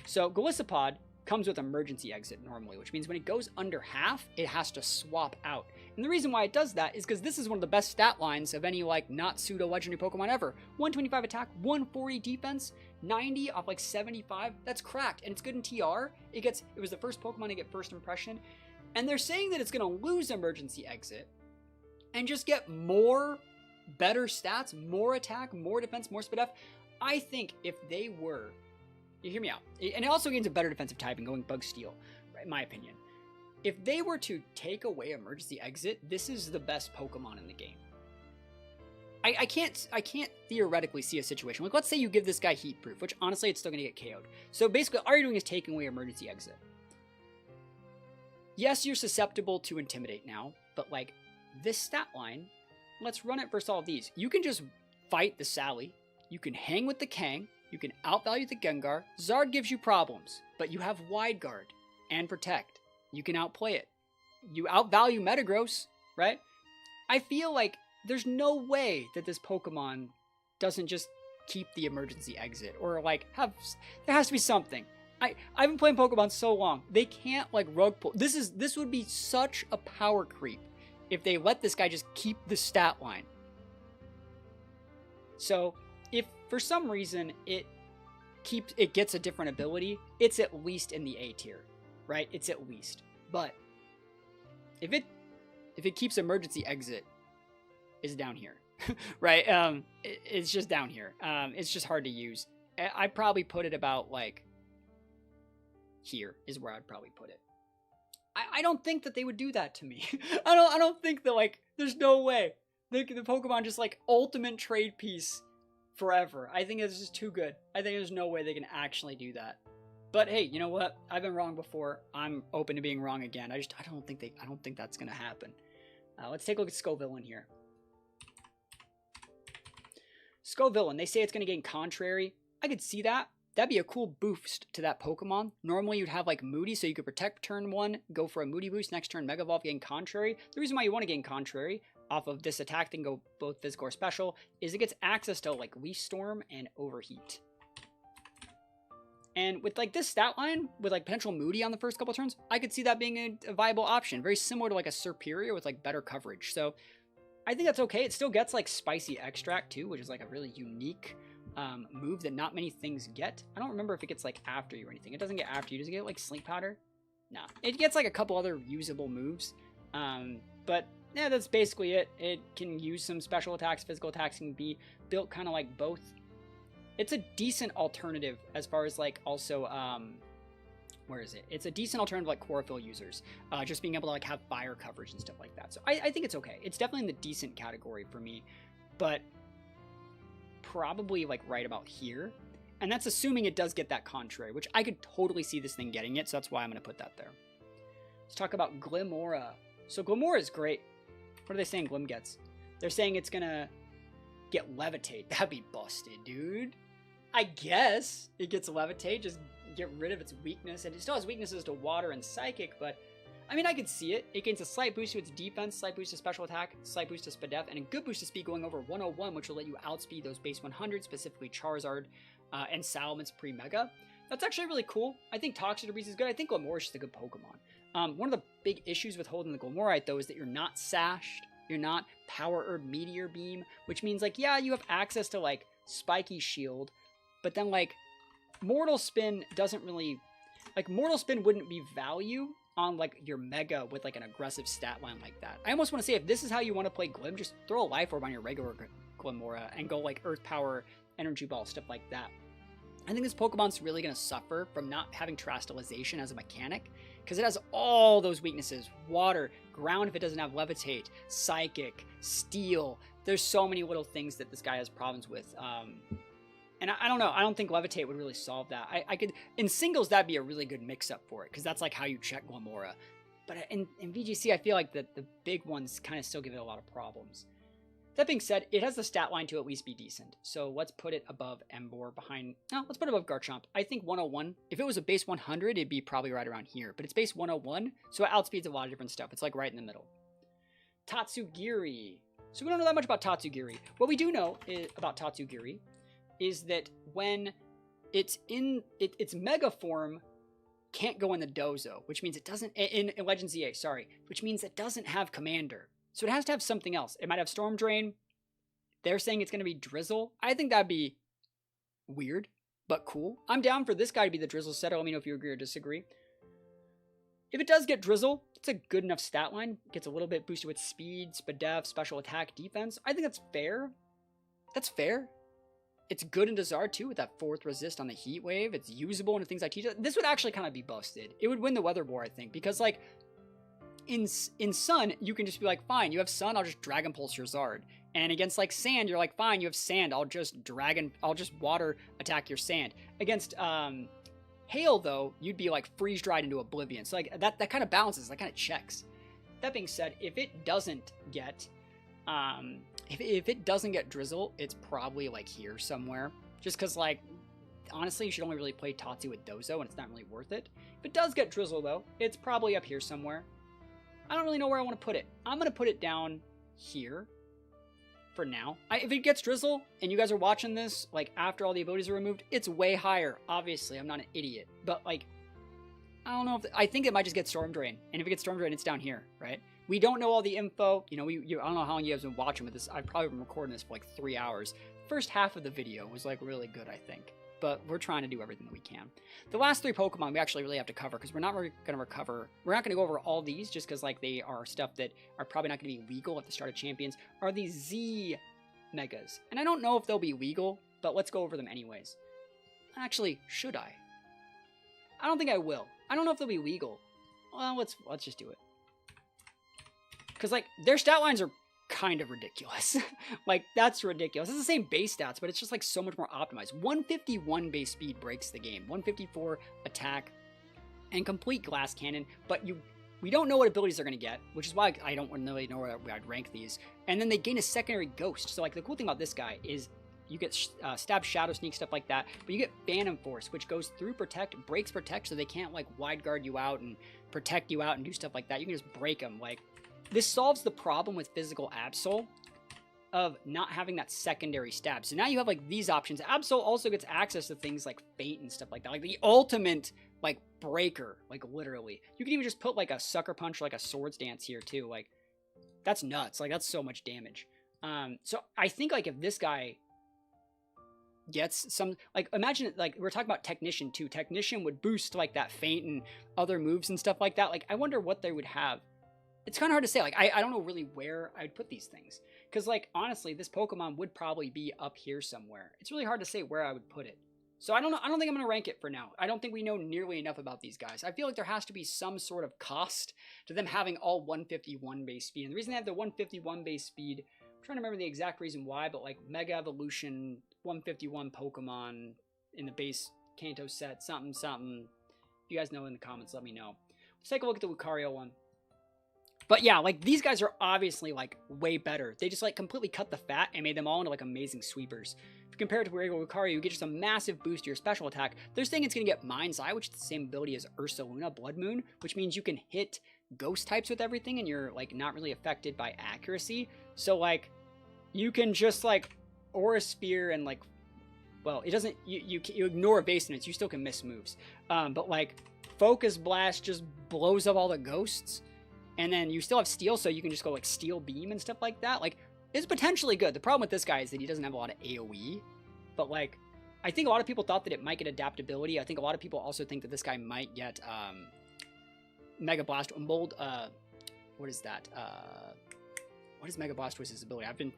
So Golisopod comes with emergency exit normally, which means when it goes under half, it has to swap out. And the reason why it does that is because this is one of the best stat lines of any like not pseudo legendary Pokemon ever. 125 attack, 140 defense, 90 off like 75. That's cracked, and it's good in TR. It was the first Pokemon to get first impression, and they're saying that it's going to lose emergency exit and just get more better stats, more attack, more defense, more speed up. I think if they were, you hear me out, and it also gains a better defensive typing going Bug Steel, in my opinion. If they were to take away emergency exit, this is the best Pokemon in the game. I can't theoretically see a situation. Like, let's say you give this guy Heat Proof, which honestly, it's still going to get KO'd. So basically, all you're doing is taking away emergency exit. Yes, you're susceptible to Intimidate now, but like, this stat line, let's run it versus all of these. You can just fight the Sally. You can hang with the Kang. You can outvalue the Gengar. Zard gives you problems, but you have Wide Guard and Protect. You can outplay it. You outvalue Metagross, right? I feel like there's no way that this Pokemon doesn't just keep the emergency exit, or like there has to be something. I've been playing Pokemon so long, they can't like rug pull. This would be such a power creep if they let this guy just keep the stat line. So if for some reason it gets a different ability, it's at least in the A tier, right? It's at least. But if it keeps emergency exit, is down here, right? It's just down here. It's just hard to use. I'd probably put it about like here is where I'd probably put it. I don't think that they would do that to me. I don't think that like there's no way the Pokemon just like ultimate trade piece forever. I think it's just too good. I think there's no way they can actually do that. But hey, you know what? I've been wrong before. I'm open to being wrong again. I don't think that's gonna happen. Let's take a look at Scovillain here. Scovillain, they say it's going to gain Contrary. I could see that. That'd be a cool boost to that Pokemon. Normally you'd have like Moody, so you could Protect turn 1, go for a Moody boost, next turn Mega Evolve, gain Contrary. The reason why you want to gain Contrary off of this attack, then go both physical or special, is it gets access to like Leaf Storm and Overheat. And with like this stat line, with like potential Moody on the first couple turns, I could see that being a viable option. Very similar to like a Serperior with like better coverage. So I think that's okay. It still gets like Spicy Extract too, which is like a really unique move that not many things get. I don't remember if it gets like after you or anything. It doesn't get after you. Does it get like Sleep Powder? No. It gets like a couple other usable moves. But yeah, that's basically it. It can use some special attacks. Physical attacks can be built kind of like both. It's a decent alternative as far as like also where is it? It's a decent alternative like Chlorophyll users, just being able to like have fire coverage and stuff like that. So I think it's okay. It's definitely in the decent category for me, but probably like right about here. And that's assuming it does get that Contrary, which I could totally see this thing getting it. So that's why I'm going to put that there. Let's talk about Glimmora. So Glimmora is great. What are they saying Glim gets? They're saying it's going to get Levitate. That'd be busted, dude. I guess it gets Levitate. Just get rid of its weakness, and it still has weaknesses to water and psychic, but I mean, I could see it. It gains a slight boost to its defense, slight boost to special attack, slight boost to speed def, and a good boost to speed going over 101, which will let you outspeed those base 100, specifically Charizard and Salamence pre-Mega. That's actually really cool. I think Toxic Breeze is good. I think Glamora is just a good Pokemon. One of the big issues with holding the Glamorite, though, is that you're not sashed. You're not Power Herb Meteor Beam, which means, like, yeah, you have access to, like, Spiky Shield, but then, like, Mortal Spin doesn't really... Like, Mortal Spin wouldn't be value on, like, your Mega with, like, an aggressive stat line like that. I almost want to say, if this is how you want to play Glim, just throw a Life Orb on your regular Glamora and go, like, Earth Power, Energy Ball, stuff like that. I think this Pokemon's really going to suffer from not having Terastallization as a mechanic, because it has all those weaknesses. Water, Ground if it doesn't have Levitate, Psychic, Steel. There's so many little things that this guy has problems with. And I don't know. I don't think Levitate would really solve that. I could, in singles, that'd be a really good mix-up for it, because that's like how you check Glamora. But in VGC, I feel like the big ones kind of still give it a lot of problems. That being said, it has the stat line to at least be decent. So let's put it above Emboar behind... No, let's put it above Garchomp. I think 101. If it was a base 100, it'd be probably right around here. But it's base 101, so it outspeeds a lot of different stuff. It's like right in the middle. Tatsugiri. So we don't know that much about Tatsugiri. What we do know about Tatsugiri is that when it's in its Mega form, can't go in the Dozo, which means it doesn't... In Legends EA, sorry. Which means it doesn't have Commander. So it has to have something else. It might have Storm Drain. They're saying it's going to be Drizzle. I think that'd be weird, but cool. I'm down for this guy to be the Drizzle setter. Let me know if you agree or disagree. If it does get Drizzle, it's a good enough stat line. Gets a little bit boosted with speed, def, special attack, defense. I think that's fair. That's fair. It's good in Desert too with that 4th resist on the Heat Wave. It's usable in the things I teach. This would actually kind of be busted. It would win the Weather War, I think, because like, in Sun, you can just be like, fine, you have Sun, I'll just Dragon Pulse your Zard. And against like Sand, you're like, fine, you have Sand, I'll just Water attack your Sand. Against Hail, though, you'd be like freeze dried into oblivion. So like that kind of balances, that kind of checks. That being said, if it doesn't get if it doesn't get Drizzle, it's probably like here somewhere. Just because like honestly, you should only really play Tatsu with Dozo, and it's not really worth it. If it does get Drizzle though, it's probably up here somewhere. I don't really know where I want to put it. I'm going to put it down here for now. If it gets Drizzle and you guys are watching this, like after all the abilities are removed, it's way higher. Obviously, I'm not an idiot. But like, I don't know if... I think it might just get Storm Drain. And if it gets Storm Drain, it's down here, right? We don't know all the info. You know, I don't know how long you guys have been watching with this. I've probably been recording this for like 3 hours. First half of the video was like really good, I think. But we're trying to do everything that we can. The last 3 Pokemon we actually really have to cover, because we're not going to recover. We're not going to go over all these just because like they are stuff that are probably not going to be legal at the start of Champions. Are these Z Megas? And I don't know if they'll be legal, but let's go over them anyways. Actually, should I? I don't think I will. I don't know if they'll be legal. Well, let's just do it. Because like their stat lines are kind of ridiculous. Like, that's ridiculous. It's the same base stats, but it's just like so much more optimized. 151 base speed breaks the game. 154 attack and complete glass cannon, but we don't know what abilities they're going to get, which is why I don't really know where I'd rank these. And then they gain a secondary ghost. So like the cool thing about this guy is you get stab, shadow sneak, stuff like that, but you get Phantom Force, which goes through protect, breaks protect, so they can't like wide guard you out and protect you out and do stuff like that. You can just break them. Like, this solves the problem with physical Absol of not having that secondary stab. So now you have like these options. Absol also gets access to things like Feint and stuff like that. Like the ultimate like breaker, like literally. You can even just put like a Sucker Punch, like a Swords Dance here too. Like that's nuts. Like that's so much damage. So I think like if this guy gets some, like imagine like we're talking about Technician too. Technician would boost like that Feint and other moves and stuff like that. Like I wonder what they would have. It's kind of hard to say. Like, I don't know really where I'd put these things. Because, like, honestly, this Pokemon would probably be up here somewhere. It's really hard to say where I would put it. So I don't know. I don't think I'm going to rank it for now. I don't think we know nearly enough about these guys. I feel like there has to be some sort of cost to them having all 151 base speed. And the reason they have the 151 base speed, I'm trying to remember the exact reason why, but, like, Mega Evolution, 151 Pokemon in the base Kanto set, something. If you guys know in the comments, let me know. Let's take a look at the Lucario one. But yeah, like these guys are obviously like way better. They just like completely cut the fat and made them all into like amazing sweepers. If you compare it to Fuego Lucario, you get just a massive boost to your special attack. They're saying it's going to get Mind's Eye, which is the same ability as Ursaluna, Blood Moon, which means you can hit ghost types with everything and you're like not really affected by accuracy. So like you can just like Aura Sphere and like, well, it doesn't, you ignore evasiveness, you still can miss moves. But like Focus Blast just blows up all the ghosts. And then you still have Steel, so you can just go like Steel Beam and stuff like that. Like, it's potentially good. The problem with this guy is that he doesn't have a lot of AoE. But like, I think a lot of people thought that it might get adaptability. I think a lot of people also think that this guy might get Mega Blast Mold. What is that? What is Mega Blast was his ability? I've been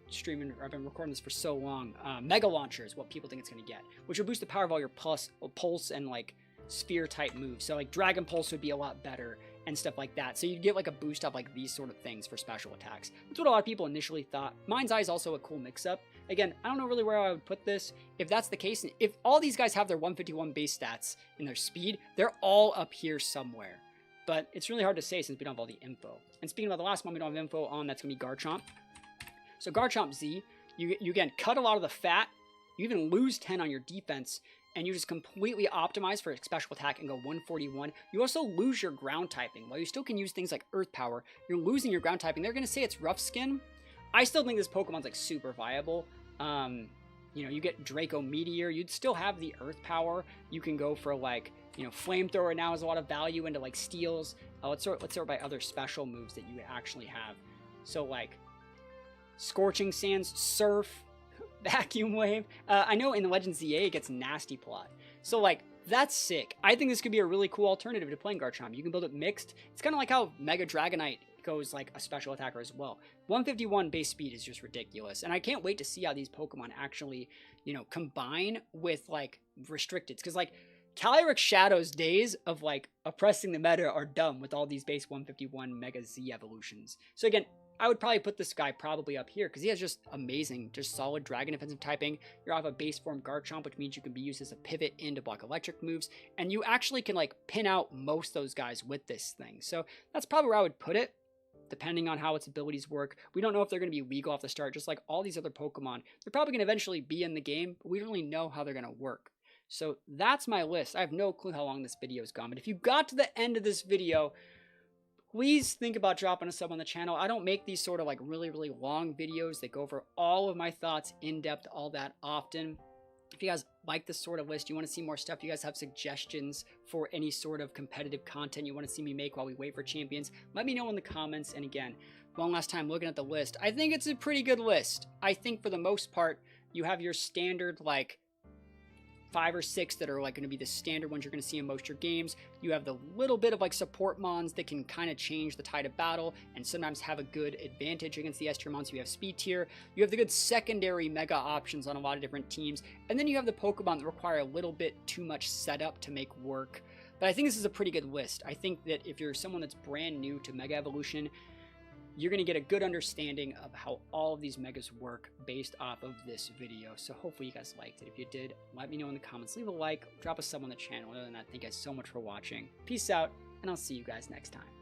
recording this for so long. Mega Launcher is what people think it's going to get, which will boost the power of all your Pulse and like Sphere type moves. So like Dragon Pulse would be a lot better and stuff like that. So you'd get like a boost of like these sort of things for special attacks. That's what a lot of people initially thought. Mind's Eye is also a cool mix-up. Again, I don't know really where I would put this. If that's the case, if all these guys have their 151 base stats in their speed, they're all up here somewhere. But it's really hard to say since we don't have all the info. And speaking about the last one we don't have info on, that's going to be Garchomp. So Garchomp Z, you again cut a lot of the fat. You even lose 10 on your defense, and you just completely optimize for a special attack and go 141. You also lose your ground typing. While you still can use things like Earth Power, you're losing your ground typing. They're going to say it's Rough Skin. I still think this Pokemon's like super viable. You know, you get Draco Meteor. You'd still have the Earth Power. You can go for like, you know, Flamethrower now has a lot of value into like steals. Let's sort by other special moves that you actually have. So like Scorching Sands, Surf, Vacuum Wave. I know in the Legends ZA it gets Nasty Plot. So like that's sick. I think this could be a really cool alternative to playing Garchomp. You can build it mixed. It's kind of like how Mega Dragonite goes like a special attacker as well. 151 base speed is just ridiculous. And I can't wait to see how these Pokemon actually, you know, combine with like restricted. Because like Calyrex Shadow's days of like oppressing the meta are done with all these base 151 Mega Z evolutions. So again, I would probably put this guy probably up here because he has just amazing, just solid Dragon Defensive typing. You're off a base form Garchomp, which means you can be used as a pivot in to block electric moves. And you actually can like pin out most of those guys with this thing. So that's probably where I would put it, depending on how its abilities work. We don't know if they're going to be legal off the start, just like all these other Pokemon. They're probably going to eventually be in the game, but we don't really know how they're going to work. So that's my list. I have no clue how long this video has gone, but if you got to the end of this video, please think about dropping a sub on the channel. I don't make these sort of like really, really long videos that go over all of my thoughts in depth all that often. If you guys like this sort of list, you want to see more stuff, you guys have suggestions for any sort of competitive content you want to see me make while we wait for champions, let me know in the comments. And again, one last time looking at the list, I think it's a pretty good list. I think for the most part, you have your standard like 5 or 6 that are like going to be the standard ones you're going to see in most of your games. You have the little bit of like support mons that can kind of change the tide of battle and sometimes have a good advantage against the S tier mons. You have speed tier. You have the good secondary mega options on a lot of different teams. And then you have the Pokemon that require a little bit too much setup to make work. But I think this is a pretty good list. I think that if you're someone that's brand new to Mega Evolution, you're going to get a good understanding of how all of these megas work based off of this video. So hopefully you guys liked it. If you did, let me know in the comments. Leave a like, drop a sub on the channel. Other than that, thank you guys so much for watching. Peace out, and I'll see you guys next time.